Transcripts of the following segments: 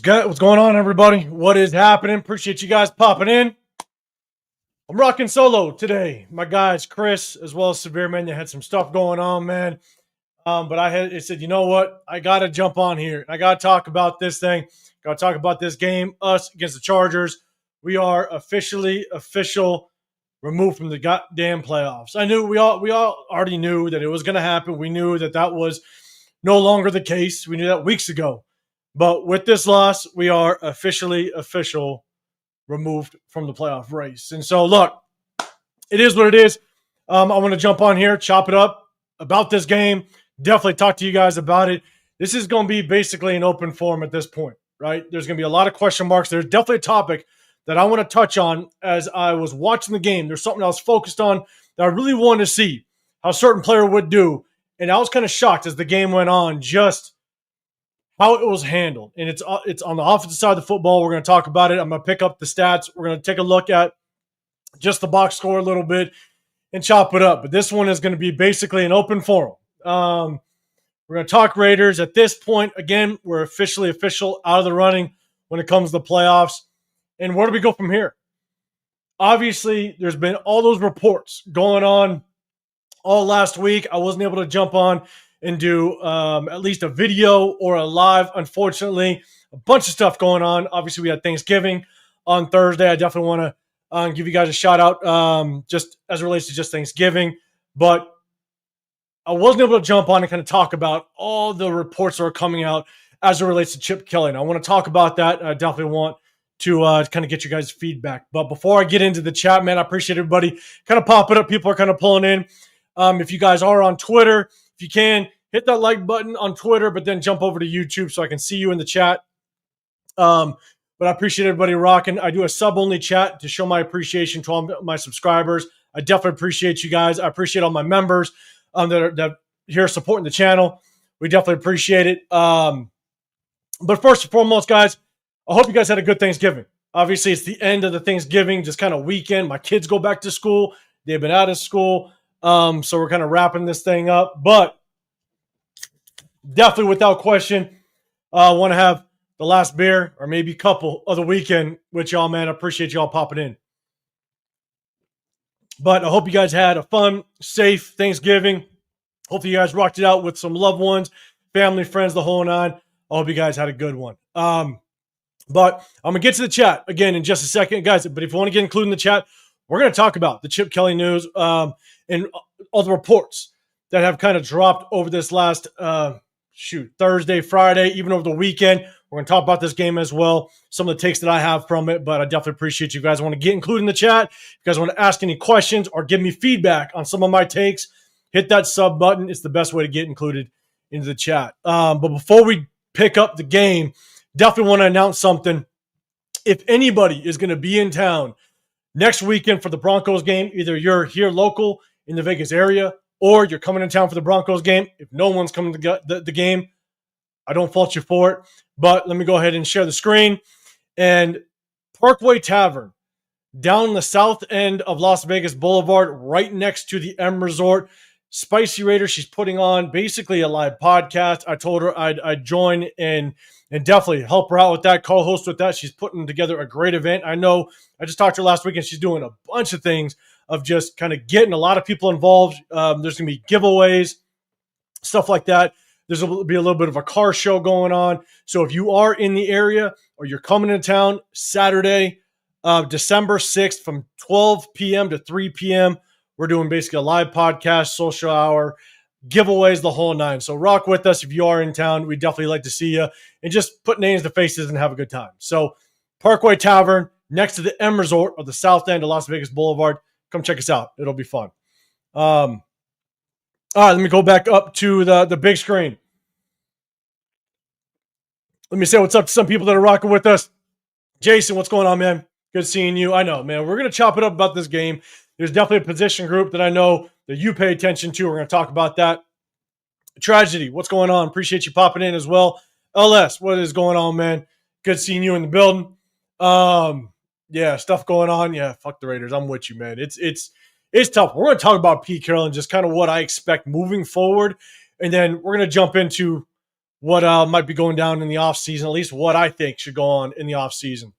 What's going on, everybody? What is happening? Appreciate you guys popping in. I'm rocking solo today. My guys, Chris, as well as Severe, man, they had some stuff going on, man. But I said, you know what? I got to jump on here. I got to talk about this thing. Got to talk about this game, us against the Chargers. We are official removed from the goddamn playoffs. I knew we all already knew that it was going to happen. We knew that was no longer the case. We knew that weeks ago. But with this loss, we are official removed from the playoff race. And so, look, it is what it is. I want to jump on here, chop it up about this game. Definitely talk to you guys about it. This is going to be basically an open forum at this point, right? There's going to be a lot of question marks. There's definitely a topic that I want to touch on as I was watching the game. There's something I was focused on that I really wanted to see how a certain player would do. And I was kind of shocked as the game went on, just how it was handled. And it's on the offensive side of the football. We're going to talk about it. I'm going to pick up the stats. We're going to take a look at just the box score a little bit and chop it up. But this one is going to be basically an open forum. We're going to talk Raiders. At this point, again, we're official out of the running when it comes to the playoffs. And where do we go from here? Obviously, there's been all those reports going on all last week. I wasn't able to jump on and do at least a video or a live, unfortunately. A bunch of stuff going on. Obviously, we had Thanksgiving on Thursday. I definitely want to give you guys a shout out just as it relates to just Thanksgiving. But I wasn't able to jump on and kind of talk about all the reports that are coming out as it relates to Chip Kelly. And I want to talk about that. I definitely want to kind of get you guys' feedback. But before I get into the chat, man, I appreciate everybody kind of popping up. People are kind of pulling in. If you guys are on Twitter, if you can, hit that like button on Twitter, but then jump over to YouTube so I can see you in the chat. But I appreciate everybody rocking. I do a sub-only chat to show my appreciation to all my subscribers. I definitely appreciate you guys. I appreciate all my members that are here supporting the channel. We definitely appreciate it. But first and foremost, guys, I hope you guys had a good Thanksgiving. Obviously, it's the end of the Thanksgiving, just kind of weekend. My kids go back to school. They've been out of school. So we're kind of wrapping this thing up. But definitely, without question, I want to have the last beer or maybe couple of the weekend with y'all, man. I appreciate y'all popping in. But I hope you guys had a fun, safe Thanksgiving. Hopefully you guys rocked it out with some loved ones, family, friends, the whole nine. I hope you guys had a good one. But I'm going to get to the chat again in just a second, guys. But if you want to get included in the chat, we're going to talk about the Chip Kelly news and all the reports that have kind of dropped over this last, Thursday, Friday, even over the weekend. We're going to talk about this game as well, some of the takes that I have from it, but I definitely appreciate you guys. I want to get included in the chat. If you guys want to ask any questions or give me feedback on some of my takes, hit that sub button. It's the best way to get included into the chat. But before we pick up the game, definitely want to announce something. If anybody is going to be in town next weekend for the Broncos game, either you're here local in the Vegas area or you're coming in town for the Broncos game. If no one's coming to the game, I don't fault you for it. But let me go ahead and share the screen. And Parkway Tavern, down the south end of Las Vegas Boulevard, right next to the M Resort. Spicy Raider, she's putting on basically a live podcast. I told her I'd join and definitely help her out with that, co-host with that. She's putting together a great event. I know I just talked to her last week, and she's doing a bunch of things of just kind of getting a lot of people involved. There's going to be giveaways, stuff like that. There's going to be a little bit of a car show going on. So if you are in the area or you're coming into town Saturday, December 6th from 12 p.m. to 3 p.m., we're doing basically a live podcast, social hour, giveaways, the whole nine. So rock with us if you are in town. We'd definitely like to see you and just put names to faces and have a good time. So Parkway Tavern next to the M Resort of the south end of Las Vegas Boulevard. Come check us out. It'll be fun. All right, let me go back up to the big screen. Let me say what's up to some people that are rocking with us. Jason, what's going on, man? Good seeing you. I know, man. We're going to chop it up about this game. There's definitely a position group that I know that you pay attention to. We're going to talk about that. Tragedy, what's going on? Appreciate you popping in as well. LS, what is going on, man? Good seeing you in the building. Yeah, stuff going on. Yeah, fuck the Raiders. I'm with you, man. It's tough. We're going to talk about Petecarroll and just kind of what I expect moving forward. And then we're going to jump into what might be going down in the offseason, at least what I think should go on in the offseason.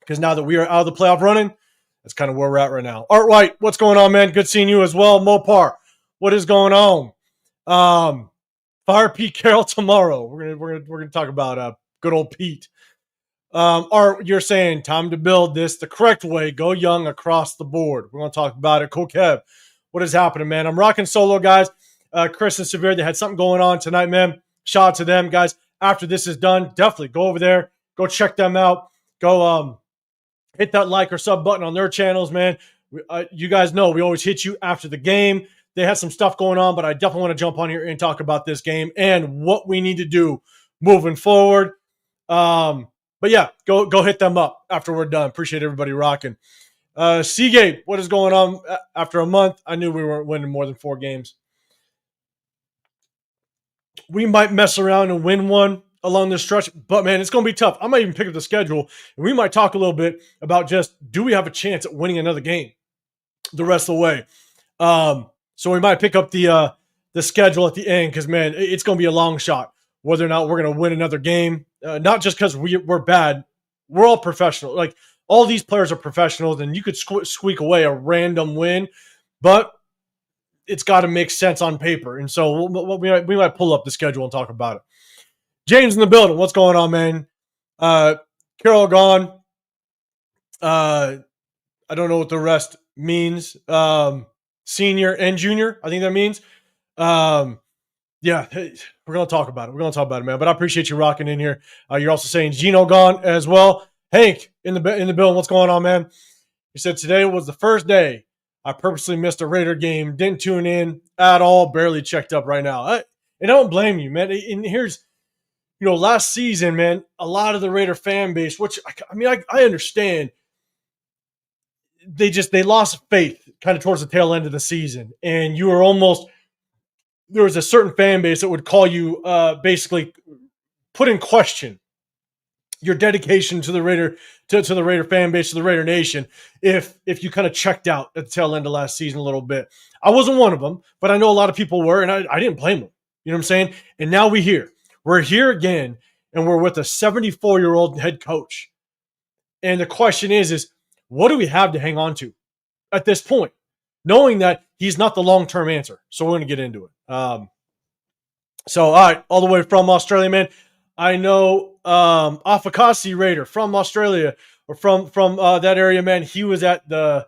Because now that we are out of the playoff running, that's kind of where we're at right now. Art White, what's going on, man? Good seeing you as well. Mopar, what is going on? Fire Pete Carroll tomorrow. We're gonna talk about good old Pete. Art, you're saying time to build this the correct way. Go young across the board. We're gonna talk about it. Cool Kev, what is happening, man? I'm rocking solo, guys. Chris and Severe, they had something going on tonight, man. Shout out to them, guys. After this is done, definitely go over there, go check them out. Go hit that like or sub button on their channels, man. You guys know we always hit you after the game. They had some stuff going on, but I definitely want to jump on here and talk about this game and what we need to do moving forward. But yeah, go hit them up after we're done. Appreciate everybody rocking. Seagate, what is going on? After a month, I knew we weren't winning more than 4 games. We might mess around and win one along this stretch, but man, it's going to be tough. I might even pick up the schedule, and we might talk a little bit about just, do we have a chance at winning another game the rest of the way? So we might pick up the schedule at the end, because man, it's going to be a long shot whether or not we're going to win another game. Not just because we're bad. We're all professional. Like, all these players are professionals, and you could squeak away a random win, but it's got to make sense on paper. And so we might pull up the schedule and talk about it. James in the building. What's going on, man? Carroll gone. I don't know what the rest means. Senior and junior, I think that means. Yeah, we're going to talk about it. We're going to talk about it, man. But I appreciate you rocking in here. You're also saying Gino gone as well. Hank in the building. What's going on, man? You said today was the first day I purposely missed a Raider game. Didn't tune in at all. Barely checked up right now. And I don't blame you, man. And here's, last season, man, a lot of the Raider fan base, which, I understand, they lost faith kind of towards the tail end of the season. And you were almost, there was a certain fan base that would call you, basically put in question your dedication to the Raider, to the Raider fan base, to the Raider Nation, if you kind of checked out at the tail end of last season a little bit. I wasn't one of them, but I know a lot of people were, and I didn't blame them. You know what I'm saying? And now we're here again, and we're with a 74-year-old head coach. And the question is what do we have to hang on to at this point, knowing that he's not the long-term answer? So we're going to get into it. So, all right, all the way from Australia, man. I know Afakasi Raider from Australia, or from that area, man. He was at the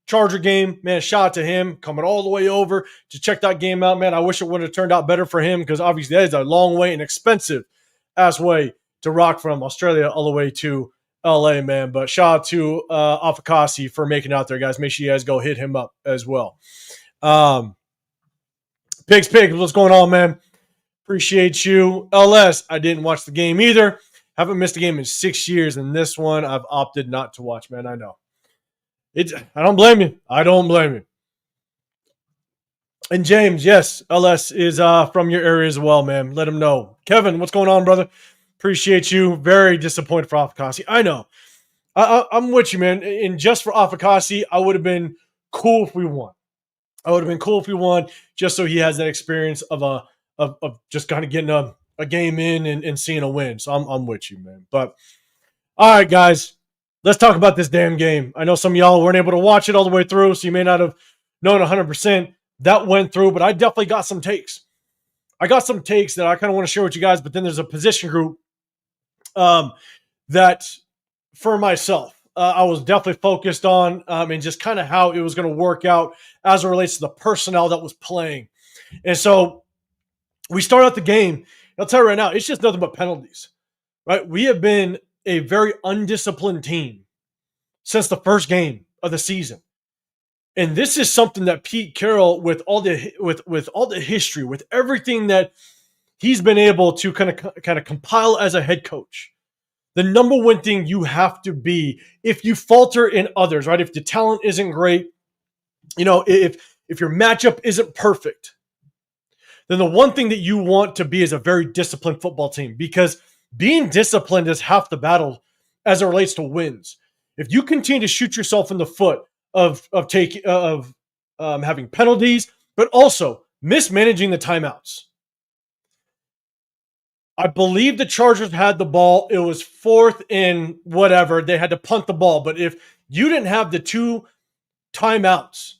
Charger game, man. Shout out to him, coming all the way over to check that game out, man. I wish it would have turned out better for him, because obviously that is a long way and expensive ass way to rock from Australia all the way to LA, man. But shout out to Afakasi for making it out there, guys. Make sure you guys go hit him up as well. Pigs, what's going on, man? Appreciate you. LS, I didn't watch the game either. Haven't missed a game in 6 years, and this one I've opted not to watch, man. I know. I don't blame you. I don't blame you. And James, yes, LS is from your area as well, man. Let him know. Kevin, what's going on, brother? Appreciate you. Very disappointed for Afakasi. I know. I'm with you, man. And just for Afakasi, I would have been cool if we won. Just so he has that experience of just kind of getting a game in and seeing a win. So I'm with you, man. But all right, guys, let's talk about this damn game. I know some of y'all weren't able to watch it all the way through, so you may not have known 100% that went through, but I definitely got some takes. I got some takes that I kind of want to share with you guys, but then there's a position group that for myself, I was definitely focused on and just kind of how it was going to work out as it relates to the personnel that was playing. And so we start out the game. I'll tell you right now, it's just nothing but penalties, right? We have been a very undisciplined team since the first game of the season. And this is something that Pete Carroll, with all the history, with everything that he's been able to kind of compile as a head coach, the number one thing you have to be, if you falter in others, right? If the talent isn't great, if your matchup isn't perfect, then the one thing that you want to be is a very disciplined football team, because being disciplined is half the battle as it relates to wins. If you continue to shoot yourself in the foot of having penalties, but also mismanaging the timeouts, I believe the Chargers had the ball. It was 4th and whatever. They had to punt the ball. But if you didn't have the 2 timeouts,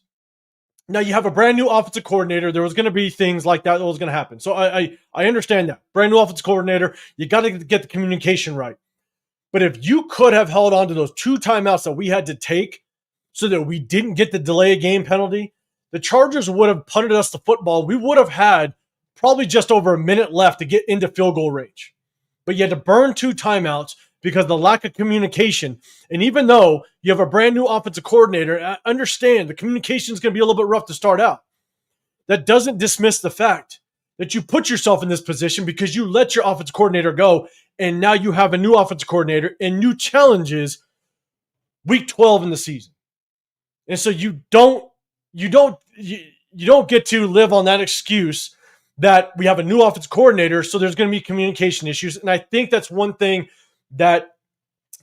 now you have a brand new offensive coordinator. There was going to be things like that was going to happen. So I understand that. Brand new offensive coordinator. You got to get the communication right. But if you could have held on to those 2 timeouts that we had to take so that we didn't get the delay of game penalty, the Chargers would have punted us the football. We would have had probably just over a minute left to get into field goal range. But you had to burn 2 timeouts because of the lack of communication. And even though you have a brand new offensive coordinator, I understand the communication is going to be a little bit rough to start out. That doesn't dismiss the fact that you put yourself in this position because you let your offensive coordinator go, and now you have a new offensive coordinator and new challenges week 12 in the season. And so you don't get to live on that excuse that we have a new offensive coordinator, so there's going to be communication issues. And I think that's one thing that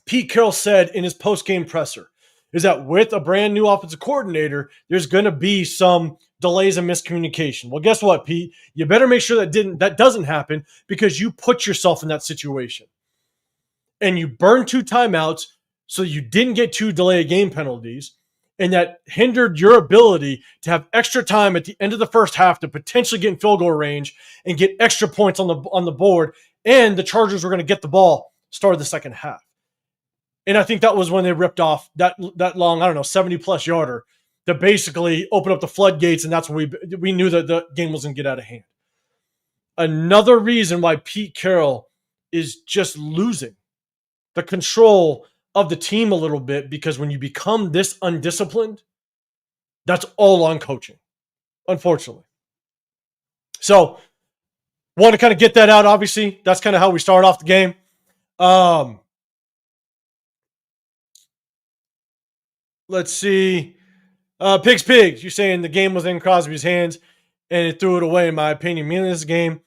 Pete Carroll said in his post-game presser, is that with a brand new offensive coordinator, there's going to be some delays and miscommunication. Well, guess what, Pete? You better make sure that doesn't happen, because you put yourself in that situation. And you burned 2 timeouts, so you didn't get 2 delay of game penalties, and that hindered your ability to have extra time at the end of the first half to potentially get in field goal range and get extra points on the board. And the Chargers were going to get the ball start of the second half. And I think that was when they ripped off that long, 70-plus yarder to basically open up the floodgates, and that's when we knew that the game was going to get out of hand. Another reason why Pete Carroll is just losing the control of the team a little bit, because when you become this undisciplined, that's all on coaching, unfortunately. So, want to kind of get that out, obviously. That's kind of how we start off the game. Let's see. Pigs. You're saying the game was in Crosby's hands and it threw it away, in my opinion. Meaning this game,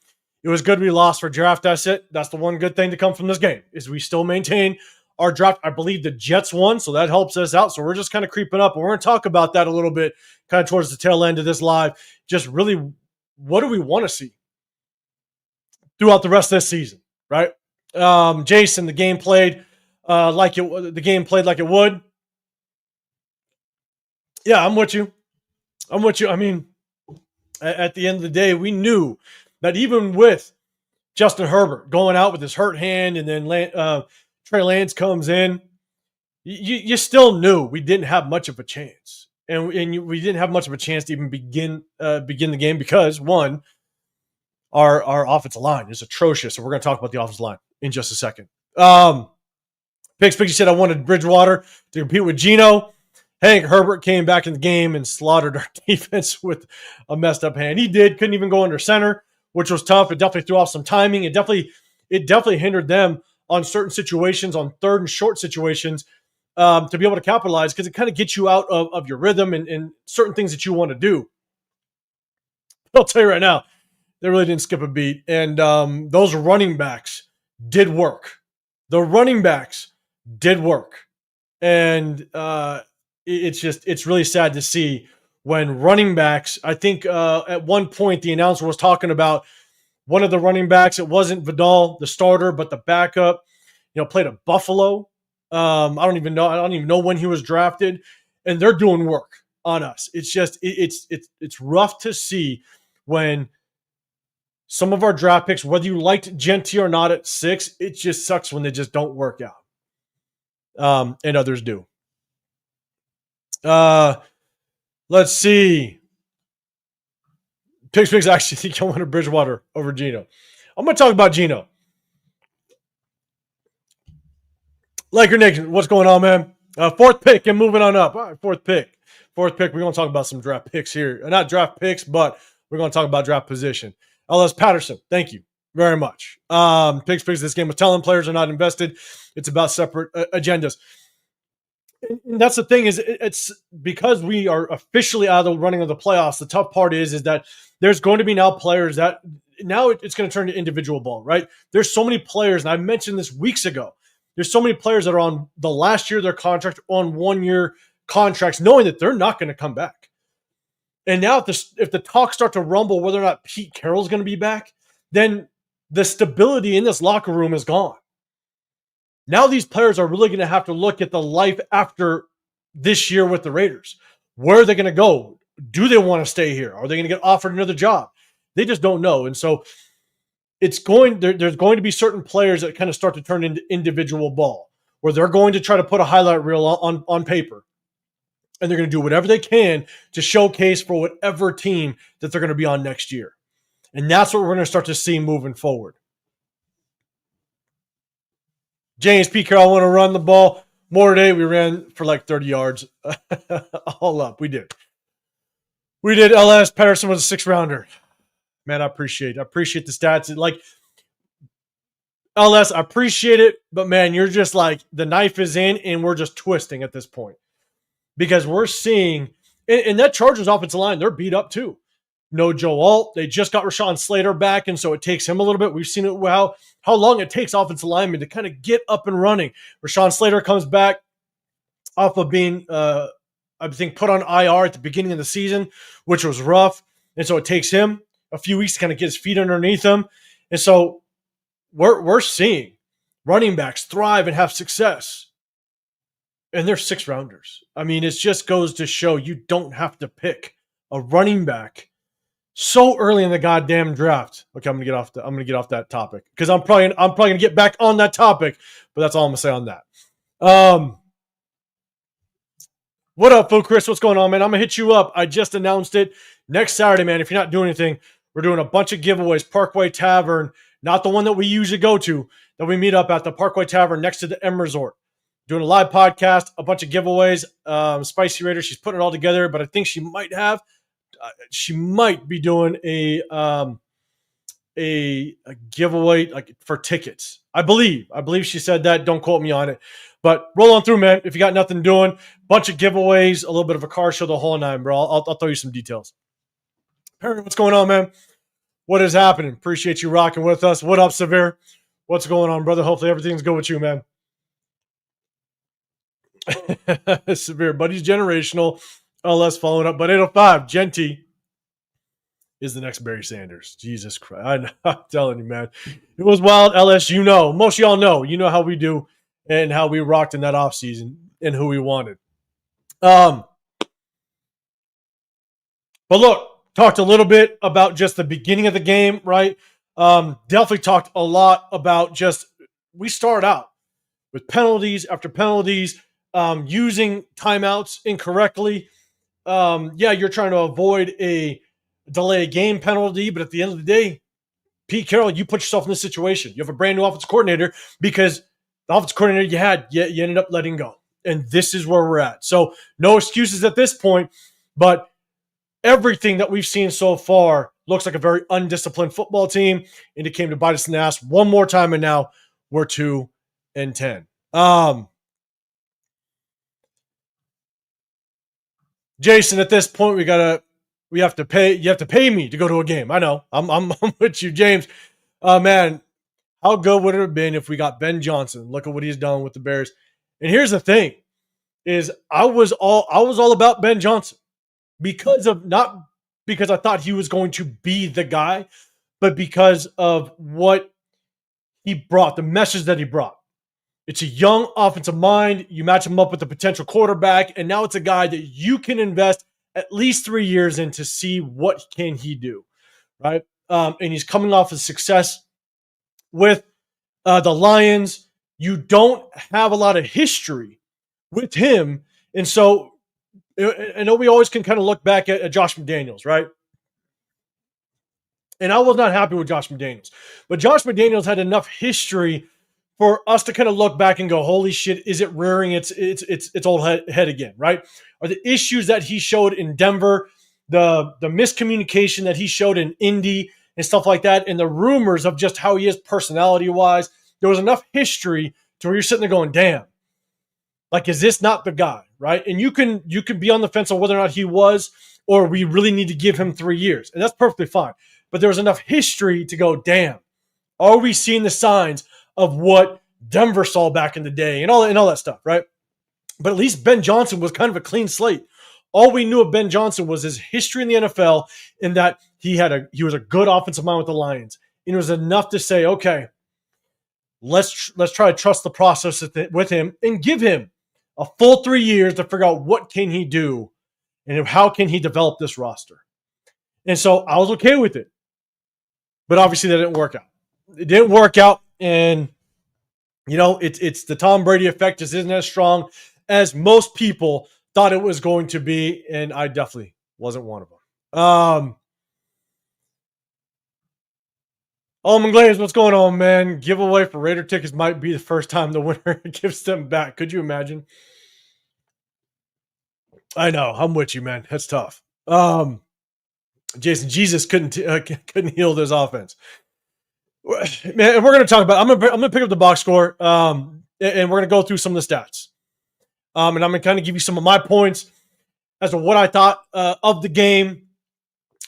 it was good we lost for draft asset. That's the one good thing to come from this game, is we still maintain our draft. I believe the Jets won, so that helps us out. So we're just kind of creeping up. And we're going to talk about that a little bit kind of towards the tail end of this live. Just really, what do we want to see throughout the rest of this season, right? Jason, the game played like it would. Yeah, I'm with you. I mean, at the end of the day, we knew that even with Justin Herbert going out with his hurt hand, and then Trey Lance comes in, you still knew we didn't have much of a chance, and we didn't have much of a chance to even begin the game because, one, our offensive line is atrocious, and we're going to talk about the offensive line in just a second. Pixie said I wanted Bridgewater to compete with Geno. Hank Herbert came back in the game and slaughtered our defense with a messed up hand. He did. Couldn't even go under center, which was tough. It definitely threw off some timing. It definitely hindered them on certain situations, on third and short situations, to be able to capitalize, because it kind of gets you out of your rhythm and certain things that you want to do. I'll tell you right now, they really didn't skip a beat. And those running backs did work. The running backs did work. And it's really sad to see when running backs, I think at one point the announcer was talking about one of the running backs. It wasn't Vidal, the starter, but the backup, played at Buffalo. I don't even know when he was drafted, and they're doing work on us. It's just, it's rough to see when some of our draft picks, whether you liked Gentry or not at 6, it just sucks when they just don't work out. And others do. Let's see. Pigs actually think I wanted Bridgewater over Geno. I'm going to talk about Geno. Laker Nation, what's going on, man? 4th pick and moving on up. All right, 4th pick. We're going to talk about some draft picks here. Not draft picks, but we're going to talk about draft position. LS Patterson, thank you very much. Pigs, this game was telling players are not invested. It's about separate agendas. And that's the thing, is it's because we are officially out of the running of the playoffs. The tough part is that there's going to be now players that now it's going to turn to individual ball, right? There's so many players, and I mentioned this weeks ago. There's so many players that are on the last year of their contract, on 1-year contracts, knowing that they're not going to come back. And now if the talks start to rumble whether or not Pete Carroll's going to be back, then the stability in this locker room is gone. Now these players are really going to have to look at the life after this year with the Raiders. Where are they going to go? Do they want to stay here? Are they going to get offered another job? They just don't know. And so there's going to be certain players that kind of start to turn into individual ball, where they're going to try to put a highlight reel on paper. And they're going to do whatever they can to showcase for whatever team that they're going to be on next year. And that's what we're going to start to see moving forward. James Petecarroll, I want to run the ball more today. We ran for like 30 yards all up. We did. LS Patterson was a 6th rounder. Man, I appreciate the stats. Like, LS, I appreciate it, but man, you're just like, the knife is in and we're just twisting at this point. Because we're seeing, and that Chargers offensive line, they're beat up too. No Joe Alt. They just got Rashawn Slater back, and so it takes him a little bit. We've seen it how long it takes offensive linemen to kind of get up and running. Rashawn Slater comes back off of being, I think, put on IR at the beginning of the season, which was rough. And so it takes him a few weeks to kind of get his feet underneath him. And so we're seeing running backs thrive and have success. And they're 6th rounders. I mean, it just goes to show you don't have to pick a running back so early in the goddamn draft. Okay, I'm gonna get off that topic because I'm probably gonna get back on that topic, but that's all I'm gonna say on that. What up, Phil Chris? What's going on, man? I'm gonna hit you up. I just announced it. Next Saturday, man. If you're not doing anything, we're doing a bunch of giveaways. Parkway Tavern, not the one that we usually go to, that we meet up at the Parkway Tavern next to the M Resort. Doing a live podcast, a bunch of giveaways. Spicy Raider, she's putting it all together, but I think she might be doing a giveaway like for tickets. I believe she said that. Don't quote me on it, but roll on through, man. If you got nothing doing, bunch of giveaways, a little bit of a car show, the whole nine, bro. I'll throw you some details. Perry, what's going on, man? What is happening? Appreciate you rocking with us. What up, Severe? What's going on, brother? Hopefully everything's good with you, man. Severe, but he's generational. LS following up, but 805 Genty is the next Barry Sanders. Jesus Christ. I'm telling you, man. It was wild. LS, you know. Most of y'all know. You know how we do and how we rocked in that offseason and who we wanted. But look, talked a little bit about just the beginning of the game, right? Definitely talked a lot about just, we start out with penalties after penalties, using timeouts incorrectly. You're trying to avoid a delay game penalty, but at the end of the day, Pete Carroll, you put yourself in this situation. You have a brand new offensive coordinator because the offensive coordinator you ended up letting go. And this is where we're at. So no excuses at this point, but everything that we've seen so far looks like a very undisciplined football team, and it came to bite us in the ass one more time, and now we're 2-10. Jason, at this point, you have to pay me to go to a game. I know. I'm with you, James. Man, how good would it have been if we got Ben Johnson? Look at what he's done with the Bears. And here's the thing: is I was all about Ben Johnson not because I thought he was going to be the guy, but because of what he brought, the message that he brought. It's a young offensive mind. You match him up with a potential quarterback, and now it's a guy that you can invest at least 3 years in to see what can he do, right? And he's coming off of success with the Lions. You don't have a lot of history with him, and so I know we always can kind of look back at Josh McDaniels, right? And I was not happy with Josh McDaniels, but Josh McDaniels had enough history for us to kind of look back and go, holy shit, is it rearing its old head again, right? Are the issues that he showed in Denver, the miscommunication that he showed in Indy and stuff like that, and the rumors of just how he is personality-wise, there was enough history to where you're sitting there going, damn, like, is this not the guy, right? And you can be on the fence on whether or not he was, or we really need to give him 3 years, and that's perfectly fine. But there was enough history to go, damn, are we seeing the signs of what Denver saw back in the day and all that stuff, right? But at least Ben Johnson was kind of a clean slate. All we knew of Ben Johnson was his history in the NFL, and that he was a good offensive mind with the Lions. And it was enough to say, okay, let's try to trust the process with him and give him a full 3 years to figure out what can he do and how can he develop this roster. And so I was okay with it. But obviously that didn't work out. It didn't work out. And, it's the Tom Brady effect just isn't as strong as most people thought it was going to be. And I definitely wasn't one of them. Glaze, what's going on, man? Giveaway for Raider tickets might be the first time the winner gives them back. Could you imagine? I know. I'm with you, man. That's tough. Jason, Jesus couldn't heal this offense. Man, we're going to talk about. I'm going to pick up the box score, and we're going to go through some of the stats. And I'm going to kind of give you some of my points as to what I thought of the game.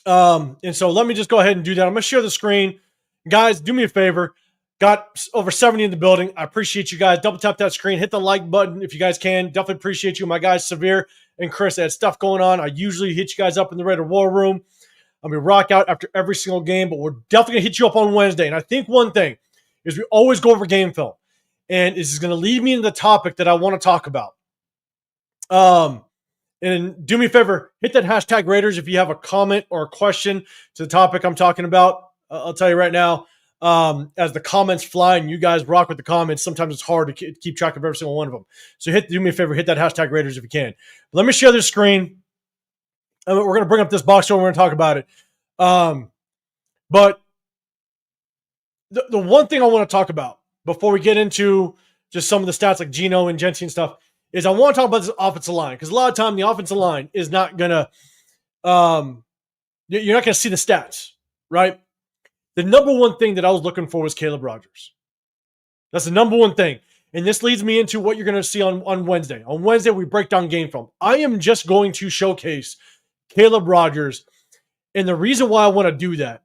And so let me just go ahead and do that. I'm going to share the screen. Guys, do me a favor. Got over 70 in the building. I appreciate you guys. Double tap that screen. Hit the like button if you guys can. Definitely appreciate you. My guys, Severe and Chris, had stuff going on. I usually hit you guys up in the Raider War Room. I mean, rock out after every single game, but we're definitely going to hit you up on Wednesday. And I think one thing is we always go over game film. And this is going to lead me into the topic that I want to talk about. And do me a favor, hit that hashtag Raiders if you have a comment or a question to the topic I'm talking about. I'll tell you right now, as the comments fly and you guys rock with the comments, sometimes it's hard to keep track of every single one of them. So do me a favor, hit that hashtag Raiders if you can. Let me share this screen. We're going to bring up this box score and we're going to talk about it. But the one thing I want to talk about before we get into just some of the stats like Geno and Gentry and stuff is I want to talk about this offensive line, because a lot of time the offensive line is not going to you're not going to see the stats, right? The number one thing that I was looking for was Caleb Rogers. That's the number one thing. And this leads me into what you're going to see on Wednesday. On Wednesday, we break down game film. I am just going to showcase Caleb Rogers. And the reason why I want to do that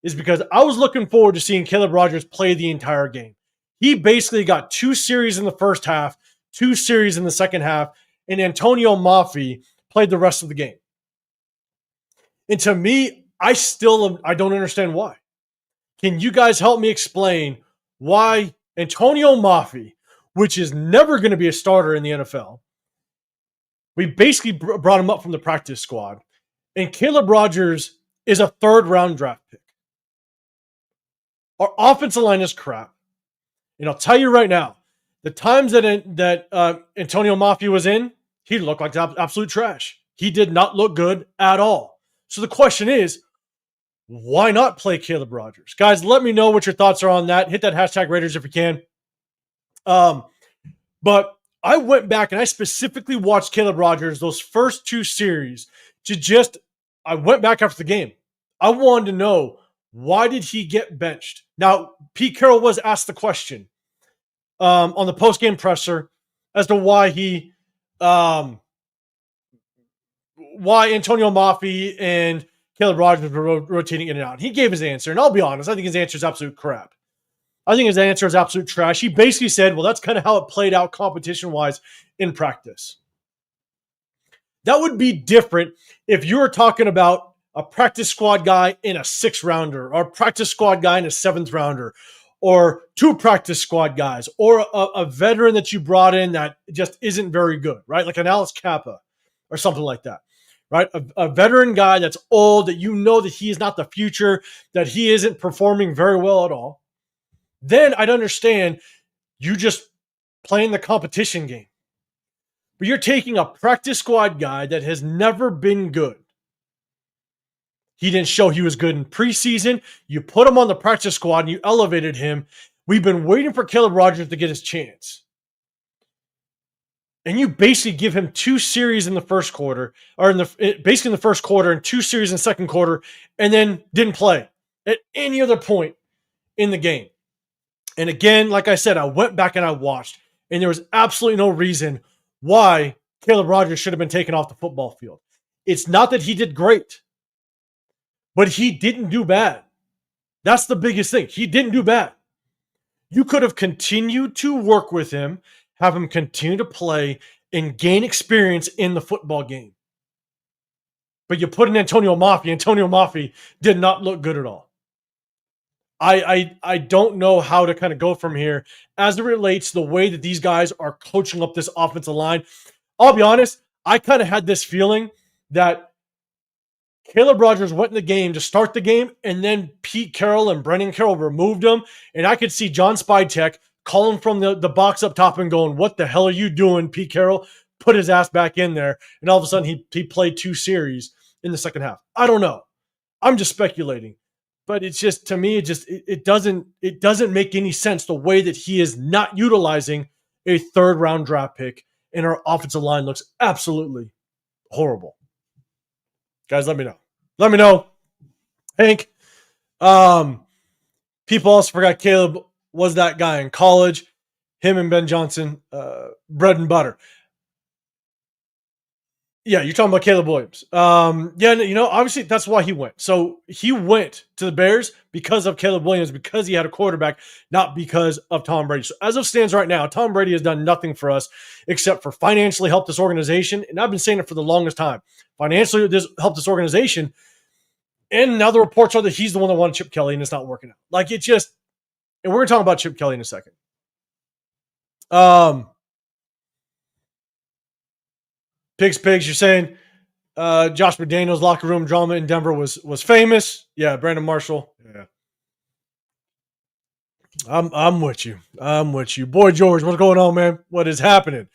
is because I was looking forward to seeing Caleb Rogers play the entire game. He basically got 2 series in the first half, 2 series in the second half, and Antonio Mafi played the rest of the game. And to me, I don't understand why. Can you guys help me explain why Antonio Mafi, which is never going to be a starter in the NFL, we basically brought him up from the practice squad, and Caleb Rogers is a 3rd-round draft pick. Our offensive line is crap. And I'll tell you right now, the times that Antonio Mafi was in, he looked like absolute trash. He did not look good at all. So the question is, why not play Caleb Rogers? Guys, let me know what your thoughts are on that. Hit that hashtag Raiders if you can. But I went back and I specifically watched Caleb Rogers those first 2 series I went back after the game. I wanted to know, why did he get benched? Now, Pete Carroll was asked the question on the post-game presser as to why Antonio Mafi and Caleb Rogers were rotating in and out. He gave his answer, and I'll be honest, I think his answer is absolute crap. I think his answer is absolute trash. He basically said, well, that's kind of how it played out competition-wise in practice. That would be different if you were talking about a practice squad guy in a 6th-rounder, or a practice squad guy in a 7th-rounder, or 2 practice squad guys, or a veteran that you brought in that just isn't very good, right? Like an Alex Kappa or something like that, right? A veteran guy that's old, that you know that he is not the future, that he isn't performing very well at all. Then I'd understand you just playing the competition game. But you're taking a practice squad guy that has never been good. He didn't show he was good in preseason. You put him on the practice squad and you elevated him. We've been waiting for Caleb Rogers to get his chance. And you basically give him 2 series in the first quarter, or basically in the first quarter and 2 series in the second quarter, and then didn't play at any other point in the game. And again, like I said, I went back and I watched, and there was absolutely no reason why Caleb Rogers should have been taken off the football field. It's not that he did great, but he didn't do bad. That's the biggest thing. He didn't do bad. You could have continued to work with him, have him continue to play, and gain experience in the football game. But you put in Antonio Mafi. Antonio Mafi did not look good at all. I don't know how to kind of go from here as it relates to the way that these guys are coaching up this offensive line. I'll be honest, I kind of had this feeling that Caleb Rogers went in the game to start the game, and then Pete Carroll and Brendan Carroll removed him. And I could see John Spytek calling from the box up top and going, "What the hell are you doing, Pete Carroll?" Put his ass back in there. And all of a sudden, he played 2 series in the second half. I don't know. I'm just speculating. But it's just, to me, it doesn't make any sense the way that he is not utilizing a 3rd round draft pick, and our offensive line looks absolutely horrible. Guys, let me know. Let me know. Hank. People also forgot Caleb was that guy in college. Him and Ben Johnson, bread and butter. Yeah, you're talking about Caleb Williams. Yeah, obviously that's why he went. So he went to the Bears because of Caleb Williams, because he had a quarterback, not because of Tom Brady. So as it stands right now, Tom Brady has done nothing for us except for financially help this organization. And I've been saying it for the longest time. Financially, this helped this organization. And now the reports are that he's the one that wanted Chip Kelly, and it's not working out. Like, it just, and we're going to talk about Chip Kelly in a second. Pigs, you're saying Josh McDaniels' locker room drama in Denver was famous. Yeah, Brandon Marshall. Yeah. I'm with you. I'm with you. Boy, George, what's going on, man? What is happening?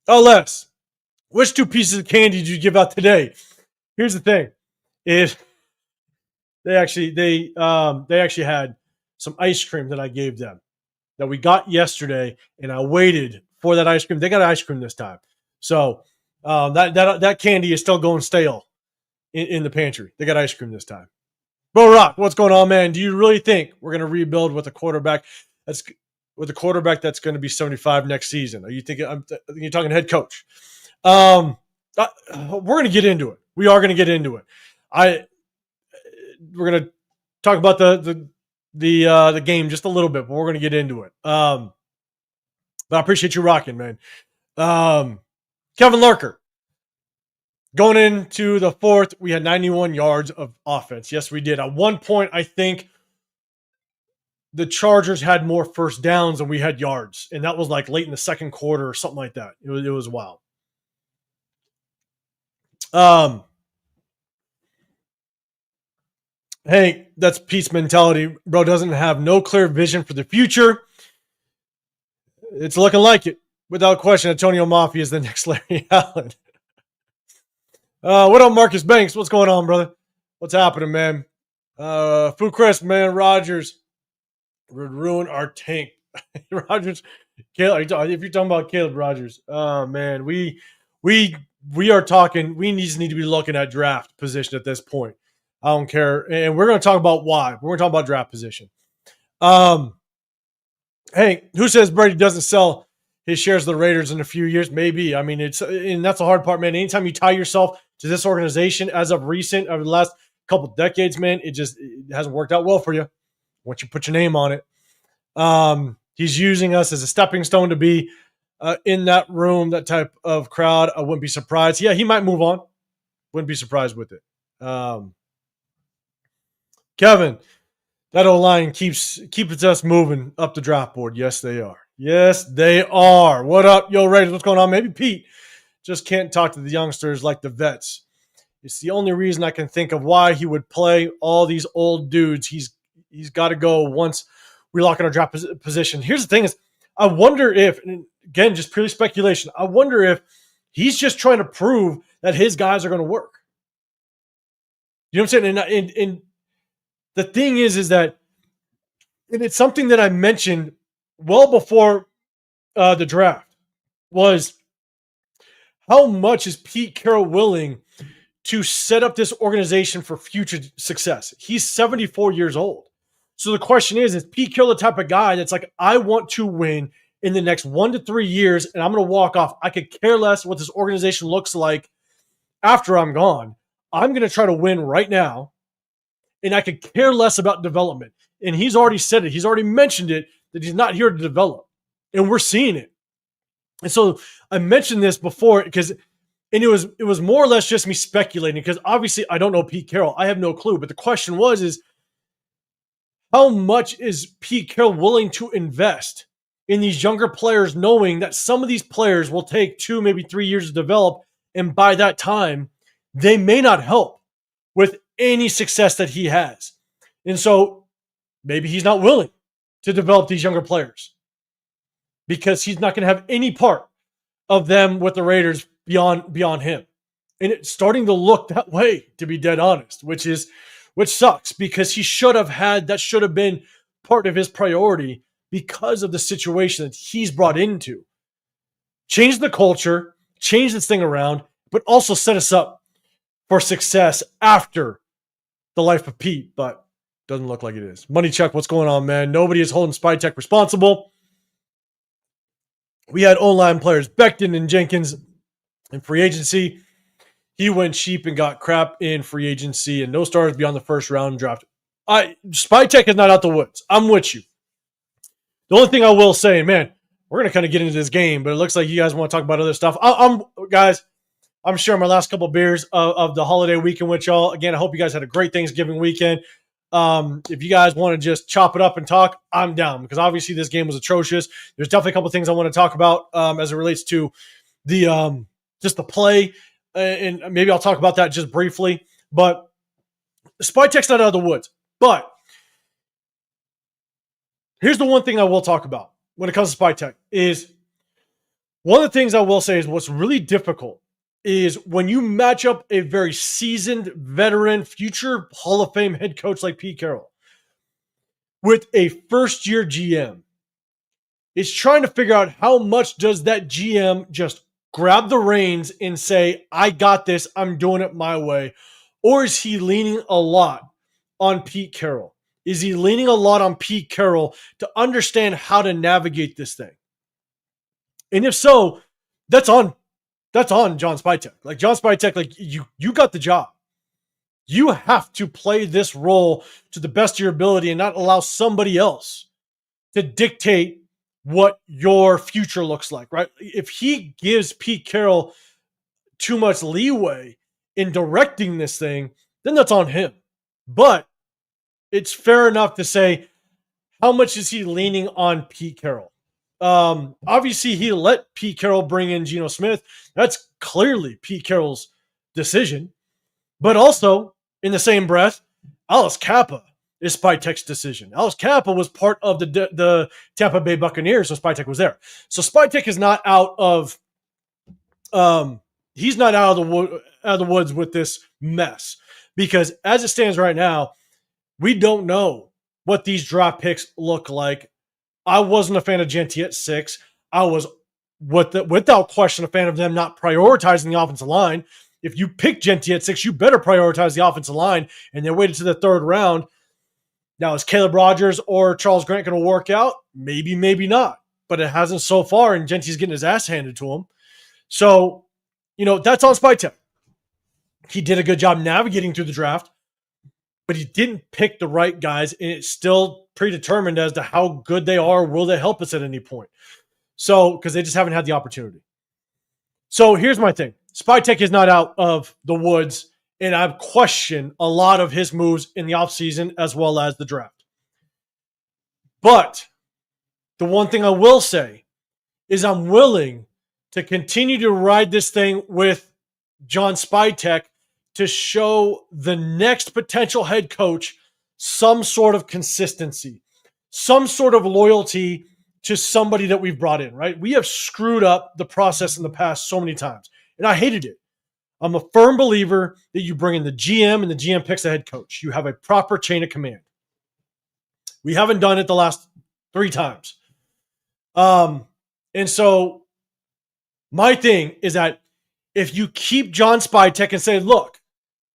Oh, Les, which 2 pieces of candy did you give out today? Here's the thing. They actually had some ice cream that I gave them that we got yesterday, and I waited for that ice cream. They got ice cream this time. So that candy is still going stale in the pantry. They got ice cream this time. Bro Rock, what's going on, man? Do you really think we're going to rebuild with a quarterback that's going to be 75 next season? Are you thinking? You're talking head coach. We're going to get into it. We are going to get into it. We're going to talk about the game just a little bit, but we're going to get into it. But I appreciate you rocking, man. Kevin Lurker. Going into the 4th, we had 91 yards of offense. Yes, we did. At one point, I think the Chargers had more first downs than we had yards, and that was like late in the second quarter or something like that. It was wild. Hey, that's peace mentality. Bro doesn't have no clear vision for the future. It's looking like it. Without question, Antonio Mafia is the next Larry Allen. What up, Marcus Banks? What's going on, brother? What's happening, man? Foo Chris, man, Rogers would ruin our tank. Rogers, Caleb, if you're talking about Caleb Rogers, oh man, we are talking. We just need to be looking at draft position at this point. I don't care, and we're going to talk about why. We're going to talk about draft position. Hey, who says Brady doesn't sell his shares of the Raiders in a few years? Maybe. I mean, and that's the hard part, man. Anytime you tie yourself to this organization, as of recent, over the last couple decades, man, it hasn't worked out well for you once you put your name on it. He's using us as a stepping stone to be in that room, that type of crowd. I wouldn't be surprised. Yeah, he might move on. Wouldn't be surprised with it. Kevin, that O-line keeps us moving up the draft board. Yes, they are. Yes, they are. What up, yo, Raiders? What's going on? Maybe Pete just can't talk to the youngsters like the vets. It's the only reason I can think of why he would play all these old dudes. He's got to go once we lock in our draft position. Here's the thing is, I wonder if, and again, just purely speculation, I wonder if he's just trying to prove that his guys are going to work. You know what I'm saying? And the thing is that, and it's something that I mentioned well before the draft, was how much is Pete Carroll willing to set up this organization for future success? He's 74 years old. So the question is Pete Carroll the type of guy that's like, I want to win in the next 1 to 3 years, and I'm going to walk off. I could care less what this organization looks like after I'm gone. I'm going to try to win right now, and I could care less about development. And he's already said it. He's already mentioned it, that he's not here to develop. And we're seeing it. And so I mentioned this before because, and it was more or less just me speculating, because obviously I don't know Pete Carroll. I have no clue. But the question is How much is Pete Carroll willing to invest in these younger players, knowing that some of these players will take 2, maybe 3 years to develop, and by that time, they may not help with any success that he has. And so maybe he's not willing to develop these younger players because he's not going to have any part of them with the Raiders beyond him. And it's starting to look that way, to be dead honest, which sucks, because he should have been part of his priority because of the situation that he's brought into. Change the culture, change this thing around, but also set us up for success after the life of Pete, but doesn't look like it is. Money Chuck, what's going on, man? Nobody is holding SpyTek responsible. We had online players, Becton and Jenkins, in free agency. He went cheap and got crap in free agency, and no stars beyond the first round draft. SpyTek is not out the woods. I'm with you. The only thing I will say, man, we're going to kind of get into this game, but it looks like you guys want to talk about other stuff. Guys, I'm sharing my last couple of beers of the holiday weekend with y'all. Again, I hope you guys had a great Thanksgiving weekend. If you guys want to just chop it up and talk, I'm down, because obviously this game was atrocious. There's definitely a couple of things I want to talk about as it relates to the just the play, and maybe I'll talk about that just briefly. But SpyTek's not out of the woods. But here's the one thing I will talk about when it comes to SpyTek is, one of the things I will say is what's really difficult is when you match up a very seasoned veteran, future Hall of Fame head coach like Pete Carroll with a first-year GM. It's trying to figure out how much does that GM just grab the reins and say, I got this, I'm doing it my way, or is he leaning a lot on Pete Carroll? Is he leaning a lot on Pete Carroll to understand how to navigate this thing? And if so, that's on John SpyTek. Like, John SpyTek, like, you got the job. You have to play this role to the best of your ability and not allow somebody else to dictate what your future looks like, right? If he gives Pete Carroll too much leeway in directing this thing, then that's on him. But it's fair enough to say, how much is he leaning on Pete Carroll? Obviously, he let Pete Carroll bring in Geno Smith. That's clearly Pete Carroll's decision. But also, in the same breath, Alex Kappa is SpyTek's decision. Alex Kappa was part of the Tampa Bay Buccaneers, so SpyTek was there. So SpyTek is not out of he's not out of the woods with this mess, because as it stands right now, we don't know what these draft picks look like. I wasn't a fan of Genty at 6. I was, without question, a fan of them not prioritizing the offensive line. If you pick Genty at 6, you better prioritize the offensive line, and they waited to the 3rd round. Now, is Caleb Rogers or Charles Grant going to work out? Maybe, maybe not. But it hasn't so far, and Genty's getting his ass handed to him. So, that's on SpyTek. He did a good job navigating through the draft, but he didn't pick the right guys, and it's still predetermined as to how good they are. Will they help us at any point? So, because they just haven't had the opportunity. So here's my thing. SpyTek is not out of the woods, and I've questioned a lot of his moves in the offseason as well as the draft. But the one thing I will say is I'm willing to continue to ride this thing with John SpyTek to show the next potential head coach some sort of consistency, some sort of loyalty to somebody that we've brought in, right? We have screwed up the process in the past so many times, and I hated it. I'm a firm believer that you bring in the GM and the GM picks the head coach. You have a proper chain of command. We haven't done it the last 3 times. And so my thing is that if you keep John SpyTek and say, look,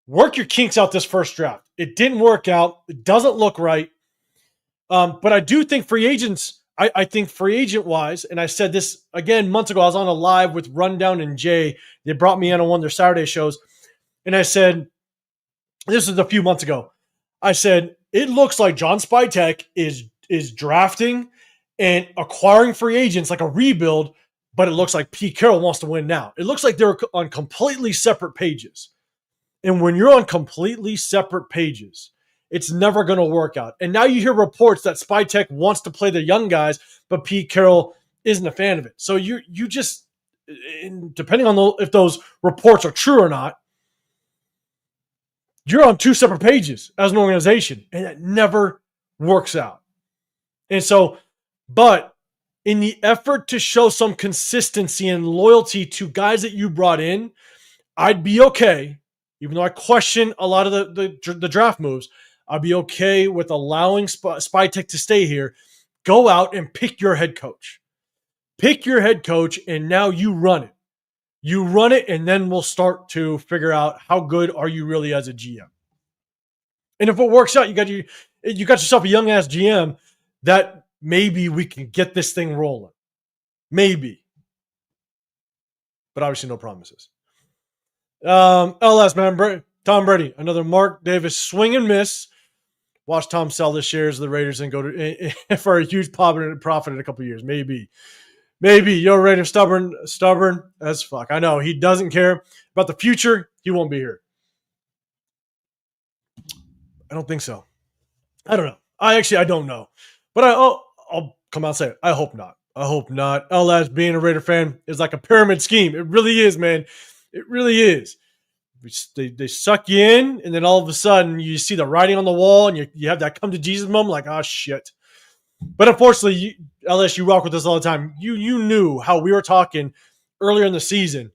work your kinks out this first draft. It didn't work out. It doesn't look right. But I do think free agents, I think free agent-wise, and I said this, again, months ago, I was on a live with Rundown and Jay. They brought me in on one of their Saturday shows. And I said, this is a few months ago, I said, it looks like John SpyTek is drafting and acquiring free agents like a rebuild, but it looks like Pete Carroll wants to win now. It looks like they're on completely separate pages. And when you're on completely separate pages it's never going to work out. And now you hear reports that SpyTek wants to play the young guys, but Pete Carroll isn't a fan of it. So you just, depending on if those reports are true or not, you're on two separate pages as an organization, and it never works out. And so, but in the effort to show some consistency and loyalty to guys that you brought in, I'd be okay, even though I question a lot of the draft moves, I'd be okay with allowing SpyTek to stay here. Go out and pick your head coach. Pick your head coach, and now you run it. You run it, and then we'll start to figure out how good are you really as a GM. And if it works out, you got yourself a young ass GM that maybe we can get this thing rolling. Maybe, but obviously no promises. LS man, Tom Brady, another markdavis swing and miss. Watch Tom sell the shares of the Raiders and go to for a huge profit in a couple of years. Maybe. Yo, Raider stubborn as fuck. I know he doesn't care about the future. He won't be here. I don't think so. I don't know. I don't know. But I'll come out and say it. I hope not. LS being a Raider fan is like a pyramid scheme. It really is, man. It really is. They suck you in, and then all of a sudden you see the writing on the wall, and you have that come to Jesus moment, like, oh shit. But unfortunately, LS, you rock with us all the time. You knew how we were talking earlier in the season,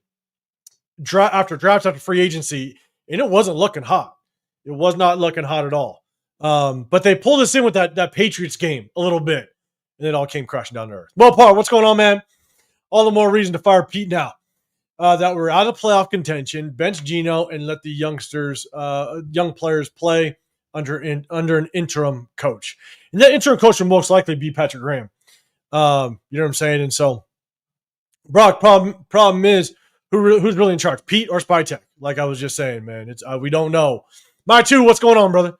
after free agency, and it wasn't looking hot. It was not looking hot at all. But they pulled us in with that Patriots game a little bit, and it all came crashing down to earth. Well, Paul, what's going on, man? All the more reason to fire Pete now. That we're out of playoff contention, bench Geno, and let the young players play under an interim coach. And that interim coach will most likely be Patrick Graham. You know what I'm saying? And so, Brock, problem is, who's really in charge, Pete or SpyTek? Like I was just saying, man, it's we don't know. My two, what's going on, brother?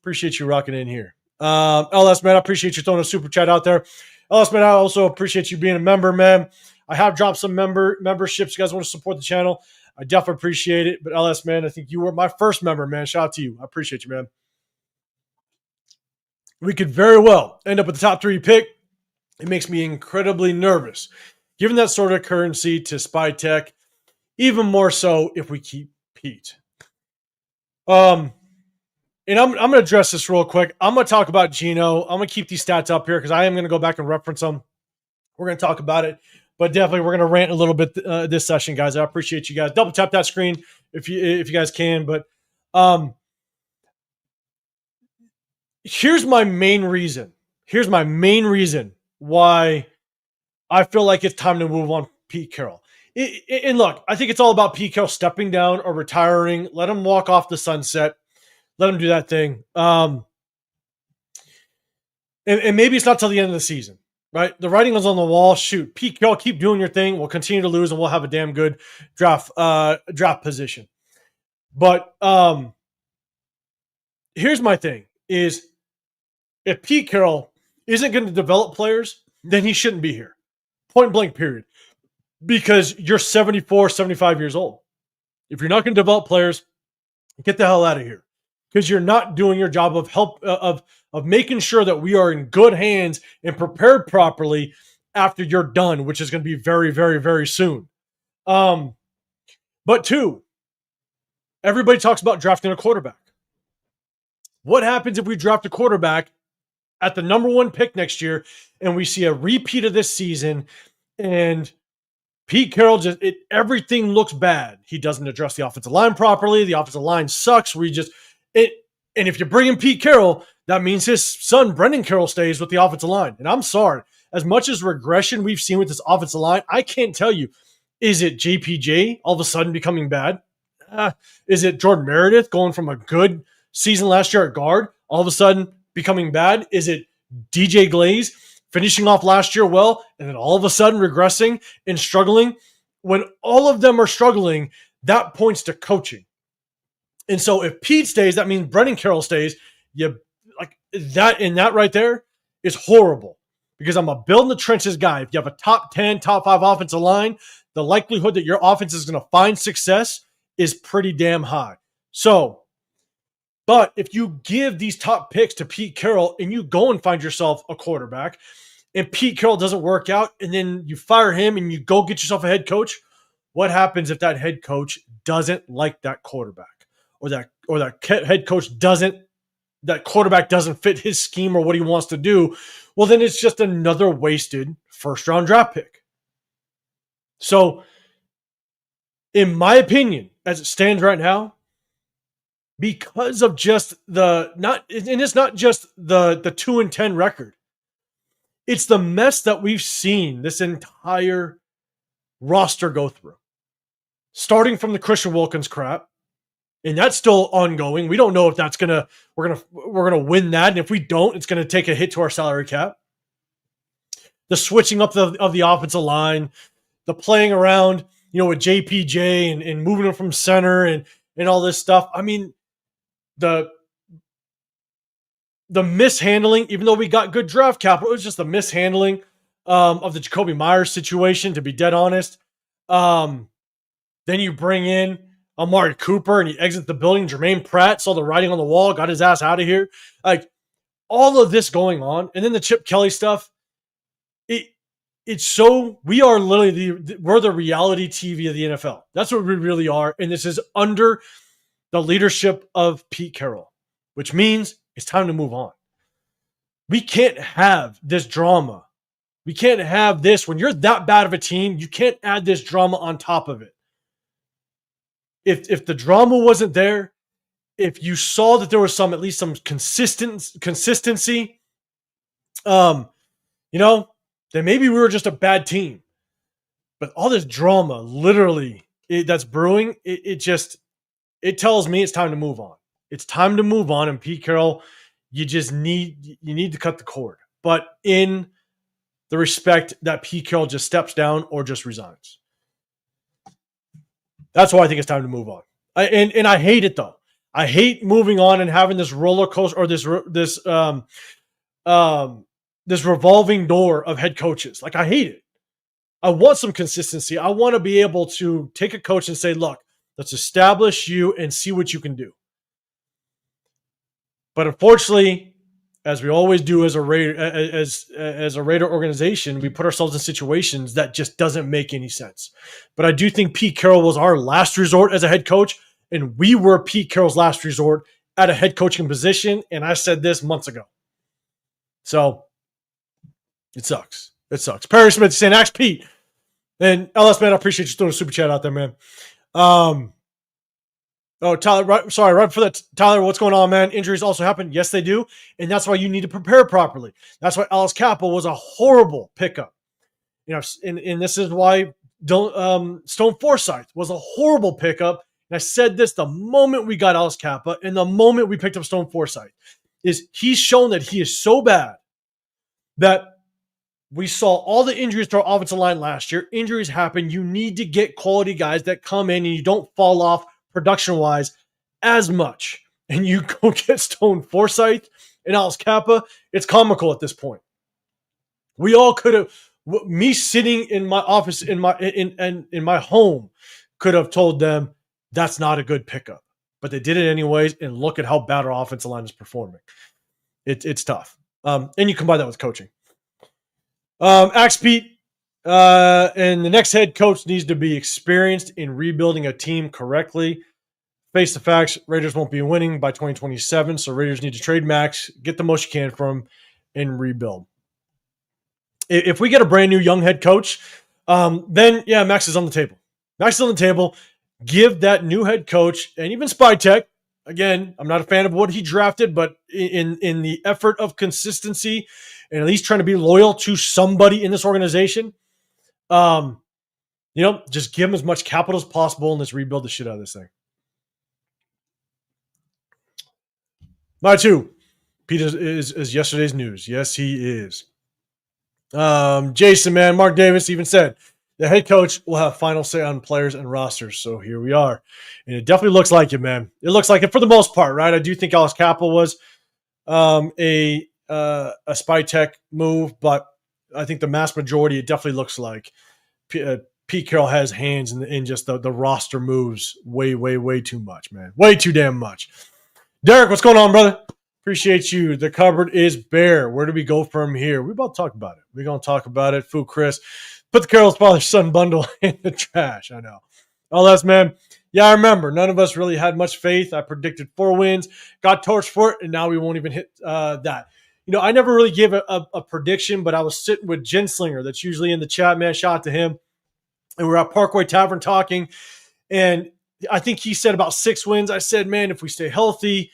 Appreciate you rocking in here. LS, man, I appreciate you throwing a super chat out there. LS, man, I also appreciate you being a member, man. I have dropped some memberships. You guys want to support the channel, I definitely appreciate it. But LS, man, I think you were my first member, man. Shout out to you. I appreciate you, man. We could very well end up with the top 3 pick. It makes me incredibly nervous, giving that sort of currency to SpyTek, even more so if we keep Pete. And I'm going to address this real quick. I'm going to talk about Geno. I'm going to keep these stats up here because I am going to go back and reference them. We're going to talk about it. But definitely, we're going to rant a little bit this session, guys. I appreciate you guys. Double tap that screen if you guys can. But here's my main reason. Why I feel like it's time to move on Pete Carroll. And look, I think it's all about Pete Carroll stepping down or retiring. Let him walk off the sunset. Let him do that thing. And maybe it's not till the end of the season. Right, the writing is on the wall. Shoot, Pete Carroll, keep doing your thing. We'll continue to lose, and we'll have a damn good draft position. But here's my thing: is if Pete Carroll isn't going to develop players, then he shouldn't be here. Point blank, period. Because you're 74, 75 years old. If you're not going to develop players, get the hell out of here. Because you're not doing your job of making sure that we are in good hands and prepared properly after you're done, which is going to be very, very, very soon. But 2, everybody talks about drafting a quarterback. What happens if we draft a quarterback at the number 1 pick next year and we see a repeat of this season and Pete Carroll everything looks bad. He doesn't address the offensive line properly. The offensive line sucks. And if you bring in Pete Carroll, that means his son, Brendan Carroll, stays with the offensive line. And I'm sorry, as much as regression we've seen with this offensive line, I can't tell you, is it JPJ all of a sudden becoming bad? Is it Jordan Meredith going from a good season last year at guard, all of a sudden becoming bad? Is it DJ Glaze finishing off last year well, and then all of a sudden regressing and struggling? When all of them are struggling, that points to coaching. And so if Pete stays, that means Brendan Carroll stays. You like that, and that right there is horrible because I'm a build in the trenches guy. If you have a top 10, top 5 offensive line, the likelihood that your offense is going to find success is pretty damn high. So, But if you give these top picks to Pete Carroll and you go and find yourself a quarterback and Pete Carroll doesn't work out and then you fire him and you go get yourself a head coach, what happens if that head coach doesn't like that quarterback or that head coach that quarterback doesn't fit his scheme or what he wants to do? Well, then it's just another wasted first-round draft pick. So, in my opinion, as it stands right now, because of just it's not just the 2-10 record. It's the mess that we've seen this entire roster go through. Starting from the Christian Wilkins crap, and that's still ongoing. We don't know if we're gonna win that, and if we don't, it's gonna take a hit to our salary cap. The switching up of the offensive line, the playing around, with JPJ and moving him from center and all this stuff. I mean, the mishandling, even though we got good draft capital, it was just the mishandling of the Jacoby Myers situation, to be dead honest. Then you bring in Amari Cooper and he exits the building. Jermaine Pratt saw the writing on the wall, got his ass out of here. Like, all of this going on. And then the Chip Kelly stuff. It's so, we are literally we're the reality TV of the NFL. That's what we really are. And this is under the leadership of Pete Carroll, which means it's time to move on. We can't have this drama. We can't have this. When you're that bad of a team, you can't add this drama on top of it. If the drama wasn't there, if you saw that there was at least some consistency, then maybe we were just a bad team. But all this drama, literally, that's brewing, it tells me it's time to move on. It's time to move on. And Pete Carroll, you need to cut the cord. But in the respect that Pete Carroll just steps down or just resigns. That's why I think it's time to move on. And I hate it, though. I hate moving on and having this roller coaster or this revolving door of head coaches. Like, I hate it. I want some consistency. I want to be able to take a coach and say, look, let's establish you and see what you can do. But unfortunately, as we always do as a Raider, as a Raider organization, we put ourselves in situations that just doesn't make any sense. But I do think Pete Carroll was our last resort as a head coach, and we were Pete Carroll's last resort at a head coaching position, and I said this months ago. So, it sucks. It sucks. Perry Smith saying, ask Pete. And LS, man, I appreciate you throwing a super chat out there, man. Tyler, right before that, Tyler, what's going on, man? Injuries also happen. Yes, they do. And that's why you need to prepare properly. That's why Alice Kappa was a horrible pickup. And this is why Stone Forsythe was a horrible pickup. And I said this the moment we got Alice Kappa and the moment we picked up Stone Forsythe, is he's shown that he is so bad that we saw all the injuries to our offensive line last year. Injuries happen. You need to get quality guys that come in and you don't fall off production-wise as much. And you go get Stone Forsythe and Alice Kappa. It's comical at this point. We all could have, me sitting in my office, in my home, could have told them that's not a good pickup. But they did it anyways, and look at how bad our offensive line is performing. It's tough. And you combine that with coaching. Axe Pete, and the next head coach needs to be experienced in rebuilding a team correctly. Face the facts, Raiders won't be winning by 2027, so Raiders need to trade Max, get the most you can from him, and rebuild. If we get a brand new young head coach, then, yeah, Max is on the table. Max is on the table. Give that new head coach, and even Spytek, again, I'm not a fan of what he drafted, but in the effort of consistency and at least trying to be loyal to somebody in this organization, just give him as much capital as possible and let's rebuild the shit out of this thing. Number 2, Pete is yesterday's news. Yes, he is. Jason, man, Mark Davis even said the head coach will have final say on players and rosters. So here we are. And it definitely looks like it, man. It looks like it for the most part, right? I do think Alice Kappa was a Spytek move, but I think the mass majority, it definitely looks like Pete Carroll has hands in just the roster moves way, way, way too much, man. Way too damn much. Derek, what's going on, brother? Appreciate you. The cupboard is bare. Where do we go from here? We're about to talk about it. We're going to talk about it. Food Chris. Put the Carroll's father-son bundle in the trash. I know. Oh, that's, man. Yeah, I remember. None of us really had much faith. I predicted 4 wins, got torched for it, and now we won't even hit that. I never really gave a prediction, but I was sitting with Jen Slinger. That's usually in the chat, man. Shout out to him. And we're at Parkway Tavern talking. And I think he said about 6 wins. I said, man, if we stay healthy,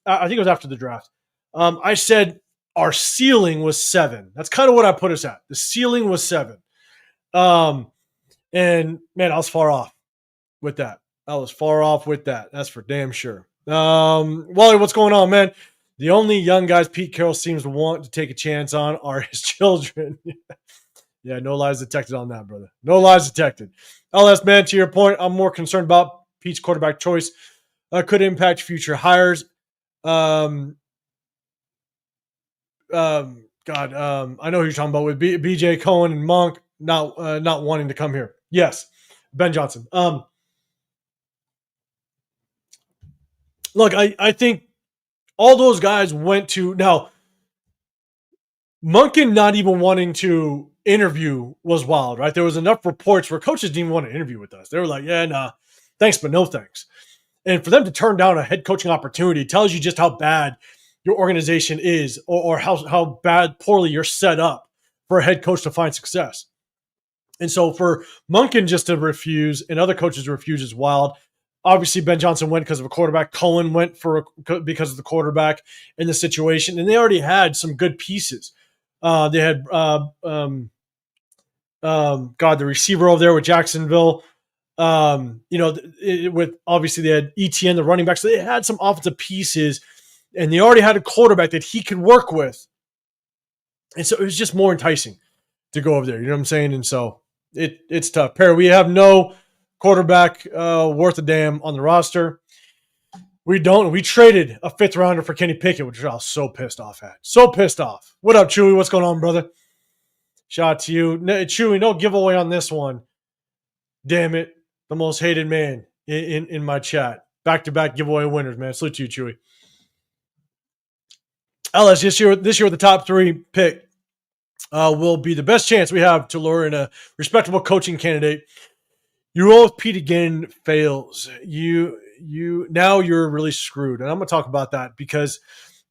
I think it was after the draft. I said our ceiling was 7. That's kind of what I put us at. The ceiling was 7. And man, I was far off with that. That's for damn sure. Wally, what's going on, man? The only young guys Pete Carroll seems to want to take a chance on are his children. Yeah, no lies detected on that, brother. No lies detected. LS, man, to your point, I'm more concerned about Pete's quarterback choice. Could impact future hires. I know who you're talking about with BJ Cohen and Monk not wanting to come here. Yes, Ben Johnson. Look, I think all those guys went to now. Monken not even wanting to interview was wild, right? There was enough reports where coaches didn't even want to interview with us. They were like, yeah, nah, thanks, but no thanks. And for them to turn down a head coaching opportunity tells you just how bad your organization is or how poorly you're set up for a head coach to find success. And so for Monken just to refuse and other coaches to refuse is wild. Obviously, Ben Johnson went because of a quarterback. Cohen went because of the quarterback in the situation. And they already had some good pieces. They had, the receiver over there with Jacksonville. With obviously they had ETN, the running back. So they had some offensive pieces. And they already had a quarterback that he could work with. And so it was just more enticing to go over there. You know what I'm saying? And so it's tough. Perry, we have no quarterback worth a damn on the roster. We don't. We traded a 5th rounder for Kenny Pickett, which I was so pissed off at. So pissed off. What up, Chewy? What's going on, brother? Shout out to you. Chewy, no giveaway on this one. Damn it. The most hated man in my chat. Back-to-back giveaway winners, man. Salute to you, Chewy. LS, this year with the top 3 pick will be the best chance we have to lure in a respectable coaching candidate. You roll with Pete again, fails. Now you're really screwed. And I'm going to talk about that because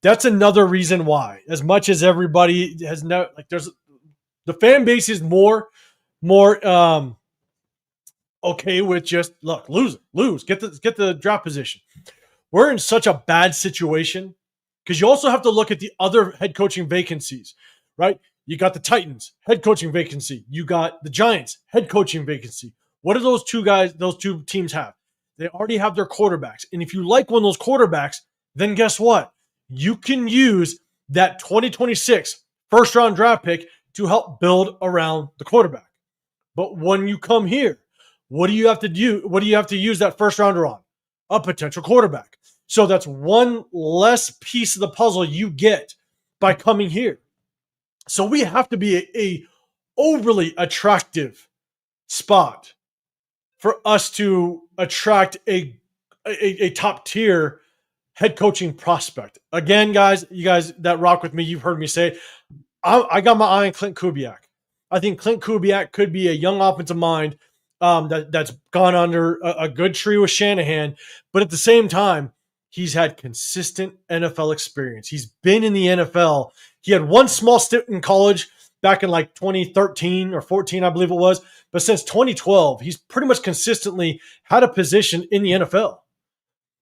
that's another reason why. As much as everybody has there's the fan base is more okay with just lose, get the draft position. We're in such a bad situation because you also have to look at the other head coaching vacancies, right? You got the Titans head coaching vacancy. You got the Giants head coaching vacancy. What do those two teams have? They already have their quarterbacks. And if you like one of those quarterbacks, then guess what? You can use that 2026 first-round draft pick to help build around the quarterback. But when you come here, what do you have to do? What do you have to use that first-rounder on? A potential quarterback. So that's one less piece of the puzzle you get by coming here. So we have to be a overly attractive spot for us to attract a top tier head coaching prospect. Again, you guys that rock with me, you've heard me say, I got my eye on Clint Kubiak. I think Clint Kubiak could be a young offensive mind that's gone under a good tree with Shanahan, but at the same time, he's had consistent NFL experience. He's been in the NFL. He had one small stint in college back in like 2013 or 14, I believe it was. But since 2012, he's pretty much consistently had a position in the NFL.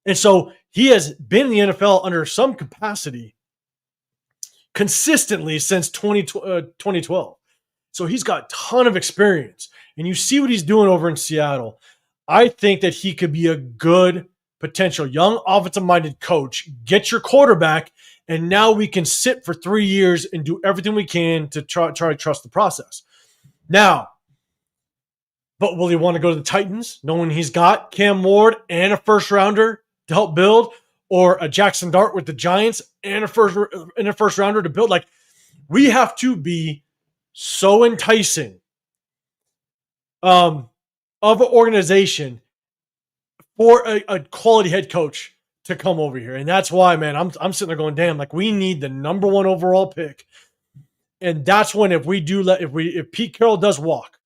And so he has been in the NFL under some capacity consistently since 2012. So he's got a ton of experience. And you see what he's doing over in Seattle. I think that he could be a good potential young offensive-minded coach. Get your quarterback, and now we can sit for 3 years and do everything we can to try to trust the process. Now, but will he want to go to the Titans, knowing he's got Cam Ward and a first-rounder to help build, or a Jackson Dart with the Giants and a first-rounder to build? Like, we have to be so enticing of an organization for a quality head coach to come over here. And that's why, man, I'm sitting there going, damn, like we need the number 1 overall pick. And that's when if Pete Carroll does walk,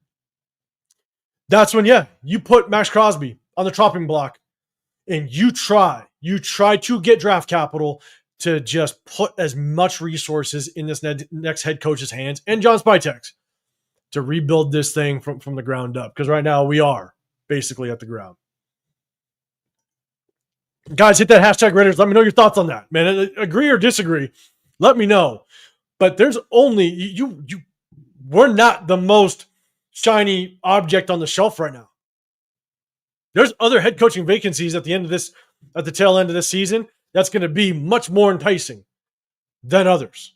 that's when, yeah, you put maxxcrosby on the chopping block and you try to get draft capital to just put as much resources in this next head coach's hands and Johnspytek's to rebuild this thing from the ground up. Because right now we are basically at the ground. Guys, hit that hashtag Raiders. Let me know your thoughts on that, man. Agree or disagree? Let me know. But there's only you. We're not the most shiny object on the shelf right now. There's other head coaching vacancies at the tail end of this season. That's going to be much more enticing than others.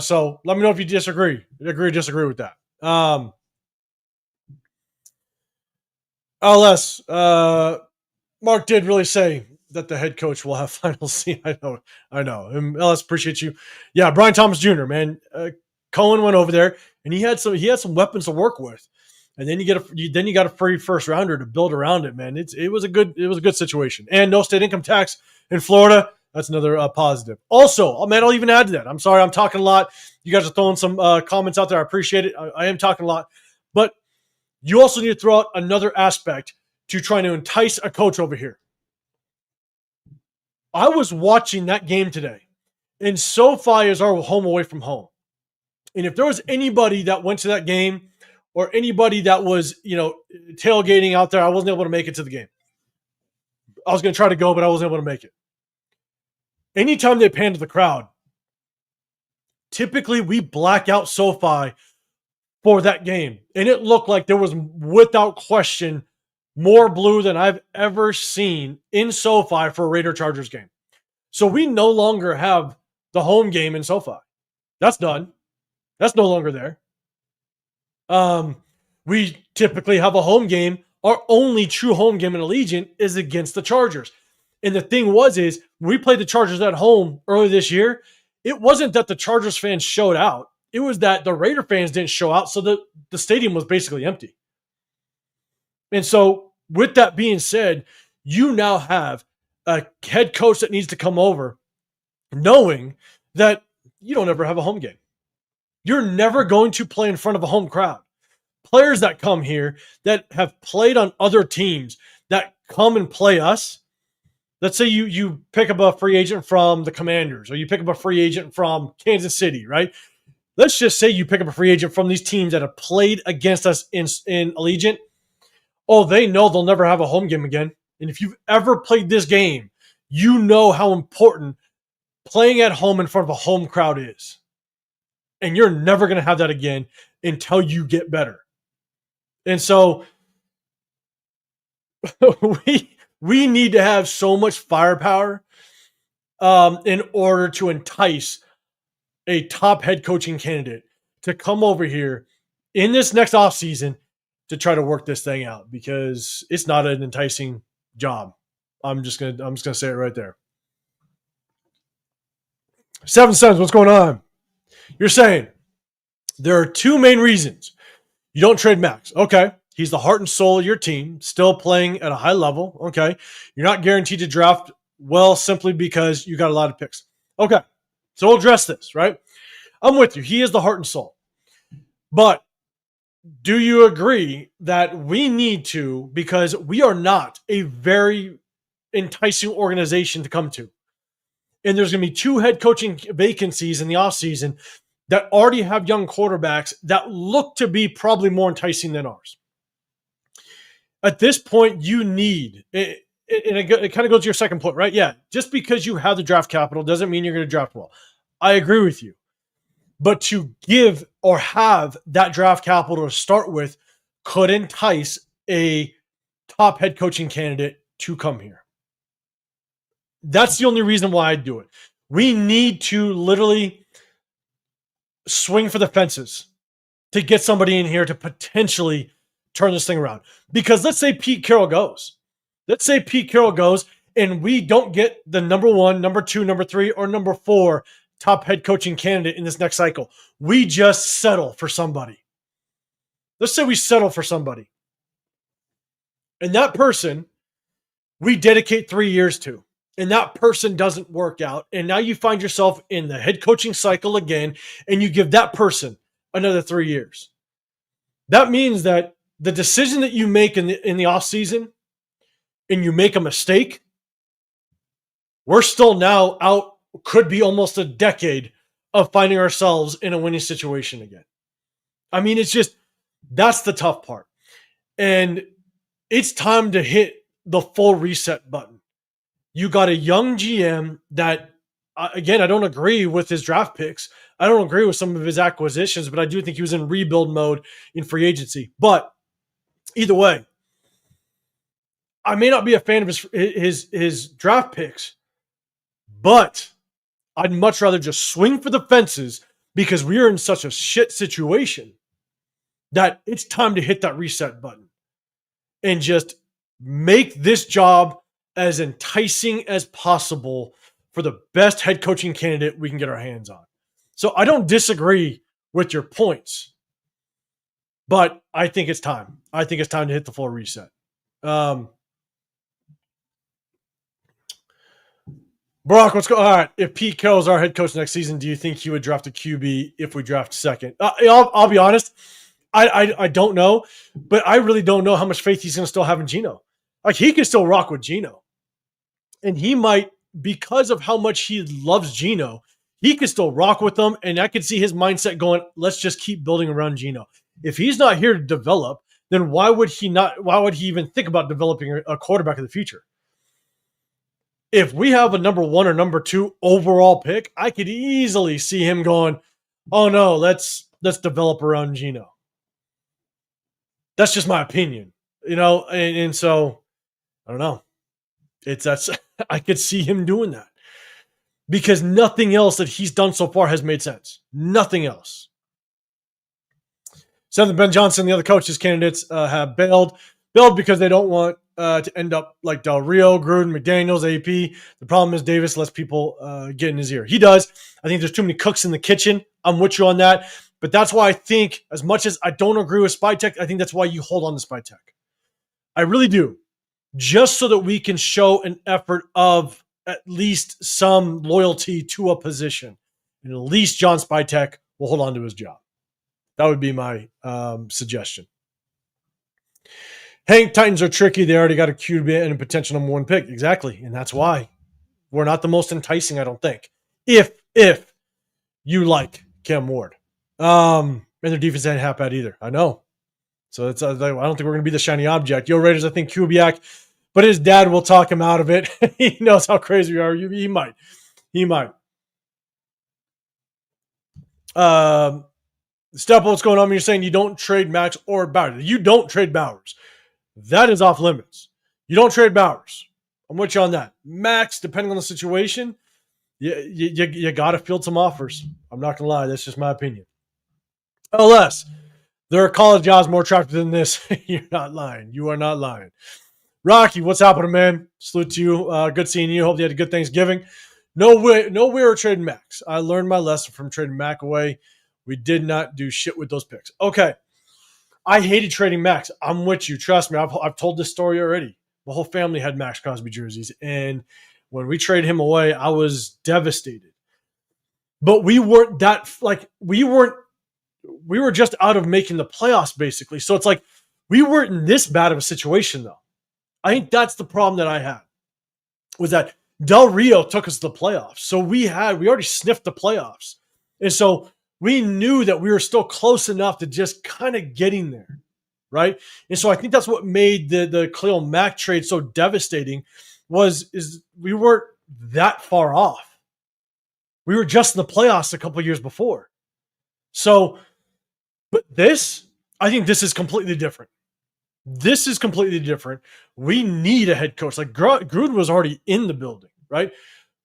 So let me know if you disagree or disagree with that. LS, Mark did really say that the head coach will have final say. I know. LS, appreciate you. Yeah, Brian Thomas Jr., man. Cohen went over there and he had some weapons to work with. And then you got a free first rounder to build around it, man. It was a good situation. And no state income tax in Florida. That's another positive. Also, man, I'll even add to that. I'm sorry, I'm talking a lot. You guys are throwing some comments out there. I appreciate it. I am talking a lot. But you also need to throw out another aspect to trying to entice a coach over here. I was watching that game today, and SoFi is our home away from home. And if there was anybody that went to that game or anybody that was, tailgating out there, I wasn't able to make it to the game. I was going to try to go, but I wasn't able to make it. Anytime they pan to the crowd, typically we black out SoFi for that game. And it looked like there was, without question, more blue than I've ever seen in SoFi for a Raider Chargers game. So we no longer have the home game in SoFi. That's done. That's no longer there. We typically have a home game. Our only true home game in Allegiant is against the Chargers. And the thing is we played the Chargers at home earlier this year. It wasn't that the Chargers fans showed out. It was that the Raider fans didn't show out, so the stadium was basically empty. And so with that being said, you now have a head coach that needs to come over knowing that you don't ever have a home game. You're never going to play in front of a home crowd. Players that come here that have played on other teams that come and play us. Let's say you pick up a free agent from the Commanders or you pick up a free agent from Kansas City, right? Let's just say you pick up a free agent from these teams that have played against us in Allegiant. Oh, they know they'll never have a home game again. And if you've ever played this game, you know how important playing at home in front of a home crowd is. And you're never going to have that again until you get better. And so we need to have so much firepower in order to entice a top head coaching candidate to come over here in this next offseason to try to work this thing out, because it's not an enticing job. I'm just gonna say it right there. 7 cents, what's going on? You're saying there are 2 main reasons you don't trade Max. Okay. He's the heart and soul of your team, still playing at a high level. Okay. You're not guaranteed to draft well simply because you got a lot of picks. Okay. So we'll address this, right? I'm with you. He is the heart and soul. But do you agree that we need to, because we are not a very enticing organization to come to, and there's going to be 2 head coaching vacancies in the offseason that already have young quarterbacks that look to be probably more enticing than ours. At this point, you need, and it kind of goes to your second point, right? Yeah, just because you have the draft capital doesn't mean you're going to draft well. I agree with you. But to give or have that draft capital to start with could entice a top head coaching candidate to come here. That's the only reason why I do it. We need to literally swing for the fences to get somebody in here to potentially turn this thing around. Because let's say Pete Carroll goes. Let's say Pete Carroll goes and we don't get the number 1, number 2, number 3, or number 4 top head coaching candidate in this next cycle. We just settle for somebody. Let's say we settle for somebody. And that person we dedicate 3 years to. and that person doesn't work out, and now you find yourself in the head coaching cycle again, and you give that person another 3 years. That means that the decision that you make in the off season, and you make a mistake, we're still now out, could be almost a decade of finding ourselves in a winning situation again. I mean, it's just, that's the tough part. And it's time to hit the full reset button. You got a young GM that, again, I don't agree with his draft picks. I don't agree with some of his acquisitions, but I do think he was in rebuild mode in free agency. But either way, I may not be a fan of his draft picks, but I'd much rather just swing for the fences because we are in such a shit situation that it's time to hit that reset button and just make this job as enticing as possible for the best head coaching candidate we can get our hands on. So I don't disagree with your points, but I think it's time. I think it's time to hit the full reset. Brock, what's going on? All right. If Pete Carroll's our head coach next season, do you think he would draft a QB if we draft second? I'll be honest. I don't know, but I really don't know how much faith he's going to still have in Geno. Like, he can still rock with Geno. And he might, because of how much he loves Geno, he could still rock with them. And I could see his mindset going, let's just keep building around Geno. If he's not here to develop, then why would he even think about developing a quarterback of the future? If we have a number 1 or number 2 overall pick, I could easily see him going, oh no, let's develop around Geno. That's just my opinion, and so I don't know. That's I could see him doing that because nothing else that he's done so far has made sense. Nothing else. Seventh, Ben Johnson, the other coaches candidates have bailed because they don't want to end up like Del Rio, Gruden, McDaniels, AP. The problem is Davis lets people get in his ear. He does. I think there's too many cooks in the kitchen. I'm with you on that. But that's why I think, as much as I don't agree with SpyTek, I think that's why you hold on to SpyTek. I really do. Just so that we can show an effort of at least some loyalty to a position. And at least John SpyTek will hold on to his job. That would be my suggestion. Hank, Titans are tricky. They already got a QB and a potential number 1 pick. Exactly. And that's why we're not the most enticing, I don't think. If you like Cam Ward. And their defense ain't half bad either. I know. So it's I don't think we're going to be the shiny object. Yo, Raiders, I think Kubiak, but his dad will talk him out of it. He knows how crazy we are. He might. Step, what's going on? You're saying you don't trade Max or Bowers. You don't trade Bowers. That is off limits. You don't trade Bowers. I'm with you on that. Max, depending on the situation, you got to field some offers. I'm not going to lie. That's just my opinion. LS, there are college jobs more attractive than this. You're not lying. You are not lying. Rocky, what's happening, man? Salute to you. Good seeing you. Hope you had a good Thanksgiving. No way we're trading Max. I learned my lesson from trading Mac away. We did not do shit with those picks. Okay. I hated trading Max. I'm with you. Trust me. I've told this story already. The whole family had maxxcrosby jerseys. And when we traded him away, I was devastated. But we weren't we were just out of making the playoffs, basically. So it's like, we weren't in this bad of a situation, though. I think that's the problem that I had, was that Del Rio took us to the playoffs. So we already sniffed the playoffs. And so we knew that we were still close enough to just kind of getting there, right? And so I think that's what made the Khalil Mack trade so devastating, is we weren't that far off. We were just in the playoffs a couple of years before. So, but I think this is completely different. This is completely different. We need a head coach. Like, Gruden was already in the building, right?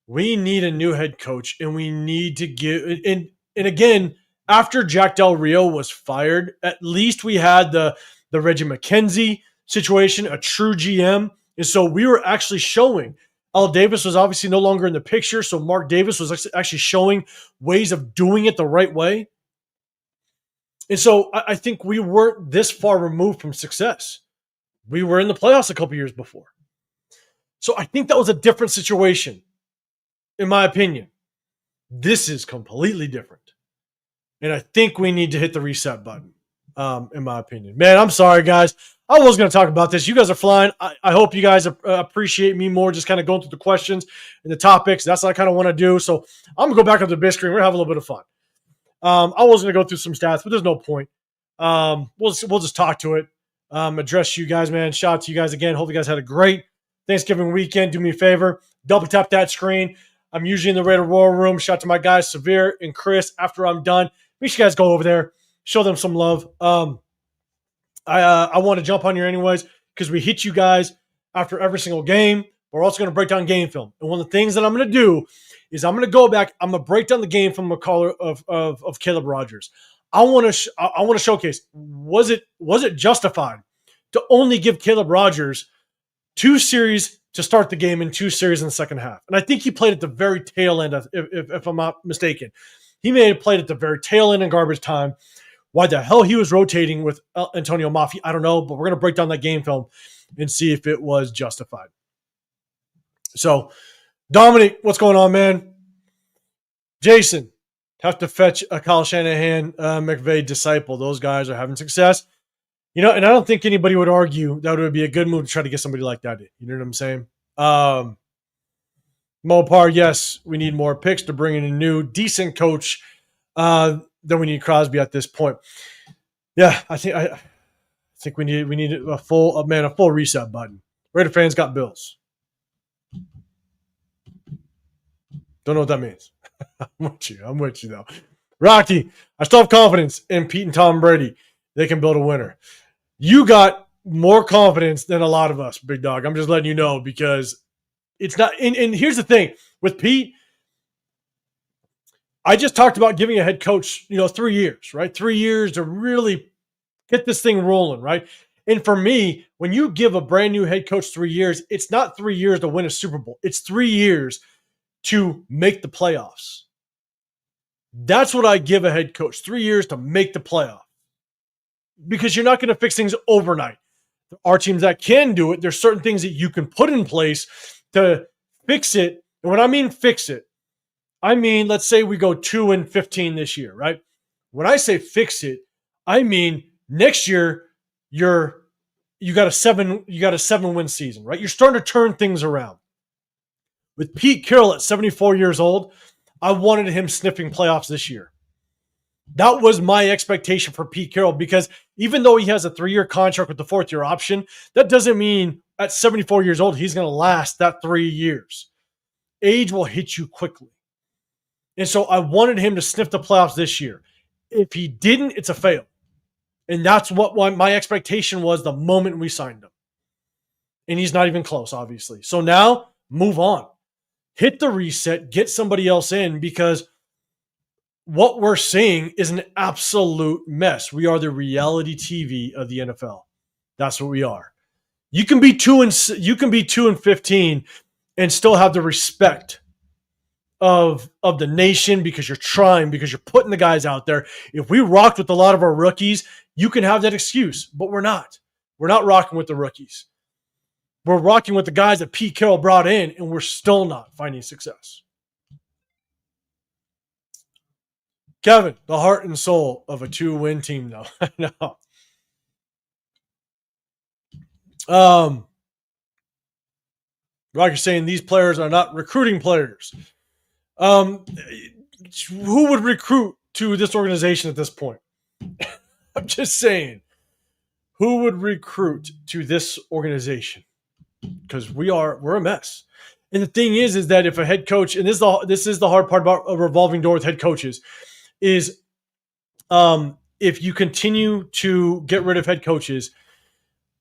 We need a new head coach, and we need to give – and again, after Jack Del Rio was fired, at least we had the Reggie McKenzie situation, a true GM. And so we were actually showing – Al Davis was obviously no longer in the picture, so Mark-Davis was actually showing ways of doing it the right way. And so I think we weren't this far removed from success. We were in the playoffs a couple years before. So I think that was a different situation, in my opinion. This is completely different. And I think we need to hit the reset button, in my opinion. Man, I'm sorry, guys. I was going to talk about this. You guys are flying. I hope you guys appreciate me more, just kind of going through the questions and the topics. That's what I kind of want to do. So I'm going to go back up to the big screen. We're going to have a little bit of fun. I was going to go through some stats, but there's no point. We'll just talk to it. Address you guys, man. Shout out to you guys again. Hope you guys had a great Thanksgiving weekend. Do me a favor. Double tap that screen. I'm usually in the Raider War Room. Shout out to my guys, Severe and Chris. After I'm done, make sure you guys go over there. Show them some love. I want to jump on here anyways because we hit you guys after every single game. We're also going to break down game film. And one of the things that I'm going to do is I'm going to go back. I'm going to break down the game from a caller of Caleb Rogers. I want to showcase, was it justified to only give Caleb Rogers 2 series to start the game and 2 series in the second half? And I think he played at the very tail end, if I'm not mistaken. He may have played at the very tail end in garbage time. Why the hell he was rotating with Antonio Maffi, I don't know, but we're going to break down that game film and see if it was justified. So, Dominic, what's going on, man? Jason, have to fetch a Kyle Shanahan, McVay disciple. Those guys are having success. You know, and I don't think anybody would argue that it would be a good move to try to get somebody like that in. You know what I'm saying? Mopar, yes, we need more picks to bring in a new, decent coach. Then we need Crosby at this point. Yeah, I think we need a full reset button. Raider fans got bills. Don't know what that means. I'm with you though. Rocky, I still have confidence in Pete and Tom Brady. They can build a winner. You got more confidence than a lot of us, big dog. I'm just letting you know because it's not. And here's the thing with Pete. I just talked about giving a head coach, 3 years, right? 3 years to really get this thing rolling, right? And for me, when you give a brand new head coach 3 years, it's not 3 years to win a Super Bowl. It's 3 years to make the playoffs. That's what I give a head coach, 3 years to make the playoff. Because you're not going to fix things overnight. There are teams that can do it. There's certain things that you can put in place to fix it. And when I mean fix it, I mean, let's say we go 2-15 this year, right? When I say fix it, I mean next year you got a 7-win season, right? You're starting to turn things around. With Pete Carroll at 74 years old, I wanted him sniffing playoffs this year. That was my expectation for Pete Carroll because even though he has a 3-year contract with the 4th-year option, that doesn't mean at 74 years old he's going to last that 3 years. Age will hit you quickly. And so I wanted him to sniff the playoffs this year. If he didn't, it's a fail. And that's what my expectation was the moment we signed him. And he's not even close, obviously. So now, move on. Hit the reset, get somebody else in because what we're seeing is an absolute mess. We are the reality TV of the NFL. That's what we are. You can be 2-15 and still have the respect of the nation because you're trying, because you're putting the guys out there. If we rocked with a lot of our rookies, you can have that excuse, but we're not. We're not rocking with the rookies. We're rocking with the guys that Pete Carroll brought in, and we're still not finding success. Kevin, the heart and soul of a 2-win team, though. I know. Rocky's saying these players are not recruiting players. Who would recruit to this organization at this point? I'm just saying. Who would recruit to this organization? Because we're a mess. And the thing is that if a head coach, and this is the hard part about a revolving door with head coaches, is if you continue to get rid of head coaches,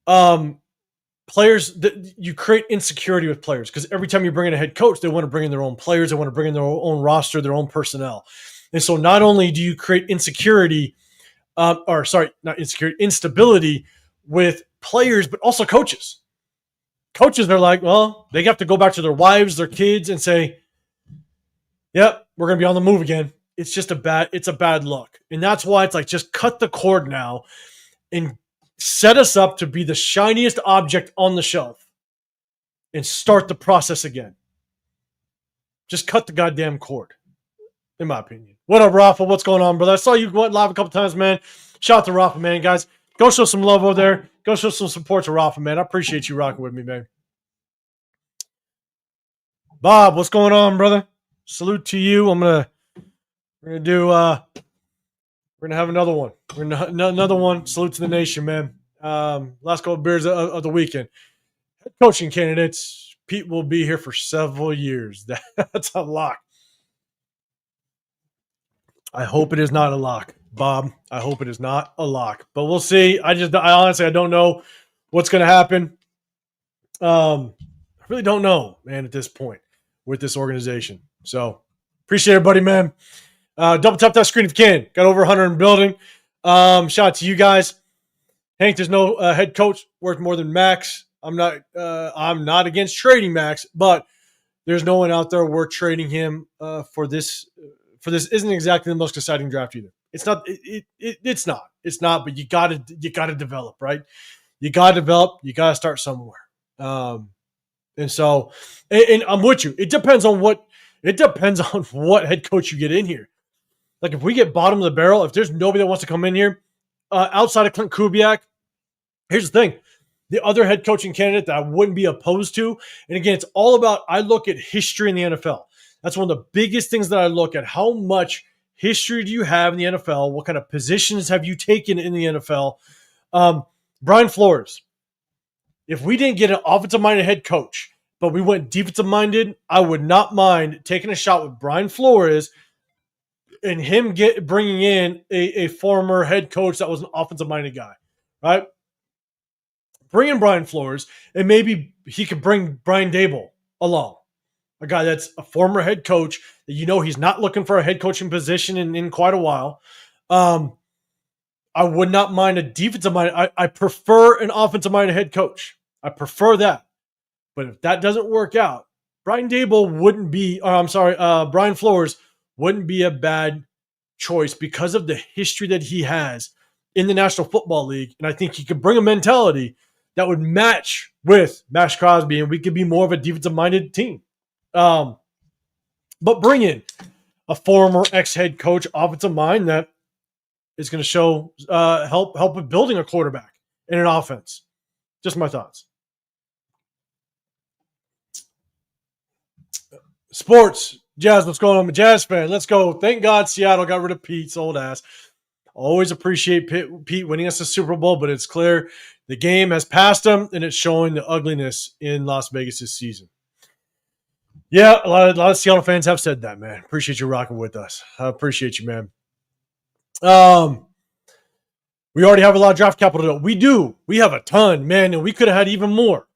players, you create insecurity with players because every time you bring in a head coach, they want to bring in their own players, they want to bring in their own roster, their own personnel. And so not only do you create instability with players, but also coaches. Coaches, they're like, well, they have to go back to their wives, their kids, and say, yep, we're going to be on the move again. It's just a bad look. And that's why it's like, just cut the cord now and set us up to be the shiniest object on the shelf. and start the process again. Just cut the goddamn cord, in my opinion. What up, Rafa? What's going on, brother? I saw you went live a couple times, man. Shout out to Rafa, man. Guys, go show some love over there. Go show some support to Rafa, man. I appreciate you rocking with me, man. Bob, what's going on, brother? Salute to you. We're gonna have another one. Another one. Salute to the nation, man. Last couple of beers of the weekend. Head coaching candidates. Pete will be here for several years. That's a lock. I hope it is not a lock, Bob. I hope it is not a lock, but we'll see. I honestly don't know what's going to happen. I really don't know, man, at this point with this organization. So appreciate everybody, man. Double tap that screen if you can. Got over 100 in building. Shout out to you guys. Hank, there's no head coach worth more than Max. I'm not against trading Max, but there's no one out there worth trading him for this. For this isn't exactly the most exciting draft either. It's not. It's not. It's not. But you gotta develop, right? You gotta develop. You gotta start somewhere. And so, and I'm with you. It depends on what head coach you get in here. Like if we get bottom of the barrel, if there's nobody that wants to come in here outside of Clint Kubiak, here's the thing. The other head coaching candidate that I wouldn't be opposed to, and again, it's all about, I look at history in the NFL. That's one of the biggest things that I look at. How much history do you have in the NFL? What kind of positions have you taken in the NFL? Brian Flores. If we didn't get an offensive-minded head coach, but we went defensive-minded, I would not mind taking a shot with Brian Flores and him bringing in a former head coach that was an offensive-minded guy, right? Bring in Brian Flores, and maybe he could bring Brian Daboll along. A guy that's a former head coach that he's not looking for a head coaching position in quite a while. I would not mind a defensive-minded. I prefer an offensive-minded head coach. I prefer that. But if that doesn't work out, Brian Flores wouldn't be a bad choice because of the history that he has in the National Football League. And I think he could bring a mentality that would match with maxxcrosby, and we could be more of a defensive-minded team. But bring in a former ex-head coach, offensive mind that is going to show help with building a quarterback in an offense. Just my thoughts. Sports. Jazz, what's going on? I'm a Jazz fan. Let's go. Thank God Seattle got rid of Pete's old ass. Always appreciate Pete winning us a Super Bowl, but it's clear the game has passed him, and it's showing the ugliness in Las Vegas this season. Yeah, a lot of Seattle fans have said that, man. Appreciate you rocking with us. I appreciate you, man. We already have a lot of draft capital. We do. We have a ton, man, and we could have had even more.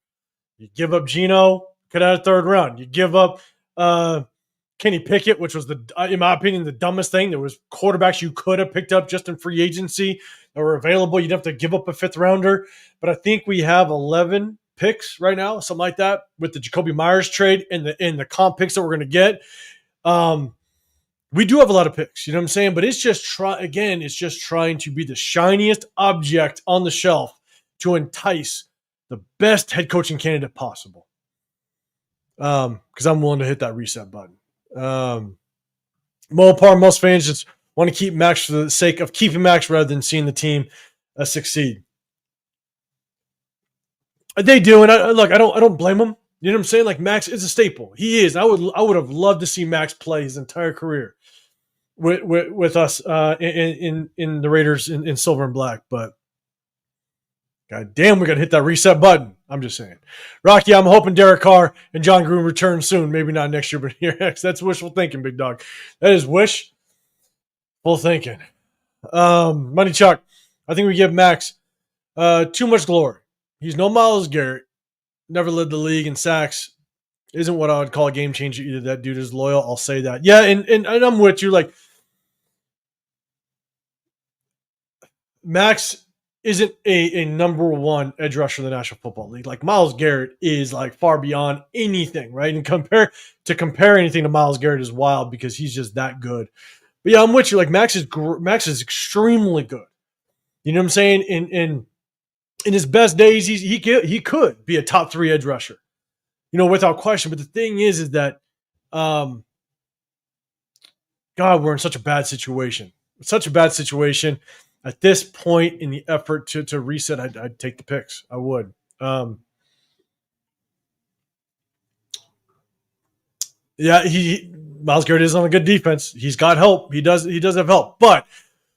You give up Geno, could have had a third round. You give up Kenny Pickett, which was, in my opinion, the dumbest thing. There was quarterbacks you could have picked up just in free agency that were available. You'd have to give up a fifth rounder. But I think we have 11 picks right now, something like that, with the Jacoby Myers trade and the comp picks that we're going to get. We do have a lot of picks, you know what I'm saying? But it's just trying to be the shiniest object on the shelf to entice the best head coaching candidate possible. Because I'm willing to hit that reset button. Most fans just want to keep Max for the sake of keeping Max rather than seeing the team succeed. They do, and I don't blame them. You know what I'm saying? Like, Max is a staple. He is. I would have loved to see Max play his entire career with us in the Raiders in silver and black. But god damn, we got to hit that reset button. I'm just saying. Rocky, I'm hoping Derek Carr and John Gruden return soon. Maybe not next year, but here next. That's wishful thinking, big dog. That is wishful thinking. Money Chuck, I think we give Max too much glory. He's no Myles Garrett. Never led the league in sacks. Isn't what I would call a game changer either. That dude is loyal. I'll say that. Yeah, and I'm with you. Like, Max isn't a number one edge rusher in the National Football League. Like, Myles Garrett is like far beyond anything, right? And compare anything to Myles Garrett is wild because he's just that good. But yeah, I'm with you. Like, Max is extremely good. You know what I'm saying? In his best days, he could be a top 3 edge rusher. without question. But the thing is that, God, we're in such a bad situation. Such a bad situation. At this point in the effort to reset, I'd take the picks. I would. Yeah, Myles Garrett is on a good defense. He's got help. He does have help. But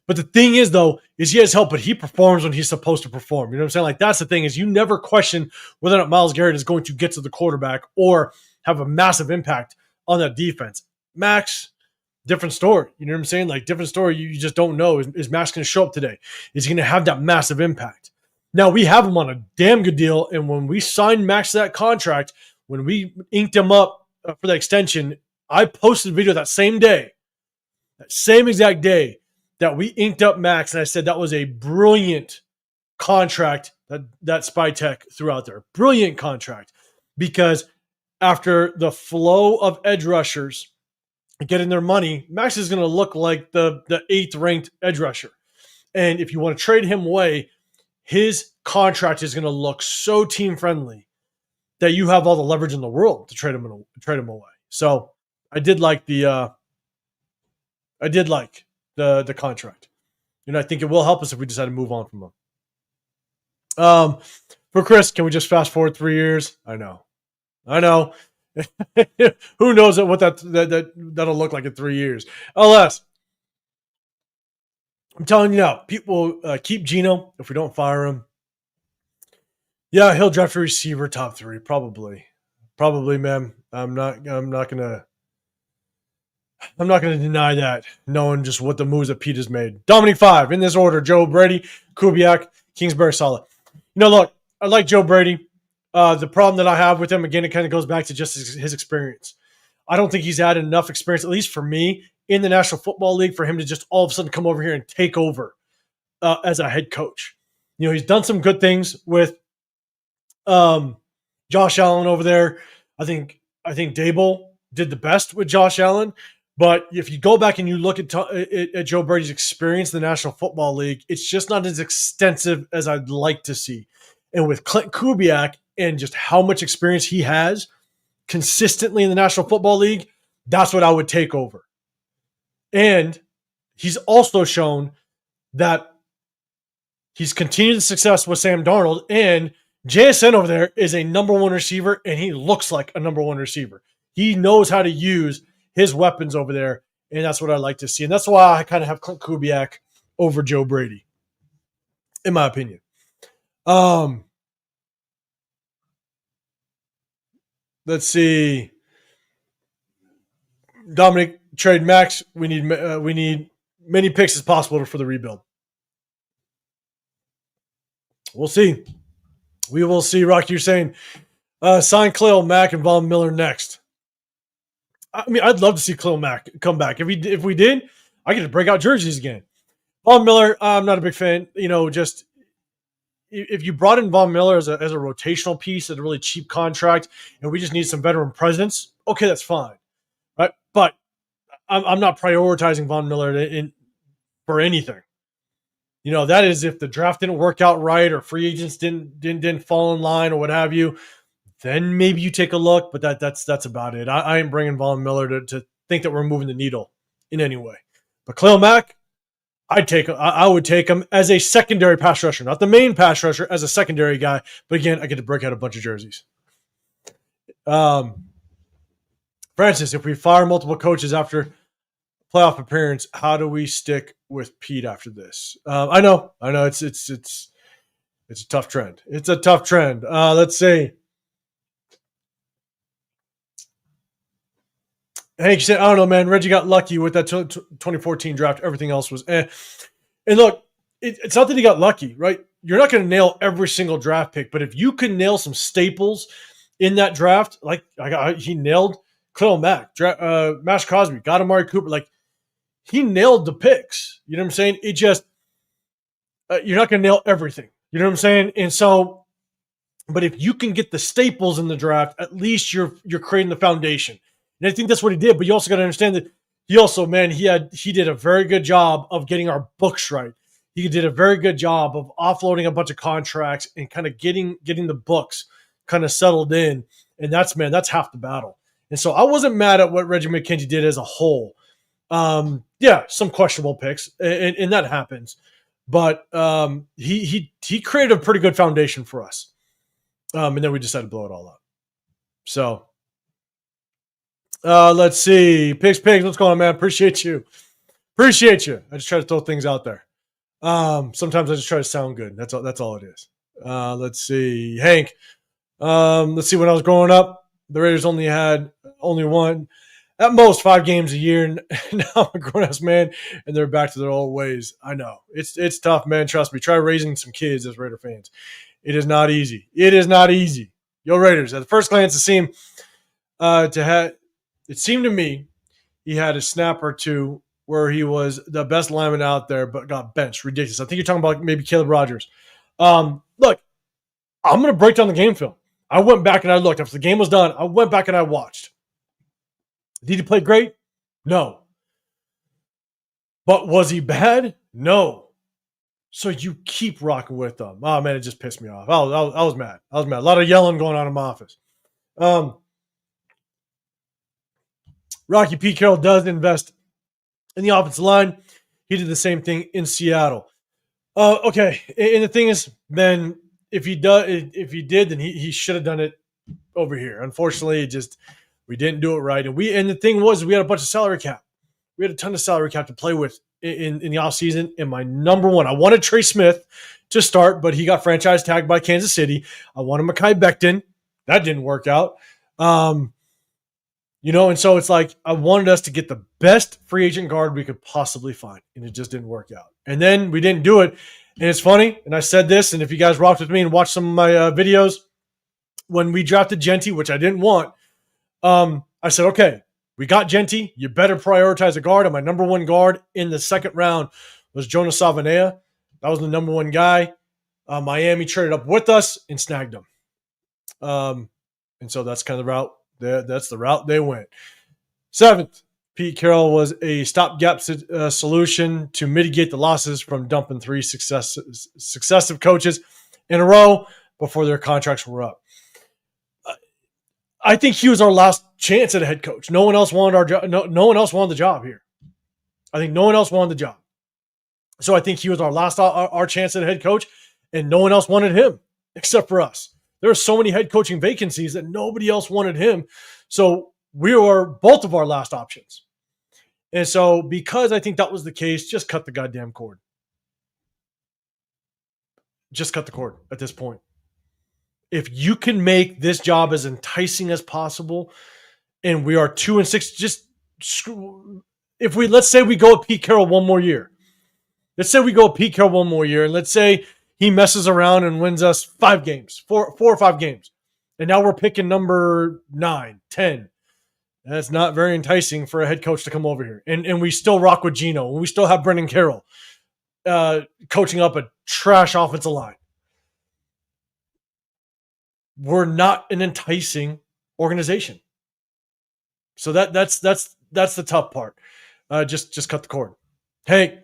the thing is, though, is he has help, but he performs when he's supposed to perform. You know what I'm saying? Like, that's the thing, is you never question whether or not Myles Garrett is going to get to the quarterback or have a massive impact on that defense. Max, different story. You know what I'm saying? Like, different story. You just don't know. Is Max going to show up today? Is he going to have that massive impact? Now, we have him on a damn good deal, and when we signed Max that contract, when we inked him up for the extension, I posted a video that same day, that same exact day, that we inked up Max, and I said that was a brilliant contract that Spytek threw out there. Brilliant contract, because after the flow of edge rushers getting their money, Max is going to look like the 8th ranked edge rusher. And if you want to trade him away, his contract is going to look so team friendly that you have all the leverage in the world to trade him away. So I did like the contract. I think it will help us if we decide to move on from him. For Chris, can we just fast forward 3 years? I know. Who knows what that'll look like in 3 years? LS, I'm telling you now, people keep Geno if we don't fire him. Yeah, he'll draft a receiver top 3, probably, man. I'm not gonna deny that, knowing just what the moves that Pete has made. Dominic 5 in this order: Joe Brady, Kubiak, Kingsbury, Saleh. Look, I like Joe Brady. The problem that I have with him, again, it kind of goes back to just his experience. I don't think he's had enough experience, at least for me, in the National Football League, for him to just all of a sudden come over here and take over as a head coach. He's done some good things with Josh Allen over there. I think Dable did the best with Josh Allen. But if you go back and you look at Joe Brady's experience in the National Football League, it's just not as extensive as I'd like to see. And with Clint Kubiak and just how much experience he has consistently in the National Football League, that's what I would take over. And he's also shown that he's continued the success with Sam Darnold, and JSN over there is a number 1 receiver, and he looks like a number 1 receiver. He knows how to use his weapons over there, and that's what I like to see. And that's why I kind of have Clint Kubiak over Joe Brady, in my opinion. Let's see. Dominic, trade Max. We need many picks as possible for the rebuild. We'll see. We will see. Rocky, you're saying sign Khalil Mack and Von Miller next. I mean, I'd love to see Khalil Mack come back. If we did, I get to break out jerseys again. Von Miller, I'm not a big fan. Just if you brought in Von Miller as a rotational piece at a really cheap contract, and we just need some veteran presence, okay, that's fine, right? But I'm not prioritizing Von Miller for anything. That is if the draft didn't work out right, or free agents didn't fall in line, or what have you. Then maybe you take a look, but that's about it. I ain't bringing Von Miller to think that we're moving the needle in any way. But Khalil Mack, I would take him as a secondary pass rusher, not the main pass rusher, as a secondary guy. But again, I get to break out a bunch of jerseys. Francis, if we fire multiple coaches after playoff appearance, how do we stick with Pete after this? I know, it's a tough trend. It's a tough trend. Let's see. Hank said, I don't know, man. Reggie got lucky with that 2014 draft. Everything else was eh. And look, it's not that he got lucky, right? You're not going to nail every single draft pick, but if you can nail some staples in that draft, like he nailed Khalil Mack, maxxcrosby, got Amari Cooper, like he nailed the picks. You know what I'm saying? It just you're not going to nail everything. You know what I'm saying? And so, but if you can get the staples in the draft, at least you're creating the foundation. And I think that's what he did. But you also got to understand that he did a very good job of getting our books right. He did a very good job of offloading a bunch of contracts and kind of getting the books kind of settled in And that's half the battle. And so I wasn't mad at what Reggie McKenzie did as a whole. Yeah, some questionable picks, and that happens. But he created a pretty good foundation for us. And then we decided to blow it all up. So let's see. Pigs, what's going on, man? Appreciate you. I just try to throw things out there. Sometimes I just try to sound good. That's all it is. Let's see. Hank. Let's see, when I was growing up, the Raiders only had one, at most 5 games a year. And now I'm a grown-ass man, and they're back to their old ways. I know. It's tough, man. Trust me. Try raising some kids as Raider fans. It is not easy. Yo, Raiders. At the first glance, it seemed to me he had a snap or two where he was the best lineman out there, but got benched. Ridiculous. I think you're talking about maybe Caleb Rogers. Look, I'm going to break down the game film. I went back and I looked. After the game was done, I went back and I watched. Did he play great? No. But was he bad? No. So you keep rocking with them. Oh, man, it just pissed me off. I was mad. A lot of yelling going on in my office. Rocky Pete Carroll does invest in the offensive line. He did the same thing in Seattle. Okay, and the thing is, then if he did, then he should have done it over here. Unfortunately, we didn't do it right. And the thing was, we had a bunch of salary cap. We had a ton of salary cap to play with in the offseason. And my number one, I wanted Trey Smith to start, but he got franchise tagged by Kansas City. I wanted Mekhi Becton. That didn't work out. And so it's like I wanted us to get the best free agent guard we could possibly find, and it just didn't work out. And then we didn't do it. And it's funny, and I said this, and if you guys rocked with me and watched some of my videos, when we drafted Genty, which I didn't want, I said, okay, we got Genty. You better prioritize a guard. And my number one guard in the second round was Jonas Savanea. That was the number one guy. Miami traded up with us and snagged him. And so that's kind of the route. That's the route they went. 7th, Pete Carroll was a stopgap solution to mitigate the losses from dumping 3 successive coaches in a row before their contracts were up. I think he was our last chance at a head coach. No one else wanted our job. No one else wanted the job here. I think no one else wanted the job. So I think he was our last our chance at a head coach, and no one else wanted him except for us. There are so many head coaching vacancies that nobody else wanted him. So we were both of our last options. And so because I think that was the case, just cut the goddamn cord. Just cut the cord at this point. If you can make this job as enticing as possible, and we are 2-6, let's say we go with Pete Carroll one more year. Let's say we go with Pete Carroll one more year, and let's say he messes around and wins us 5 games, 4 or 5 games. And now we're picking number 9, 10. That's not very enticing for a head coach to come over here. And we still rock with Geno, and we still have Brendan Carroll coaching up a trash offensive line. We're not an enticing organization. So that's the tough part. Just cut the cord. Hey,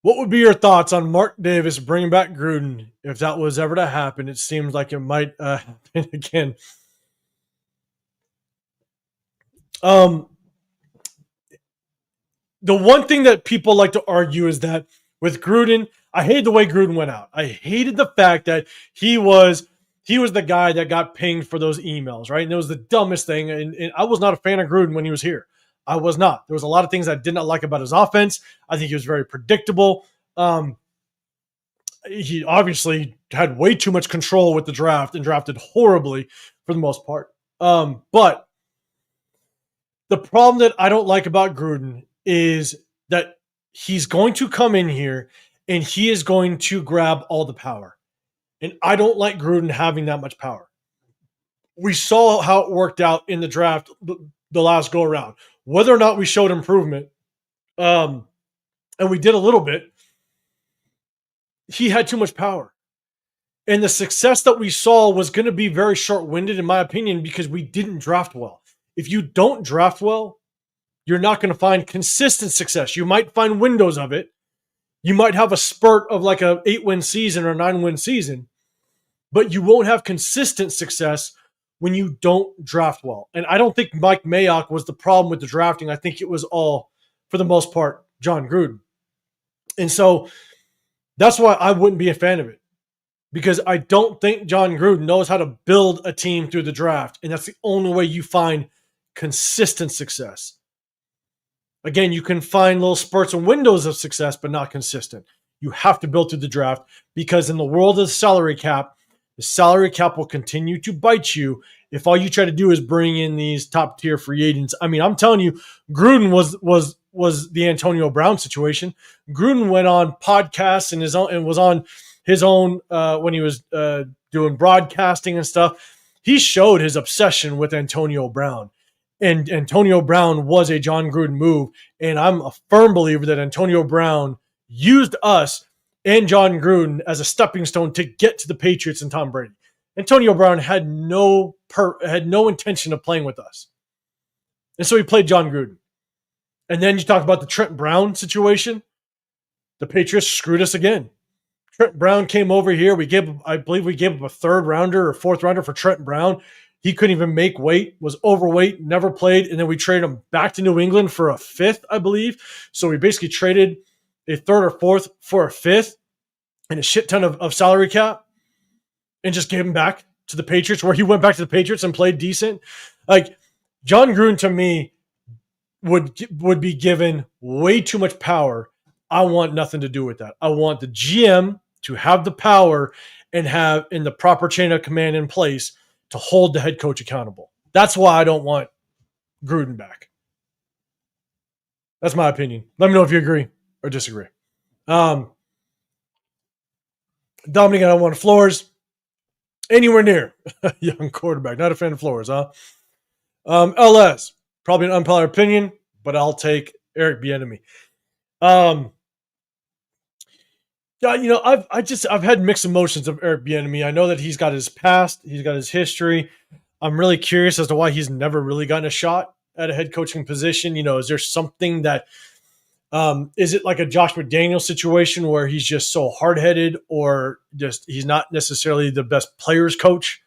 what would be your thoughts on Markdavis bringing back Gruden if that was ever to happen? It seems like it might happen again. The one thing that people like to argue is that with Gruden, I hated the way Gruden went out. I hated the fact that he was the guy that got pinged for those emails, right? And it was the dumbest thing. And I was not a fan of Gruden when he was here. I was not. There was a lot of things I did not like about his offense. I think he was very predictable. He obviously had way too much control with the draft and drafted horribly for the most part. But the problem that I don't like about Gruden is that he's going to come in here and he is going to grab all the power. And I don't like Gruden having that much power. We saw how it worked out in the draft the last go around. Whether or not we showed improvement, and we did a little bit, he had too much power. And the success that we saw was going to be very short-winded, in my opinion, because we didn't draft well. If you don't draft well, you're not going to find consistent success. You might find windows of it. You might have a spurt of like a 8-win season or a 9-win season. but you won't have consistent success when you don't draft well. And I don't think Mike Mayock was the problem with the drafting. I think it was all, for the most part, John Gruden. And so that's why I wouldn't be a fan of it, because I don't think John Gruden knows how to build a team through the draft. And that's the only way you find consistent success. Again, you can find little spurts and windows of success, but not consistent. You have to build through the draft, because in the world of the salary cap will continue to bite you if all you try to do is bring in these top tier free agents. I mean, I'm telling you, Gruden was the Antonio Brown situation. Gruden went on podcasts and was on his own when he was doing broadcasting and stuff. He showed his obsession with Antonio Brown. And Antonio Brown was a John Gruden move. And I'm a firm believer that Antonio Brown used us and John Gruden as a stepping stone to get to the Patriots and Tom Brady. Antonio Brown had no intention of playing with us. And so he played John Gruden. And then you talk about the Trent Brown situation. The Patriots screwed us again. Trent Brown came over here. I believe we gave up a third rounder or fourth rounder for Trent Brown. He couldn't even make weight, was overweight, never played. And then we traded him back to New England for a fifth, I believe. So we basically traded a third or fourth for a fifth and a shit ton of salary cap and just gave him back to the Patriots, where he went back to the Patriots and played decent. Like, John Gruden, to me, would be given way too much power. I want nothing to do with that. I want the GM to have the power and have in the proper chain of command in place to hold the head coach accountable. That's why I don't want Gruden back. That's my opinion. Let me know if you agree or disagree. Dominic, I don't want Flores anywhere near young quarterback. Not a fan of Flores, huh? LS, probably an unpopular opinion, but I'll take Eric Bieniemy. I've had mixed emotions of Eric Bieniemy. I know that he's got his past, he's got his history. I'm really curious as to why he's never really gotten a shot at a head coaching position. Is there something that is it like a Josh McDaniel situation where he's just so hard-headed, or just he's not necessarily the best players coach,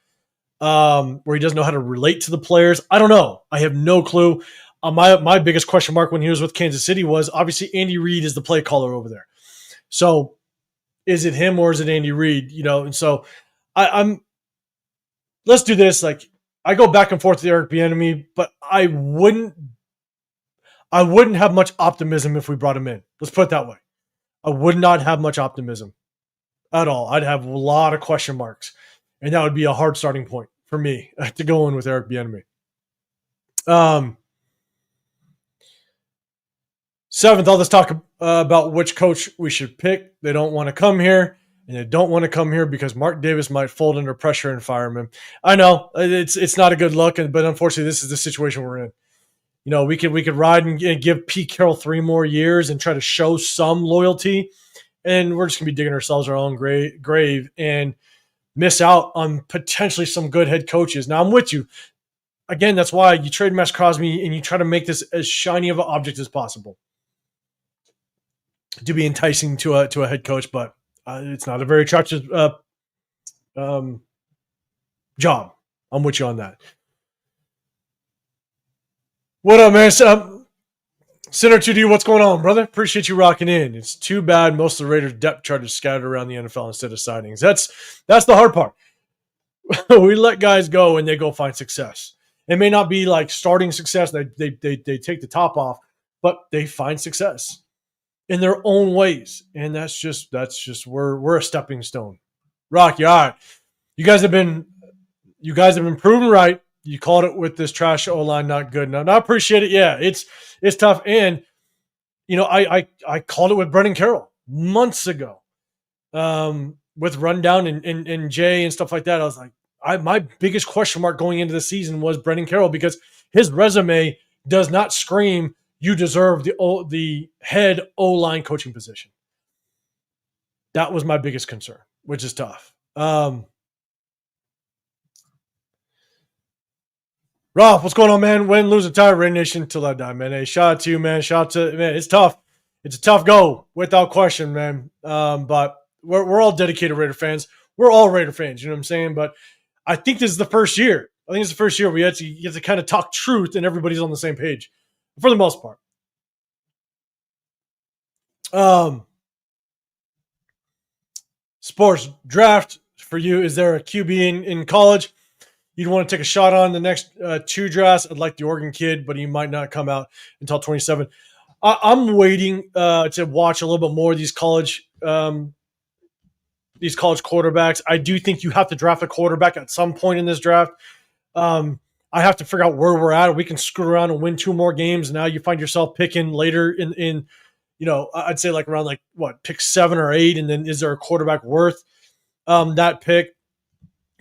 where he doesn't know how to relate to the players? I don't know. I have no clue. My biggest question mark when he was with Kansas City was obviously Andy Reid is the play caller over there. So is it him or is it Andy Reid? And so I'm let's do this. Like, I go back and forth with Eric Bieniemy, but I wouldn't have much optimism if we brought him in. Let's put it that way. I would not have much optimism at all. I'd have a lot of question marks, and that would be a hard starting point for me to go in with Eric Bieniemy. Seventh, I'll just talk about which coach we should pick. They don't want to come here, and they don't want to come here because Markdavis might fold under pressure and fire him. I know it's not a good look, but unfortunately, this is the situation we're in. We could ride and give Petecarroll 3 more years and try to show some loyalty, and we're just gonna be digging ourselves our own grave and miss out on potentially some good head coaches. Now, I'm with you. Again, that's why you trade maxxcrosby and you try to make this as shiny of an object as possible to be enticing to a head coach, but it's not a very attractive job. I'm with you on that. What up, man? Center 2D, what's going on, brother? Appreciate you rocking in. It's too bad most of the Raiders' depth chart is scattered around the NFL instead of signings. That's the hard part. We let guys go and they go find success. It may not be like starting success. They take the top off, but they find success in their own ways, and that's just we're a stepping stone. Rocky, all right. You guys have been proven right. You called it with this trash O-line not good enough. I appreciate it. Yeah, it's tough. And I called it with Brendan Carroll months ago, with rundown and Jay and stuff like that. I was like, my biggest question mark going into the season was Brendan Carroll, because his resume does not scream you deserve the head O-line coaching position. That was my biggest concern, which is tough. Ralph, what's going on, man? Win, lose, or tie, Raider Nation till I die, man. Hey, shout out to you, man. Shout out to man. It's tough. It's a tough go, without question, man. But we're all dedicated Raider fans. we're all Raider fans, you know what I'm saying? But I think this is the first year. I think it's the first year we get to kind of talk truth and everybody's on the same page for the most part. Sports draft for you. Is there a QB in college you'd want to take a shot on the next 2 drafts? I'd like the Oregon kid, but he might not come out until 27. I'm waiting to watch a little bit more of these college quarterbacks. I do think you have to draft a quarterback at some point in this draft. I have to figure out where we're at. We can screw around and win 2 more games. Now you find yourself picking later in I'd say like around pick 7 or 8, and then is there a quarterback worth that pick?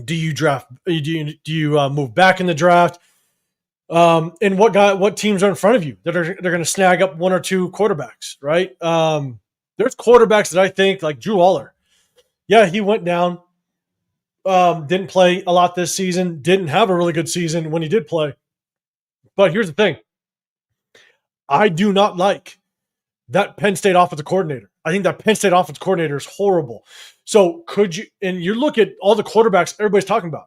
Do you draft? Do you move back in the draft? And what teams are in front of you that they're going to snag up 1 or 2 quarterbacks, right? There's quarterbacks that I think like Drew Aller. Yeah, he went down. Didn't play a lot this season. Didn't have a really good season when he did play. But here's the thing. I do not like that Penn State offensive coordinator. I think that Penn State offensive coordinator is horrible. So and you look at all the quarterbacks everybody's talking about.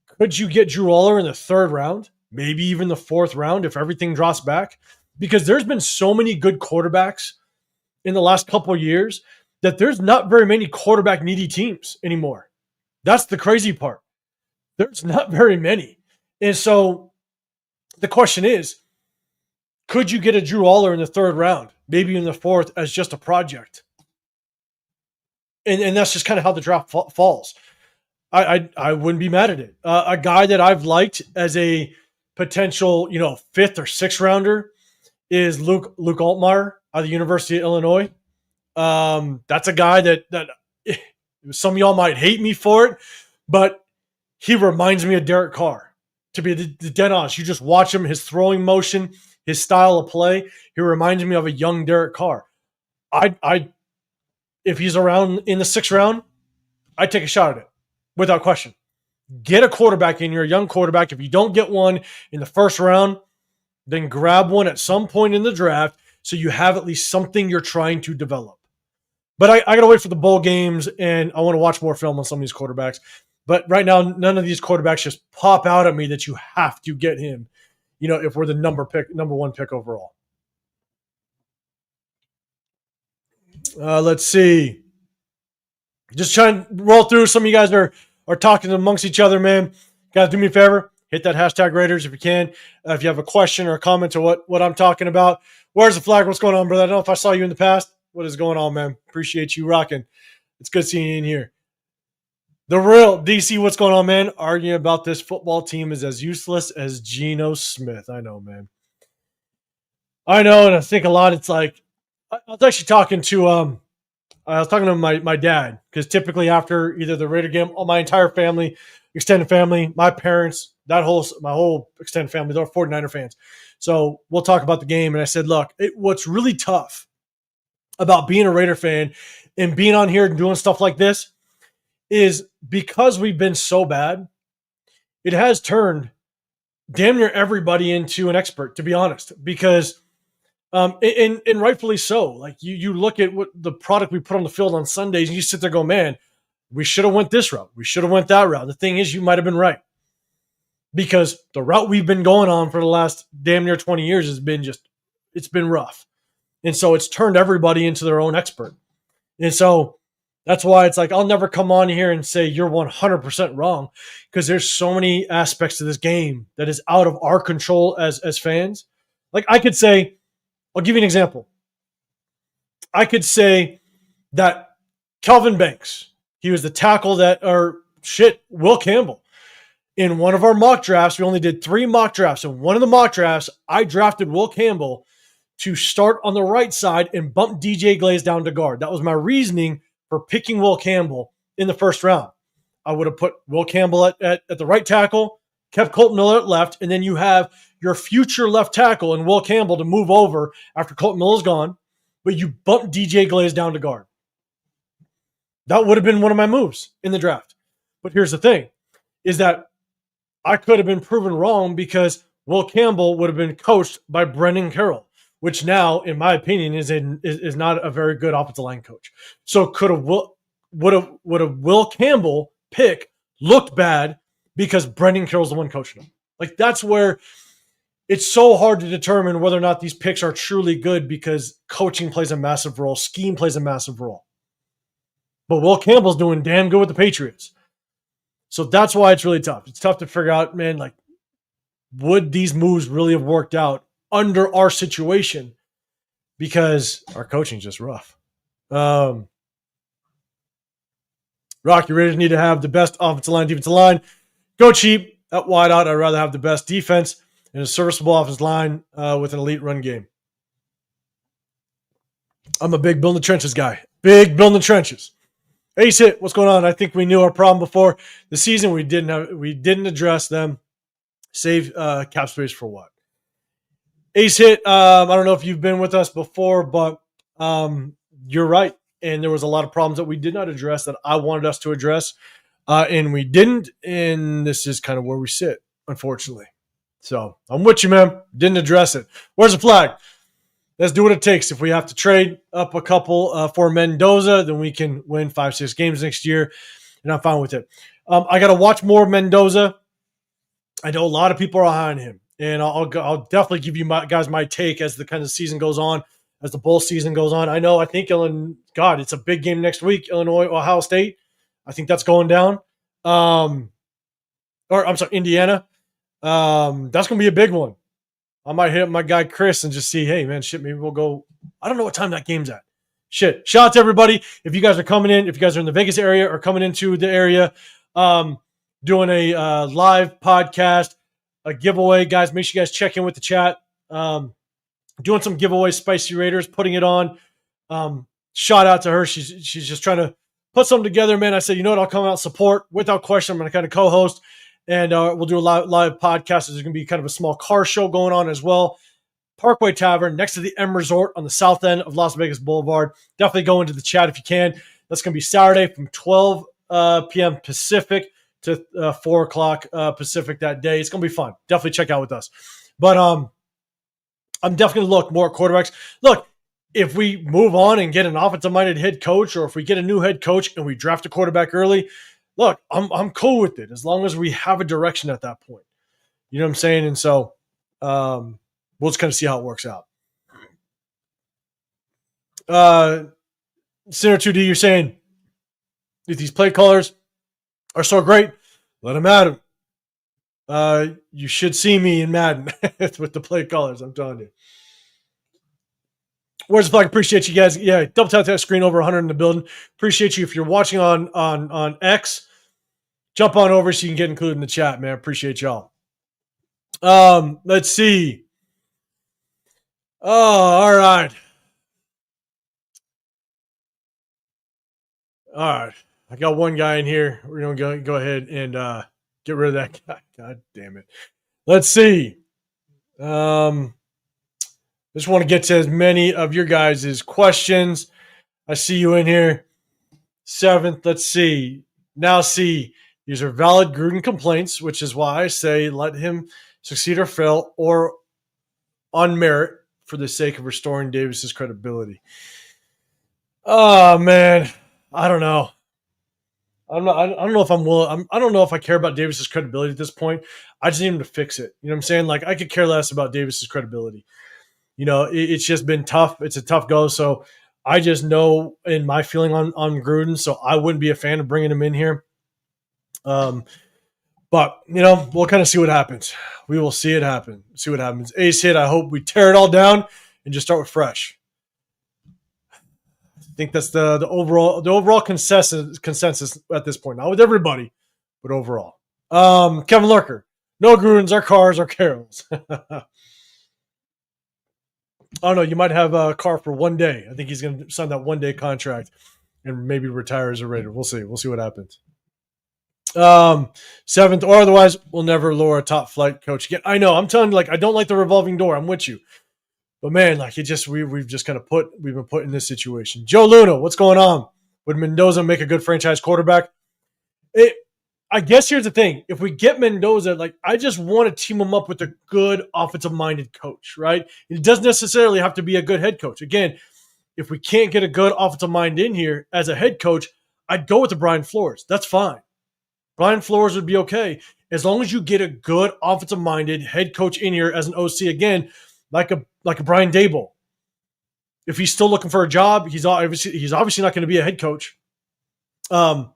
Could you get Drew Aller in the 3rd round? Maybe even the 4th round if everything drops back? Because there's been so many good quarterbacks in the last couple of years that there's not very many quarterback needy teams anymore. That's the crazy part. There's not very many. And so the question is, could you get a Drew Aller in the 3rd round, maybe in the 4th as just a project? And that's just kind of how the draft falls. I wouldn't be mad at it. A guy that I've liked as a potential 5th or 6th rounder is Luke Altmaier out of the University of Illinois. That's a guy that some of y'all might hate me for it, but he reminds me of Derek Carr. To be the dead honest, you just watch him, his throwing motion, his style of play. He reminds me of a young Derek Carr. If he's around in the 6th round, I'd take a shot at it without question. Get a quarterback in. You're a young quarterback. If you don't get one in the 1st round, then grab one at some point in the draft so you have at least something you're trying to develop. But I got to wait for the bowl games, and I want to watch more film on some of these quarterbacks. But right now, none of these quarterbacks just pop out at me that you have to get him, if we're the number 1 pick overall. Let's see. Just trying to roll through. Some of you guys are talking amongst each other, man. Guys, do me a favor. Hit that hashtag Raiders if you can. If you have a question or a comment to what I'm talking about. Where's the flag? What's going on, brother? I don't know if I saw you in the past. What is going on, man? Appreciate you rocking. It's good seeing you in here. The real DC, what's going on, man? Arguing about this football team is as useless as Geno Smith. I know, man. I know, and I think a lot. It's like I was actually talking to my dad, because typically after either the Raider game, my entire family, extended family, my parents, my whole extended family, they're 49er fans. So we'll talk about the game. And I said, look, what's really tough about being a Raider fan and being on here and doing stuff like this is because we've been so bad, it has turned damn near everybody into an expert, to be honest, because and rightfully so. Like you look at what the product we put on the field on Sundays, and you sit there and go, man, we should have went this route. We should have went that route. The thing is, you might have been right, because the route we've been going on for the last damn near 20 years has been it's been rough. And so it's turned everybody into their own expert. And so that's why it's like, I'll never come on here and say you're 100% wrong, because there's so many aspects to this game that is out of our control as fans. Like I could say, I'll give you an example. I could say that Kelvin Banks, he was the tackle Will Campbell. In one of our mock drafts, we only did 3 mock drafts. In one of the mock drafts, I drafted Will Campbell to start on the right side and bump DJ Glaze down to guard. That was my reasoning for picking Will Campbell in the 1st round. I would have put Will Campbell at the right tackle, kept Colton Miller at left, and then you have your future left tackle and Will Campbell to move over after Colton Miller's gone, but you bump DJ Glaze down to guard. That would have been one of my moves in the draft. But here's the thing, is that I could have been proven wrong, because Will Campbell would have been coached by Brendan Carroll, which now, in my opinion, is not a very good offensive line coach. So could have would a Will Campbell pick looked bad because Brendan Carroll's the one coaching him? Like, that's where it's so hard to determine whether or not these picks are truly good because coaching plays a massive role, scheme plays a massive role. But Will Campbell's doing damn good with the Patriots. So that's why it's really tough. It's tough to figure out, man, like, would these moves really have worked out under our situation? Because our coaching's just rough. Rock, your Raiders need to have the best offensive line, defensive line. Go cheap at wideout. I'd rather have the best defense and a serviceable offensive line with an elite run game. I'm a big build in the trenches guy. Big build in the trenches. Ace Hit, what's going on? I think we knew our problem before the season. We didn't address them. Save cap space for what? Ace Hit, I don't know if you've been with us before, but you're right. And there was a lot of problems that we did not address that I wanted us to address, and we didn't. And this is kind of where we sit, unfortunately. So I'm with you, man. Didn't address it. Where's the flag? Let's do what it takes. If we have to trade up a couple for Mendoza, then we can win 5-6 games next year, and I'm fine with it. I got to watch more of Mendoza. I know a lot of people are high on him, and I'll definitely give you my take as the kind of season goes on, as the bowl season goes on. I think it's a big game next week, Illinois, Ohio State. I think that's going down. Indiana. That's going to be a big one. I might hit up my guy Chris and just see, hey, man, shit, maybe we'll go. I don't know what time that game's at. Shit. Shout out to everybody. If you guys are coming in, if you guys are in the Vegas area or coming into the area, doing a live podcast, a giveaway, guys, make sure you guys check in with the chat. Doing some giveaways, Spicy Raiders, putting it on. Shout out to her. She's just trying to put something together, man. I said, you know what? I'll come out and support without question. I'm going to kind of co-host. And we'll do a live podcast. There's going to be kind of a small car show going on as well. Parkway Tavern next to the M Resort on the south end of Las Vegas Boulevard. Definitely go into the chat if you can. That's going to be Saturday from 12 p.m. Pacific to 4 o'clock Pacific that day. It's going to be fun. Definitely check out with us. But I'm definitely going to look more at quarterbacks. Look, if we move on and get an offensive-minded head coach, or if we get a new head coach and we draft a quarterback early, look, I'm cool with it as long as we have a direction at that point. You know what I'm saying? And so we'll just kind of see how it works out. Sinner 2D, you're saying if these play callers are so great, let them at them. You should see me in Madden with the play callers, I'm telling you. Where's the flag? Appreciate you guys. Yeah, double tap that screen, over 100 in the building. Appreciate you. If you're watching on X, jump on over so you can get included in the chat, man. Appreciate y'all. Let's see. Oh, all right. All right. I got one guy in here. We're going to go ahead and get rid of that guy. God damn it. Let's see. Just want to get to as many of your guys' questions. I see you in here. 7th. Let's see. Now see. These are valid Gruden complaints, which is why I say let him succeed or fail, or on merit for the sake of restoring Davis's credibility. Oh man, I don't know. I don't know if I'm willing. I don't know if I care about Davis's credibility at this point. I just need him to fix it. You know what I'm saying? Like, I could care less about Davis's credibility. You know, it's just been tough. It's a tough go. So I just know in my feeling on Gruden. So I wouldn't be a fan of bringing him in here. But, you know, we'll kind of see what happens. We will see it happen. See what happens. Ace Hit, I hope we tear it all down and just start with fresh. I think that's the overall consensus at this point. Not with everybody, but overall. Kevin Lurker, no Grudens, our cars, our Carrolls. Oh, no, you might have a car for one day. I think he's going to sign that one-day contract and maybe retire as a Raider. We'll see. We'll see what happens. 7th, or otherwise, we'll never lower a top flight coach again. I know. I'm telling you, like, I don't like the revolving door. I'm with you. But, man, like, we've just kind of we've been put in this situation. Joe Luna, what's going on? Would Mendoza make a good franchise quarterback? I guess here's the thing. If we get Mendoza, like, I just want to team him up with a good offensive-minded coach, right? It doesn't necessarily have to be a good head coach. Again, if we can't get a good offensive mind in here as a head coach, I'd go with the Brian Flores. That's fine. Brian Flores would be okay as long as you get a good offensive-minded head coach in here as an OC again, like a Brian Daboll. If he's still looking for a job, he's obviously not going to be a head coach. There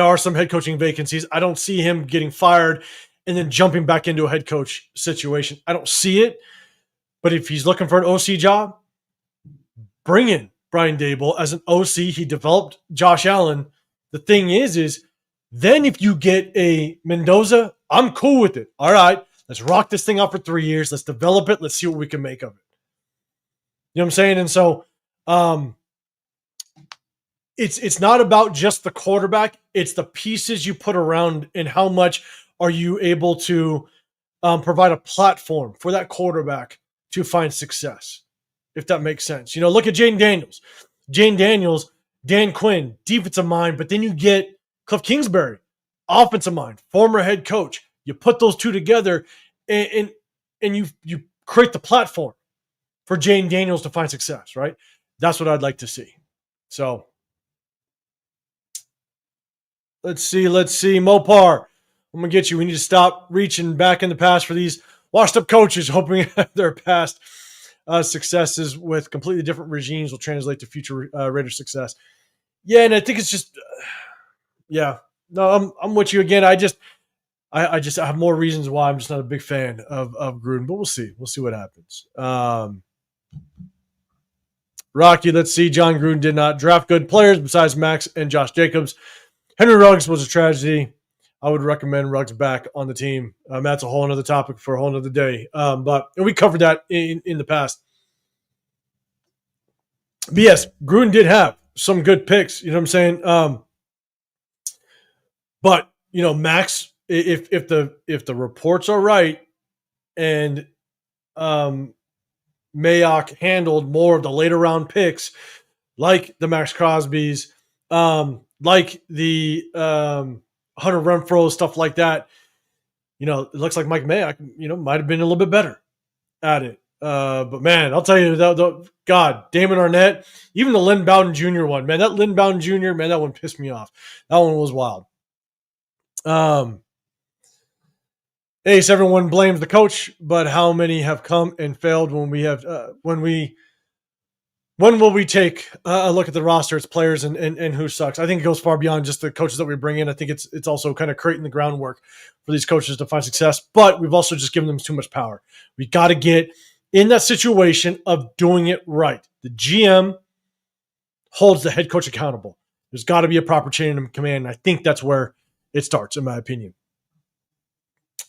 are some head coaching vacancies. I don't see him getting fired and then jumping back into a head coach situation. I don't see it. But if he's looking for an OC job, bring in Brian Daboll as an OC. He developed Josh Allen. The thing is then if you get a Mendoza, I'm cool with it. All right, let's rock this thing out for 3 years. Let's develop it. Let's see what we can make of it. You know what I'm saying? And so it's not about just the quarterback. It's the pieces you put around and how much are you able to provide a platform for that quarterback to find success, if that makes sense. Look at Jaden Daniels. Jaden Daniels, Dan Quinn, defensive mind, but then you get Cliff Kingsbury, offensive mind, former head coach. You put those two together and you create the platform for Jaden Daniels to find success, right? That's what I'd like to see. So let's see. Mopar, I'm going to get you. We need to stop reaching back in the past for these washed up coaches, hoping their past successes with completely different regimes will translate to future Raider success. Yeah, and I think it's just, yeah. No, I'm with you again. I have more reasons why I'm just not a big fan of Gruden, but we'll see. We'll see what happens. Rocky, let's see. John Gruden did not draft good players besides Max and Josh Jacobs. Henry Ruggs was a tragedy. I would recommend Ruggs back on the team. That's a whole other topic for a whole other day. But we covered that in the past. But yes, Gruden did have some good picks. You know what I'm saying? But Max, if the reports are right, and Mayock handled more of the later round picks, like the maxxcrosbys, like the Hunter Renfrow, stuff like that. It looks like Mike Mayock, might have been a little bit better at it. But man, I'll tell you, God, Damon Arnett, even the Lynn Bowden Jr. one, man, that Lynn Bowden Jr., man, that one pissed me off. That one was wild. Ace, everyone blames the coach, but how many have come and failed when will we take a look at the roster, its players, and who sucks? I think it goes far beyond just the coaches that we bring in. I think it's also kind of creating the groundwork for these coaches to find success, but we've also just given them too much power. We got to get in that situation of doing it right. The GM holds the head coach accountable. There's got to be a proper chain of command, and I think that's where it starts, in my opinion.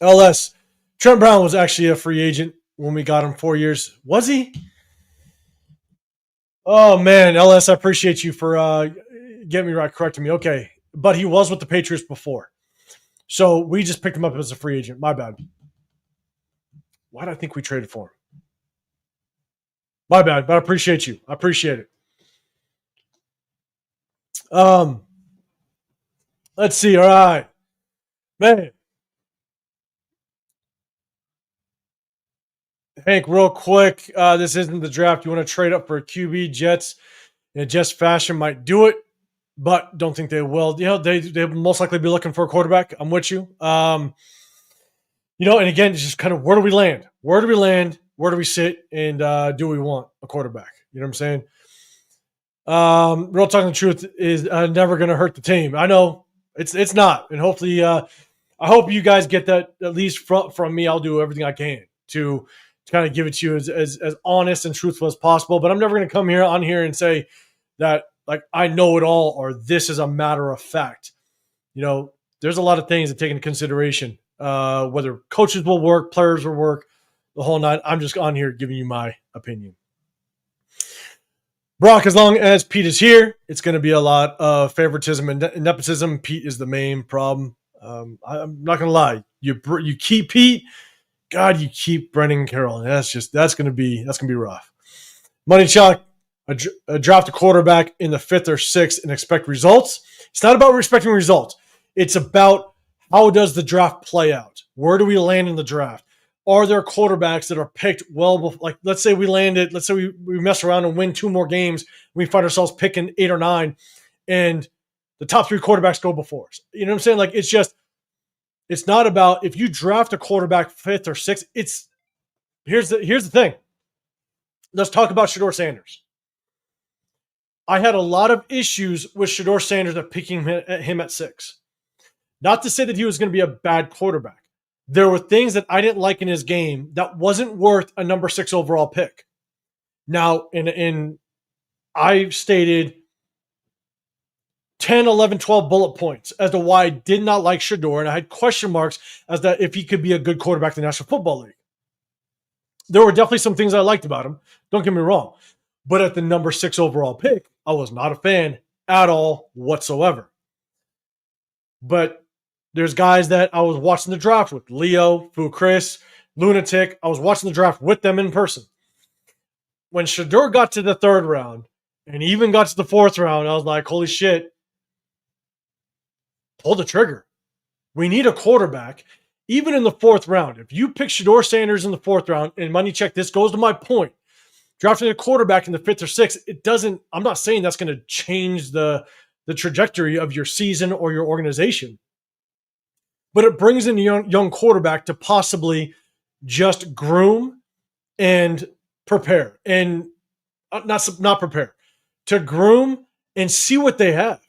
LS, Trent Brown was actually a free agent when we got him 4 years. Was he? Oh, man, LS, I appreciate you for getting me right, correcting me. Okay, but he was with the Patriots before. So we just picked him up as a free agent. My bad. Why did I think we traded for him? My bad, but I appreciate you. I appreciate it. Let's see. All right. Man. Hank, real quick, this isn't the draft. You want to trade up for a QB? Jets in a Jets fashion might do it, but don't think they will. They most likely be looking for a quarterback. I'm with you. And again, it's just kind of where do we land? Where do we land? Where do we sit? And do we want a quarterback? You know what I'm saying? Real talking the truth is never going to hurt the team. I know it's not, and hopefully, I hope you guys get that at least from me. I'll do everything I can to kind of give it to you as honest and truthful as possible. But I'm never going to come on here and say that like I know it all or this is a matter of fact. There's a lot of things to take into consideration, whether coaches will work, players will work, the whole nine. I'm just on here giving you my opinion. Brock, as long as Pete is here, it's going to be a lot of favoritism and nepotism. Pete is the main problem. I'm not going to lie. You keep Pete. God, you keep Brendan Carroll. That's going to be rough. Money Chalk, draft a quarterback in the 5th or 6th and expect results. It's not about respecting results. It's about how does the draft play out? Where do we land in the draft? are there quarterbacks that are picked well before, like let's say we mess around and win 2 more games, we find ourselves picking 8 or 9, and the top 3 quarterbacks go before us. You know what I'm saying? Like it's not about if you draft a quarterback 5th or 6th. Here's the thing. Let's talk about Shedeur Sanders. I had a lot of issues with Shedeur Sanders at picking him at 6. Not to say that he was going to be a bad quarterback. There were things that I didn't like in his game that wasn't worth a number 6 overall pick. Now, I stated 10, 11, 12 bullet points as to why I did not like Shedeur, and I had question marks as to if he could be a good quarterback in the National Football League. There were definitely some things I liked about him. Don't get me wrong. But at the number 6 overall pick, I was not a fan at all whatsoever. But there's guys that I was watching the draft with. Leo, Fu Chris, Lunatic. I was watching the draft with them in person. When Shedeur got to the 3rd round and even got to the 4th round, I was like, holy shit. Pull the trigger. We need a quarterback. Even in the 4th round, if you pick Shedeur Sanders in the 4th round, and money check, this goes to my point. Drafting a quarterback in the 5th or 6th, it doesn't, I'm not saying that's going to change the trajectory of your season or your organization. But it brings in a young quarterback to possibly just groom and prepare. And not prepare. To groom and see what they have.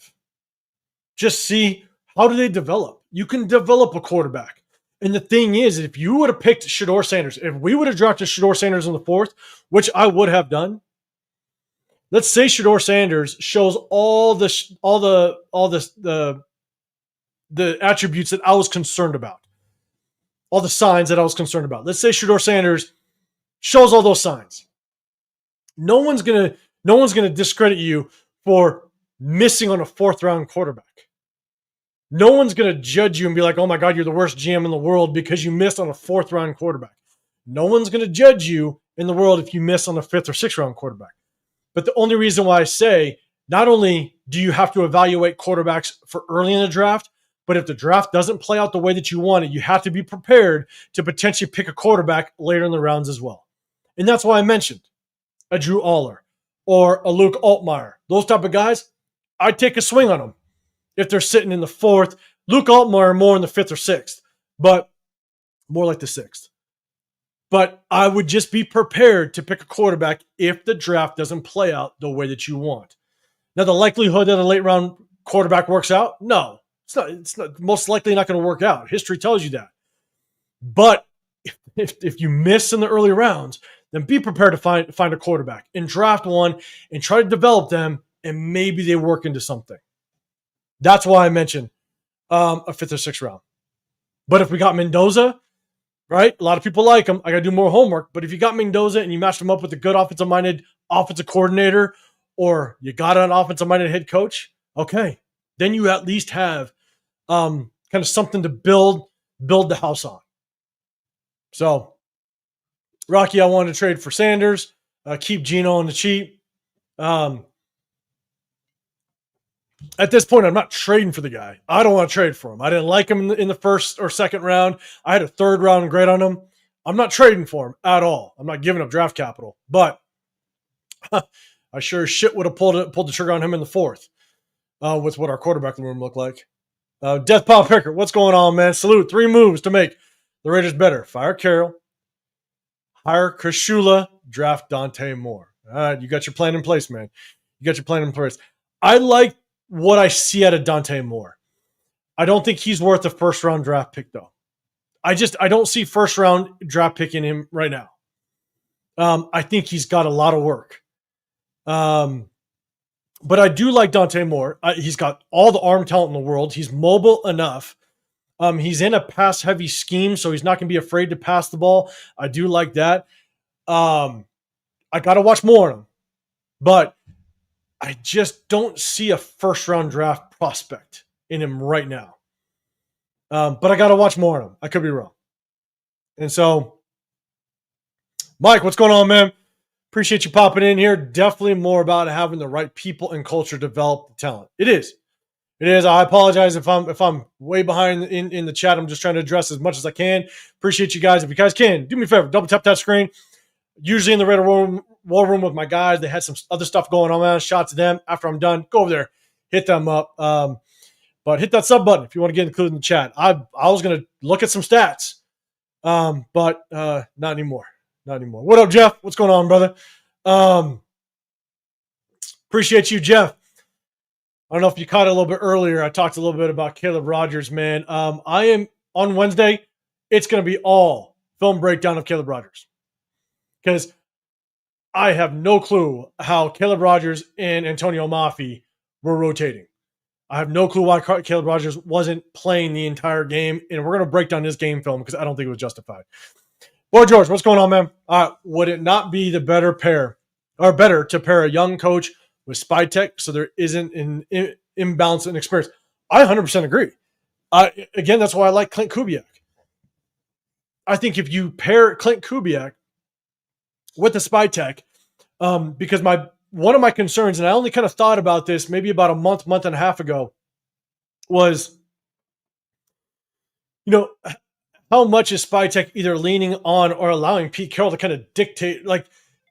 Just see, how do they develop? You can develop a quarterback. And the thing is, if you would have picked Shedeur Sanders, if we would have drafted Shedeur Sanders in the 4th, which I would have done, let's say Shedeur Sanders shows all the attributes that I was concerned about, all the signs that I was concerned about. Let's say Shedeur Sanders shows all those signs. No one's gonna discredit you for missing on a 4th round quarterback. No one's going to judge you and be like, oh my God, you're the worst GM in the world because you missed on a 4th round quarterback. No one's going to judge you in the world if you miss on a 5th or 6th round quarterback. But the only reason why I say, not only do you have to evaluate quarterbacks for early in the draft, but if the draft doesn't play out the way that you want it, you have to be prepared to potentially pick a quarterback later in the rounds as well. And that's why I mentioned a Drew Aller or a Luke Altmaier. Those type of guys, I'd take a swing on them. If they're sitting in the 4th, Luke Altmaier more in the 5th or 6th, but more like the 6th. But I would just be prepared to pick a quarterback if the draft doesn't play out the way that you want. Now, the likelihood that a late round quarterback works out, no, it's not most likely not going to work out. History tells you that. But if you miss in the early rounds, then be prepared to find a quarterback and draft one and try to develop them, and maybe they work into something. That's why I mentioned a 5th or 6th round. But if we got Mendoza, right? A lot of people like him. I got to do more homework. But if you got Mendoza and you matched him up with a good offensive-minded offensive coordinator, or you got an offensive-minded head coach, okay, then you at least have kind of something to build the house on. So, Rocky, I wanted to trade for Sanders, keep Geno on the cheap. At this point, I'm not trading for the guy. I don't want to trade for him. I didn't like him in the 1st or 2nd round. I had a 3rd round grade on him. I'm not trading for him at all. I'm not giving up draft capital. But I sure as shit would have pulled the trigger on him in the 4th with what our quarterback room looked like. Death Pile Picker, what's going on, man? Salute. 3 moves to make the Raiders better. Fire Carroll. Hire Chris Shula. Draft Dante Moore. All right, you got your plan in place, man. You got your plan in place. I like what I see out of Dante Moore. I don't think he's worth a 1st round draft pick, though. I don't see 1st round draft pick in him right now. I think he's got a lot of work. But I do like Dante Moore. He's got all the arm talent in the world. He's mobile enough. He's in a pass-heavy scheme, so he's not going to be afraid to pass the ball. I do like that. I got to watch more on him. But I just don't see a 1st round draft prospect in him right now. But I got to watch more on him. I could be wrong. And so, Mike, what's going on, man? Appreciate you popping in here. Definitely more about having the right people and culture develop the talent. It is. It is. I apologize if I'm way behind in the chat. I'm just trying to address as much as I can. Appreciate you guys. If you guys can, do me a favor, double tap that screen. Usually in the Raider war room with my guys, they had some other stuff going on. Man. Shout out to them. After I'm done, go over there, hit them up. But hit that sub button if you want to get included in the chat. I was gonna look at some stats, but not anymore. Not anymore. What up, Jeff? What's going on, brother? Appreciate you, Jeff. I don't know if you caught it a little bit earlier. I talked a little bit about Caleb Rogers, man. I am on Wednesday. It's going to be all film breakdown of Caleb Rogers because I have no clue how Caleb Rogers and Antonio Mafi were rotating. I have no clue why Caleb Rogers wasn't playing the entire game, and we're going to break down this game film because I don't think it was justified. Boy, George, what's going on, man? Would it not be the better to pair a young coach with Spytek so there isn't an imbalance in experience? I 100% agree. Again, that's why I like Clint Kubiak. I think if you pair Clint Kubiak with the Spytek, because one of my concerns, and I only kind of thought about this maybe about a month and a half ago, was, how much is Spytek either leaning on or allowing Pete Carroll to kind of dictate? Like,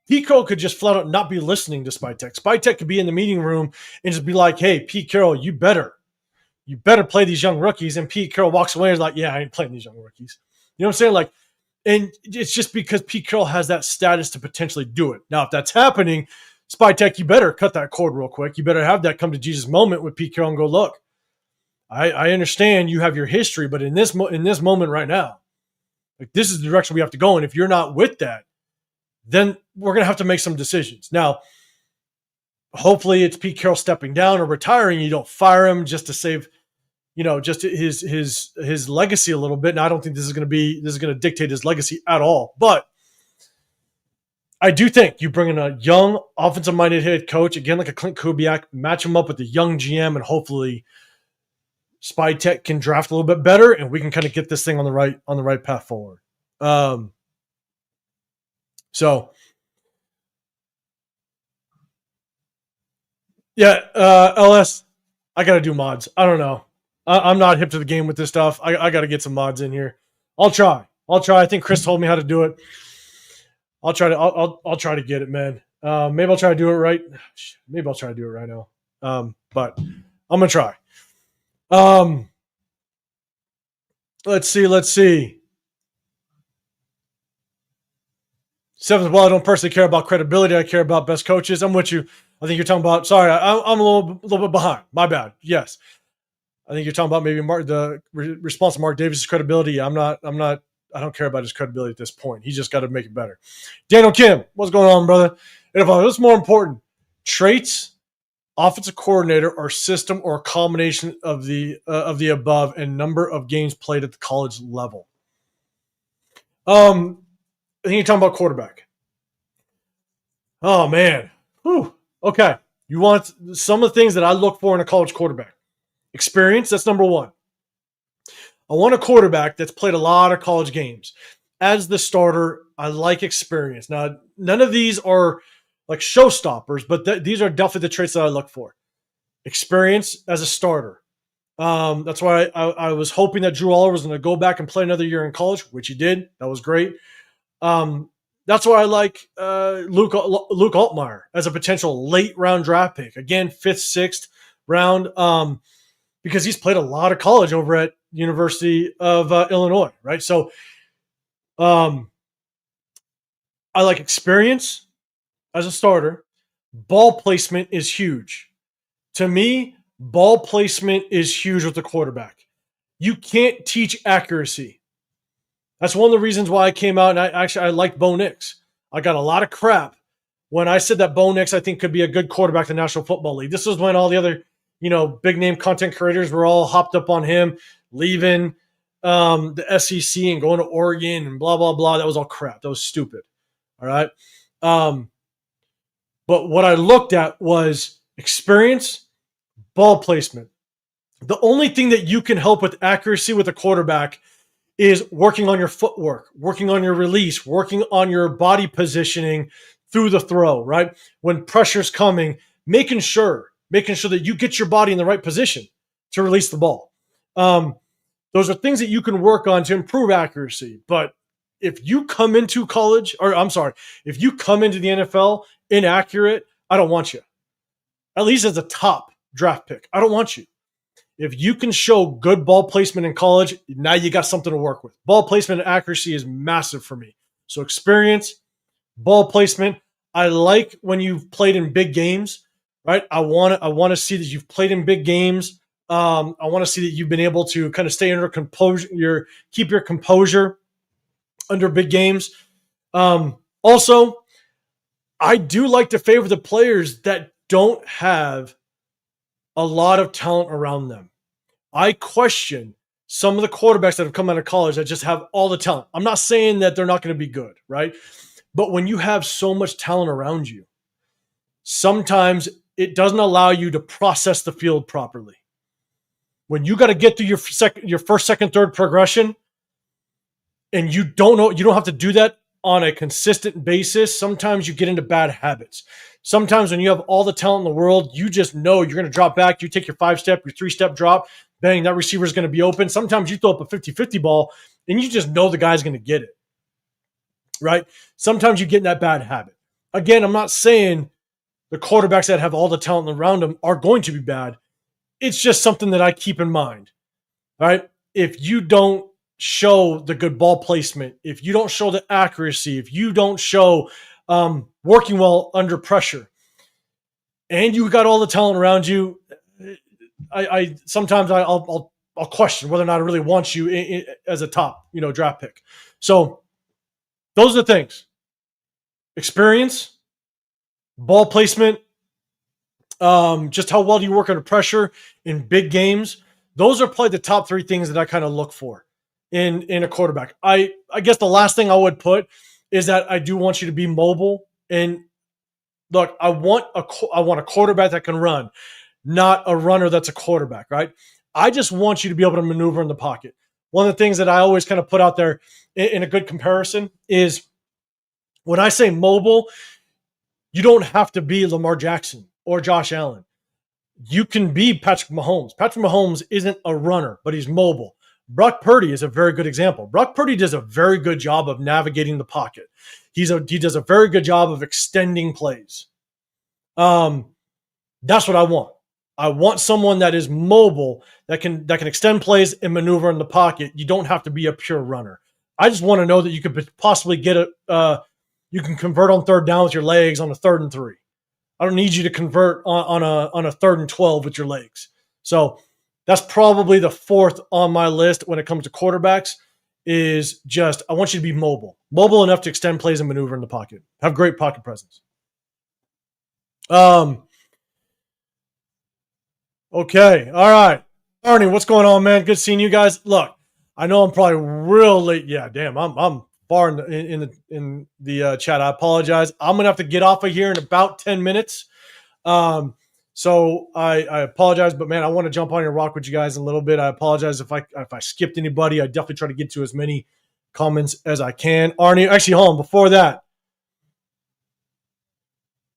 Pete Carroll could just flat out not be listening to Spytek. Spytek could be in the meeting room and just be like, hey, Pete Carroll, you better play these young rookies. And Pete Carroll walks away and is like, yeah, I ain't playing these young rookies. You know what I'm saying? Like, and it's just because Pete Carroll has that status to potentially do it. Now, if that's happening, Spytek, you better cut that cord real quick. You better have that come to Jesus moment with Pete Carroll and go, look, I understand you have your history, but in this moment right now, like, this is the direction we have to go. And if you're not with that, then we're going to have to make some decisions. Now, hopefully it's Pete Carroll stepping down or retiring. You don't fire him just to save, just his legacy a little bit. And I don't think this is going to dictate his legacy at all. But I do think you bring in a young offensive-minded head coach, again, like a Clint Kubiak, match him up with a young GM, and hopefully Spytek can draft a little bit better, and we can kind of get this thing on the right path forward. So, yeah, LS, I got to do mods. I don't know. I'm not hip to the game with this stuff. I got to get some mods in here. I'll try. I think Chris told me how to do it. I'll try to get it, man. Maybe I'll try to do it right. Maybe I'll try to do it right now. But I'm going to try. Let's see. Seventh, well, I don't personally care about credibility. I care about best coaches. I'm with you. I think you're talking about, sorry, I'm a little bit behind. My bad. Yes. I think you're talking about maybe the response to Mark Davis' credibility. I don't care about his credibility at this point. He's just got to make it better. Daniel Kim, what's going on, brother? And what's more important, traits, offensive coordinator, or system, or a combination of the above, and number of games played at the college level? I think you're talking about quarterback. Oh, man. Whew. Okay. You want some of the things that I look for in a college quarterback. Experience, that's number one. I want a quarterback that's played a lot of college games. As the starter, I like experience. Now, none of these are like showstoppers, but these are definitely the traits that I look for. Experience as a starter. That's why I was hoping that Drew Aller was going to go back and play another year in college, which he did. That was great. That's why I like Luke Altmaier as a potential late round draft pick. Again, 5th, 6th round, because he's played a lot of college over at University of Illinois, right? So I like experience as a starter. Ball placement is huge. To me, ball placement is huge with the quarterback. You can't teach accuracy. That's one of the reasons why I came out and I liked Bo Nix. I got a lot of crap when I said that Bo Nix, I think, could be a good quarterback in the National Football League. This was when all the other, big name content creators were all hopped up on him, leaving the SEC and going to Oregon and blah, blah, blah. That was all crap. That was stupid. All right. But what I looked at was experience, ball placement. The only thing that you can help with accuracy with a quarterback is working on your footwork, working on your release, working on your body positioning through the throw, right? When pressure's coming, making sure that you get your body in the right position. to release the ball. Those are things that you can work on to improve accuracy. But if you come into college, or I'm sorry, if you come into the NFL inaccurate, I don't want you. At least as a top draft pick, I don't want you. If you can show good ball placement in college, now you got something to work with. Ball placement and accuracy is massive for me. So experience, ball placement. I like when you've played in big games, right? I want to see that you've played in big games. I want to see that you've been able to kind of stay under composure, keep your composure under big games. Also, I do like to favor the players that don't have a lot of talent around them. I question some of the quarterbacks that have come out of college that just have all the talent. I'm not saying that they're not going to be good, right? But when you have so much talent around you, sometimes it doesn't allow you to process the field properly. When you got to get through your first, second, third progression, and you don't have to do that on a consistent basis, sometimes you get into bad habits. Sometimes when you have all the talent in the world, you just know you're going to drop back. You take your 5-step, your 3-step drop, bang, that receiver is going to be open. Sometimes you throw up a 50-50 ball, and you just know the guy's going to get it, right? Sometimes you get in that bad habit. Again, I'm not saying the quarterbacks that have all the talent around them are going to be bad. It's just something that I keep in mind, right? If you don't show the good ball placement, if you don't show the accuracy, if you don't show working well under pressure, and you got all the talent around you, I sometimes I'll question whether or not I really want you as a top draft pick. So those are the things: experience, ball placement, just how well do you work under pressure in big games. Those are probably the top 3 things that I kind of look for in a quarterback. I guess the last thing I would put is that I do want you to be mobile. And look, I want a quarterback that can run, not a runner that's a quarterback, right? I just want you to be able to maneuver in the pocket. One of the things that I always kind of put out there in a good comparison is when I say mobile, you don't have to be Lamar Jackson or Josh Allen. You can be Patrick Mahomes. Patrick Mahomes isn't a runner, but he's mobile. Brock Purdy is a very good example. Brock Purdy does a very good job of navigating the pocket. He does a very good job of extending plays. That's what I want. I want someone that is mobile, that can extend plays and maneuver in the pocket. You don't have to be a pure runner. I just want to know that you could possibly get you can convert on third down with your legs on a 3rd and 3. I don't need you to convert on a 3rd and 12 with your legs. So that's probably the 4th on my list when it comes to quarterbacks, is just I want you to be mobile enough to extend plays and maneuver in the pocket. Have great pocket presence. Okay, all right, Arnie, what's going on, man? Good seeing you guys. Look, I know I'm probably real late. Yeah, damn, I'm far in the chat. I apologize. I'm gonna have to get off of here in about 10 minutes. So I apologize, but man, I want to jump on and rock with you guys a little bit. I apologize if I skipped anybody. I definitely try to get to as many comments as I can. Arnie, actually, hold on. Before that,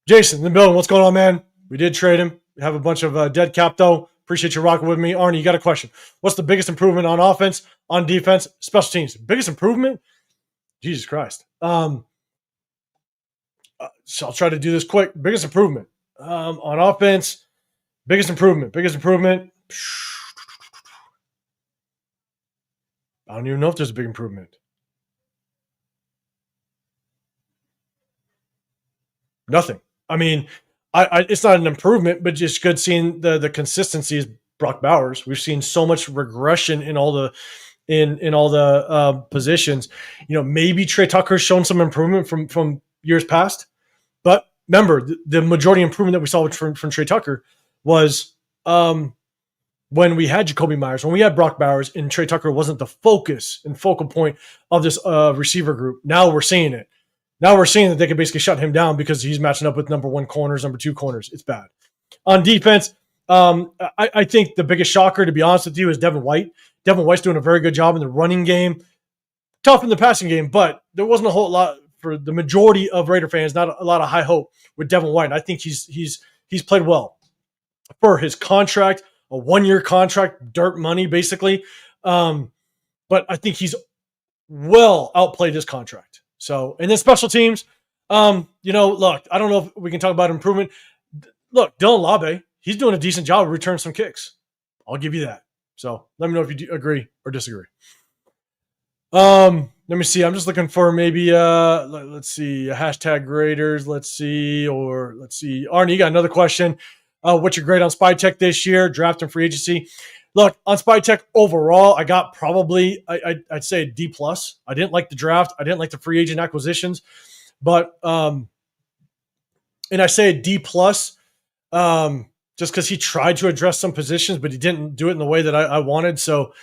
Jason in the building. What's going on, man? We did trade him. We have a bunch of dead cap though. Appreciate you rocking with me, Arnie. You got a question? What's the biggest improvement on offense, on defense, special teams? Biggest improvement? Jesus Christ. So I'll try to do this quick. Biggest improvement. On offense, biggest improvement. I don't even know if there's a big improvement. Nothing. I mean, it's not an improvement, but just good seeing the consistency is Brock Bowers. We've seen so much regression in all the positions. Maybe Trey Tucker's shown some improvement from years past, but remember, the majority improvement that we saw from Trey Tucker was when we had Jacoby Myers, when we had Brock Bowers, and Trey Tucker wasn't the focus and focal point of this receiver group. Now we're seeing it. Now we're seeing that they can basically shut him down because he's matching up with number 1 corners, number 2 corners. It's bad. On defense, I think the biggest shocker, to be honest with you, is Devin White. Devin White's doing a very good job in the running game. Tough in the passing game, but there wasn't a whole lot for the majority of Raider fans, not a lot of high hope with Devin White. I think he's played well for his contract. a 1-year contract, dirt money, basically. But I think he's well outplayed his contract. So, and then special teams, look, I don't know if we can talk about improvement. Look, Dylan Labe, he's doing a decent job of returning some kicks. I'll give you that. So let me know if you agree or disagree. Let me see. I'm just looking for maybe let's see, a hashtag Raiders. Let's see. Arnie, you got another question. What's your grade on SpyTek this year? Draft and free agency. Look, on SpyTek overall, I got probably I'd say a D+. I didn't like the draft. I didn't like the free agent acquisitions, but and I say a D+, just because he tried to address some positions, but he didn't do it in the way that I wanted. So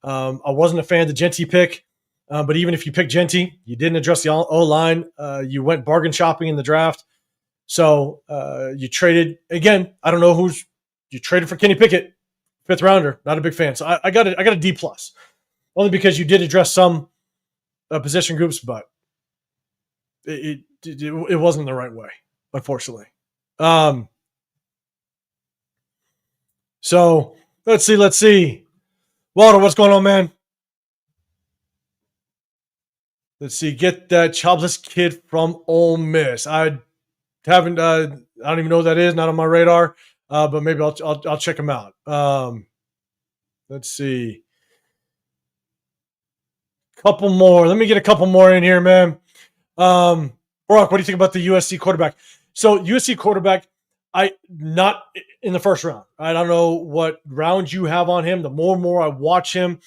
I wasn't a fan of the Genty pick. But even if you pick Genty, you didn't address the O-line. You went bargain shopping in the draft. So you traded, again, I don't know you traded for Kenny Pickett, 5th rounder. Not a big fan. So I got a D+. Only because you did address some position groups, but it wasn't the right way, unfortunately. So let's see. Walter, what's going on, man? Let's see. Get that jobless kid from Ole Miss. I haven't. I don't even know who that is. Not on my radar. But maybe I'll check him out. Let's see. Couple more. Let me get a couple more in here, man. Brock, what do you think about the USC quarterback? So USC quarterback, not in the first round. I don't know what round you have on him. The more I watch him,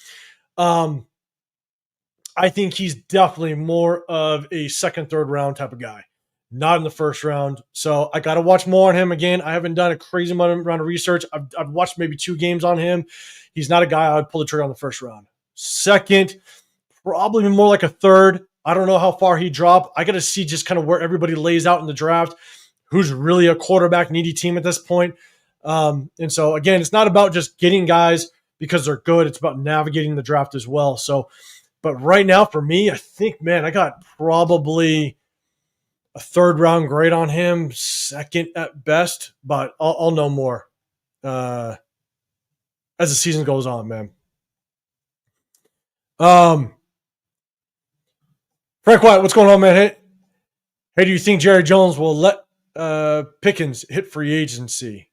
I think he's definitely more of a second, third round type of guy, not in the first round. So I got to watch more on him. Again, I haven't done a crazy amount of research. I've watched maybe 2 games on him. He's not a guy I would pull the trigger on the first round. Second, probably more like a third. I don't know how far he dropped. I got to see just kind of where everybody lays out in the draft, who's really a quarterback needy team at this point. And so, again, it's not about just getting guys because they're good. It's about navigating the draft as well. So, but right now for me, I think, man, I got probably a third round grade on him, second at best, but I'll know more as the season goes on, man. Frank White, what's going on, man? Hey, do you think Jerry Jones will let Pickens hit free agency?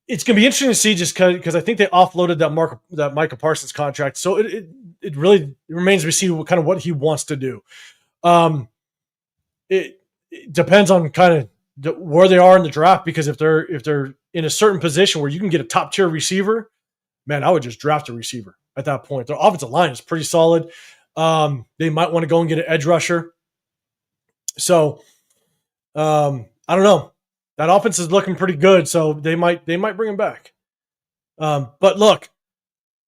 It's going to be interesting to see just because I think they offloaded that Micah Parsons contract. So it really remains to see what he wants to do. It depends on kind of where they are in the draft, because if they're in a certain position where you can get a top tier receiver, man, I would just draft a receiver at that point. Their offensive line is pretty solid. They might want to go and get an edge rusher. So I don't know. That offense is looking pretty good, so they might bring him back. But look,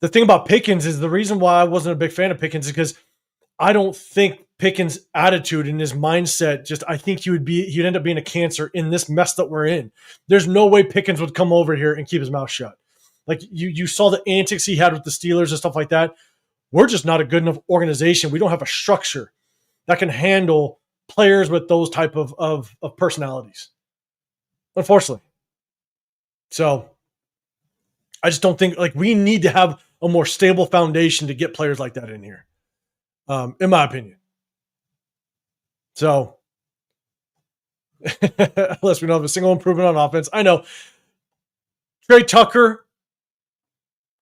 the thing about Pickens is the reason why I wasn't a big fan of Pickens is because I don't think Pickens' attitude and his mindset, I think he'd end up being a cancer in this mess that we're in. There's no way Pickens would come over here and keep his mouth shut. Like you saw the antics he had with the Steelers and stuff like that. We're just not a good enough organization. We don't have a structure that can handle players with those type of personalities, unfortunately. So I just don't think, we need to have a more stable foundation to get players like that in here, in my opinion. So unless we don't have a single improvement on offense, I know Trey Tucker,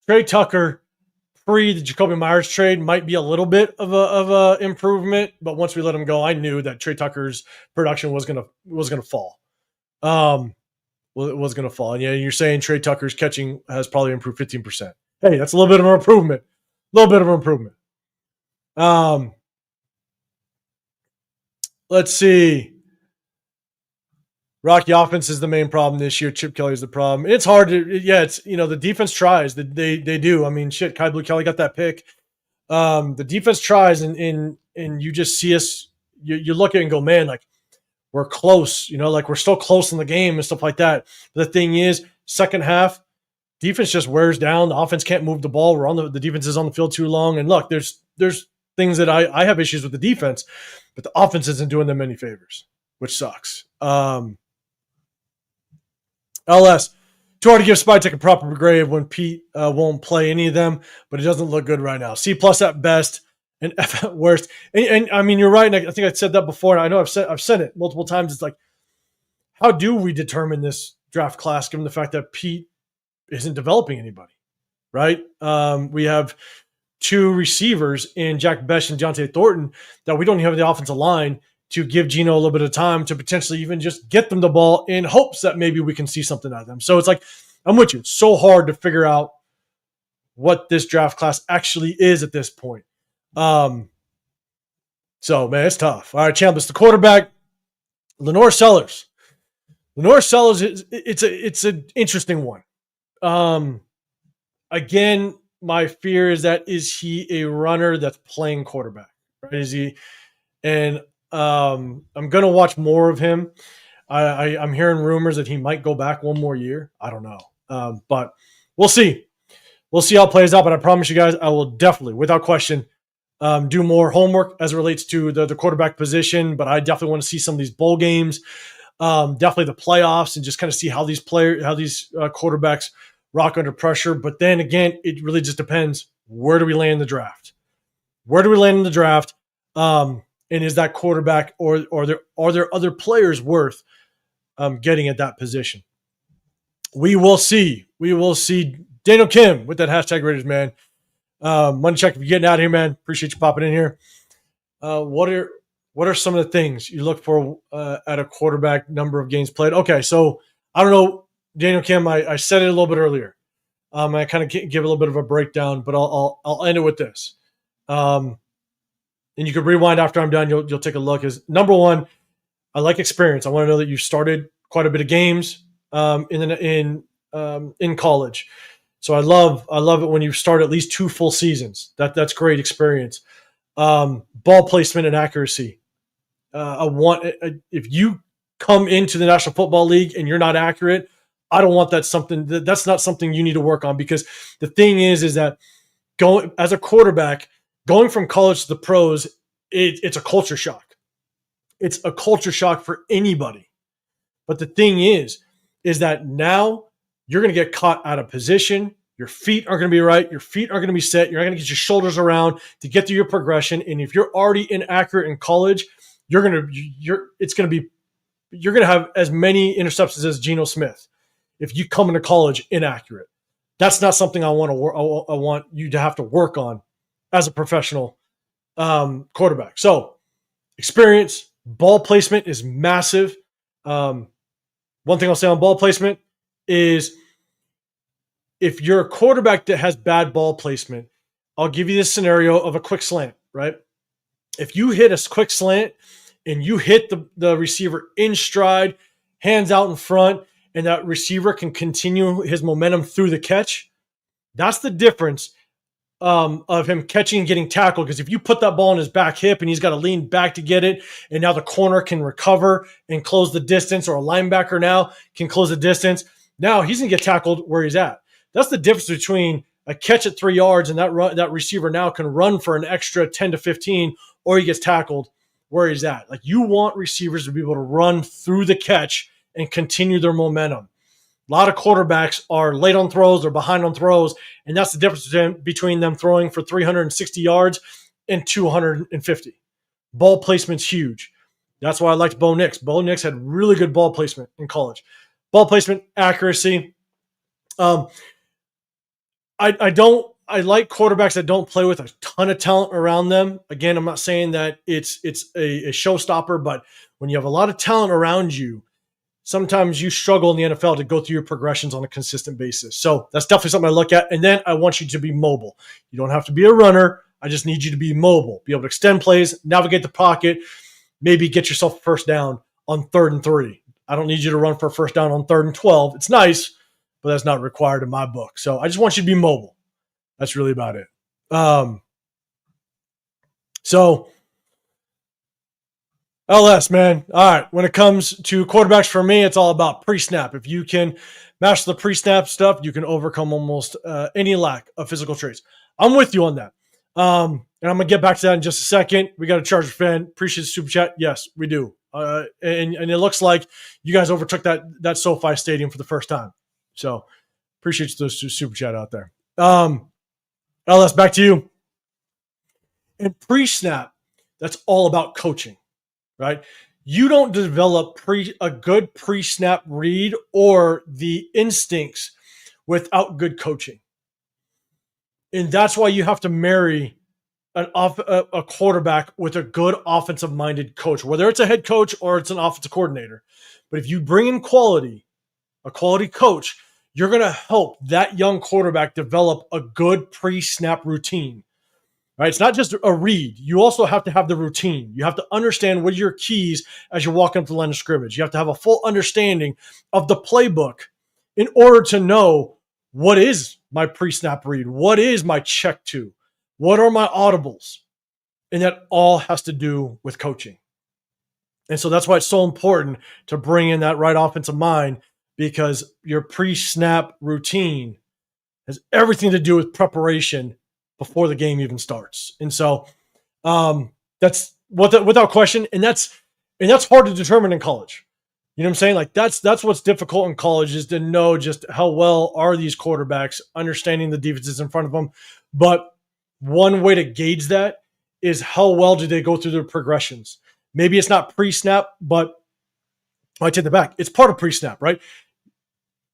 pre the Jacoby Myers trade might be a little bit of a improvement, but once we let him go, I knew that Trey Tucker's production was gonna fall. It was gonna fall. And yeah, you're saying Trey Tucker's catching has probably improved 15%. Hey, that's a little bit of an improvement. Let's see. Rocky offense is the main problem this year. Chip Kelly is the problem. It's hard to, it's, the defense tries. They do. I mean, shit, Kai Blue Kelly got that pick. The defense tries, and you just see us, you look at it and go, man, we're close, we're still close in the game and stuff like that. But the thing is, second half, defense just wears down. The offense can't move the ball. The defense is on the field too long. And look, there's things that I have issues with the defense, but the offense isn't doing them any favors, which sucks. LS, Too hard to give Spytek a proper grade when Pete won't play any of them, but it doesn't look good right now. C+ at best and F at worst. And I mean, you're right. And I think I said that before. And I know I've said it multiple times. It's like, how do we determine this draft class given the fact that Pete isn't developing anybody, right? We have two receivers in Jack Besh and Jonte Thornton that we don't even have the offensive line to give Geno a little bit of time to potentially even just get them the ball in hopes that maybe we can see something out of them. So it's like, I'm with you. It's so hard to figure out what this draft class actually is at this point. So, man, it's tough. All right, Chambliss, the quarterback, Lenore Sellers. Lenore Sellers, it's an interesting one. Again, my fear is that is he a runner that's playing quarterback? Right? Is he? And I'm going to watch more of him. I'm hearing rumors that he might go back one more year. I don't know. But we'll see. We'll see how it plays out. But I promise you guys, I will definitely, without question, do more homework as it relates to the quarterback position. But I definitely want to see some of these bowl games, definitely the playoffs, and just kind of see how these quarterbacks rock under pressure. But then again, it really just depends. Where do we land in the draft? Where do we land in the draft? And is that quarterback or are there other players worth getting at that position? We will see. We will see. Daniel Kim with that hashtag Raiders, man. Money check, if you're getting out of here, man. Appreciate you popping in here. What are some of the things you look for at a quarterback, number of games played? Okay, so I don't know, Daniel Kim. I said it a little bit earlier. I kind of give a little bit of a breakdown, but I'll end it with this. And you can rewind after I'm done. You'll take a look. Is number one, I like experience. I want to know that you started quite a bit of games in college. So I love it when you start at least 2 full seasons. That's great experience. Ball placement and accuracy. If you come into the National Football League and you're not accurate, I don't want that's not something you need to work on, because the thing is that going as a quarterback, going from college to the pros, it's a culture shock. It's a culture shock for anybody. But the thing is that now you're going to get caught out of position. Your feet aren't going to be right. Your feet aren't going to be set. You're not going to get your shoulders around to get through your progression. And if you're already inaccurate in college, you're going to have as many interceptions as Geno Smith if you come into college inaccurate. That's not something I want you to have to work on as a professional quarterback. So experience, ball placement is massive. One thing I'll say on ball placement is if you're a quarterback that has bad ball placement, I'll give you this scenario of a quick slant, right? If you hit a quick slant and you hit the receiver in stride, hands out in front, and that receiver can continue his momentum through the catch, that's the difference of him catching and getting tackled. Because if you put that ball in his back hip and he's got to lean back to get it, and now the corner can recover and close the distance, or a linebacker now can close the distance, now he's going to get tackled where he's at. That's the difference between a catch at 3 yards and that receiver now can run for an extra 10 to 15, or he gets tackled where he's at. Like, you want receivers to be able to run through the catch and continue their momentum. A lot of quarterbacks are late on throws or behind on throws, and that's the difference between them throwing for 360 yards and 250. Ball placement's huge. That's why I liked Bo Nix. Bo Nix had really good ball placement in college. Ball placement, accuracy. I like quarterbacks that don't play with a ton of talent around them. Again, I'm not saying that it's a showstopper, but when you have a lot of talent around you, sometimes you struggle in the NFL to go through your progressions on a consistent basis. So that's definitely something I look at. And then I want you to be mobile. You don't have to be a runner. I just need you to be mobile, be able to extend plays, navigate the pocket, maybe get yourself a first down on 3rd and 3. I don't need you to run for a first down on 3rd and 12. It's nice, but that's not required in my book. So I just want you to be mobile. That's really about it. So LS, man. All right. When it comes to quarterbacks, for me, it's all about pre-snap. If you can master the pre-snap stuff, you can overcome almost any lack of physical traits. I'm with you on that. And I'm going to get back to that in just a second. We got a Charger fan. Appreciate the super chat. Yes, we do. And it looks like you guys overtook that SoFi Stadium for the first time. So appreciate those super chat out there. LS, back to you. In pre-snap, that's all about coaching, right? You don't develop a good pre-snap read or the instincts without good coaching. And that's why you have to marry a quarterback with a good offensive-minded coach, whether it's a head coach or it's an offensive coordinator. But if you bring in a quality coach, you're going to help that young quarterback develop a good pre-snap routine. Right? It's not just a read. You also have to have the routine. You have to understand what are your keys as you're walking up the line of scrimmage. You have to have a full understanding of the playbook in order to know what is my pre-snap read, what is my check to, what are my audibles. And that all has to do with coaching. And so that's why it's so important to bring in that right offensive mind, because your pre-snap routine has everything to do with preparation before the game even starts. And so that's without question. And that's hard to determine in college. You know what I'm saying? Like that's what's difficult in college, is to know just how well are these quarterbacks understanding the defenses in front of them. But one way to gauge that is how well do they go through their progressions. Maybe it's not pre-snap, but I take that back. It's part of pre-snap, right?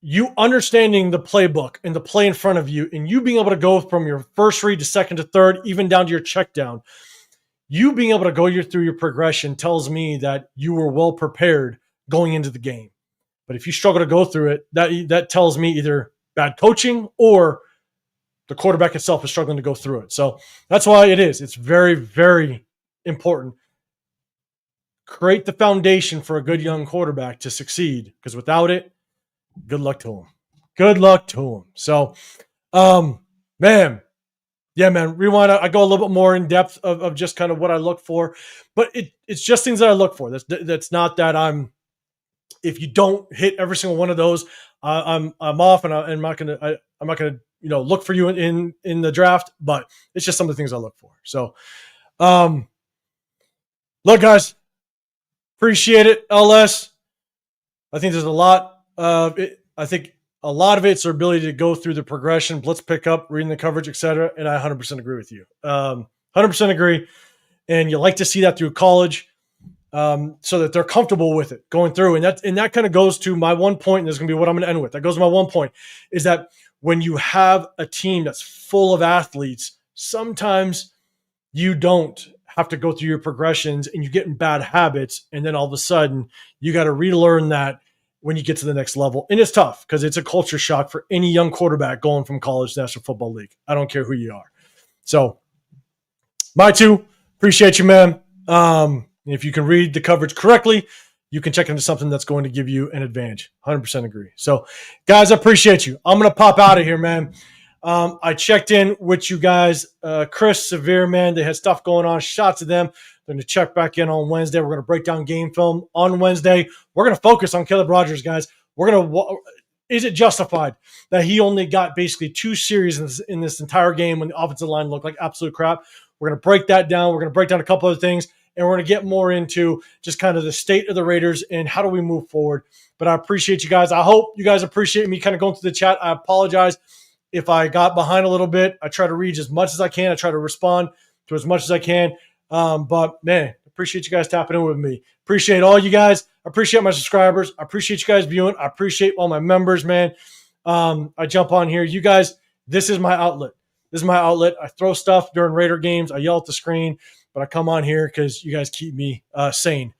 You understanding the playbook and the play in front of you, and you being able to go from your first read to second to third, even down to your check down, you being able to go through your progression tells me that you were well prepared going into the game. But if you struggle to go through it, that tells me either bad coaching or the quarterback itself is struggling to go through it. So that's why it's very, very important. Create the foundation for a good young quarterback to succeed, because without it, good luck to him. Good luck to him. So, man, rewind. I go a little bit more in depth of just kind of what I look for, but it's just things that I look for. That's not that if you don't hit every single one of those, I'm off, and I'm not gonna look for you in the draft. But it's just some of the things I look for. So, look, guys, appreciate it. LS, I think there's a lot. I think a lot of it's our ability to go through the progression, blitz pickup, reading the coverage, etc. And I 100% agree with you. 100% agree. And you like to see that through college, so that they're comfortable with it going through. And that kind of goes to my one point, and this is going to be what I'm going to end with. That goes to my one point, is that when you have a team that's full of athletes, sometimes you don't have to go through your progressions and you get in bad habits. And then all of a sudden you got to relearn that when you get to the next level. And it's tough because it's a culture shock for any young quarterback going from college to National Football League. I don't care who you are. So my two, appreciate you, man. If you can read the coverage correctly, you can check into something that's going to give you an advantage. 100% agree. So guys, I appreciate you. I'm going to pop out of here, man. I checked in with you guys. Chris, Severe, man, they had stuff going on. Shout to them. They're going to check back in on Wednesday. We're going to break down game film on Wednesday. We're going to focus on Caleb Rogers, guys. Is it justified that he only got basically 2 series in this entire game when the offensive line looked like absolute crap? We're going to break that down. We're going to break down a couple other things, and we're going to get more into just kind of the state of the Raiders and how do we move forward. But I appreciate you guys. I hope you guys appreciate me kind of going through the chat. I apologize if I got behind a little bit. I try to read as much as I can. I try to respond to as much as I can. But man, appreciate you guys tapping in with me. Appreciate all you guys. I appreciate my subscribers. I appreciate you guys viewing. I appreciate all my members, man. I jump on here. You guys, this is my outlet. This is my outlet. I throw stuff during Raider games. I yell at the screen, but I come on here because you guys keep me sane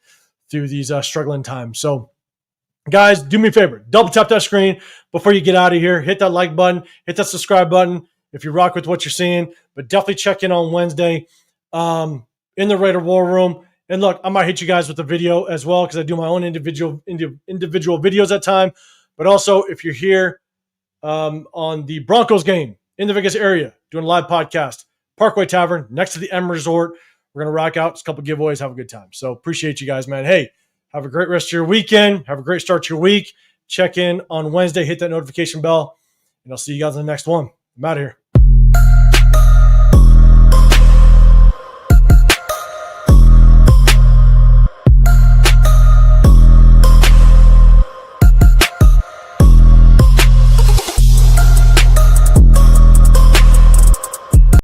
through these struggling times. So guys, do me a favor. Double tap that screen before you get out of here. Hit that like button. Hit that subscribe button if you rock with what you're seeing. But definitely check in on Wednesday in the Raider War Room. And look, I might hit you guys with a video as well because I do my own individual videos at time. But also, if you're here on the Broncos game in the Vegas area, doing a live podcast, Parkway Tavern next to the M Resort, we're going to rock out. It's a couple giveaways. Have a good time. So appreciate you guys, man. Hey, have a great rest of your weekend. Have a great start to your week. Check in on Wednesday. Hit that notification bell. And I'll see you guys in the next one. I'm out of here.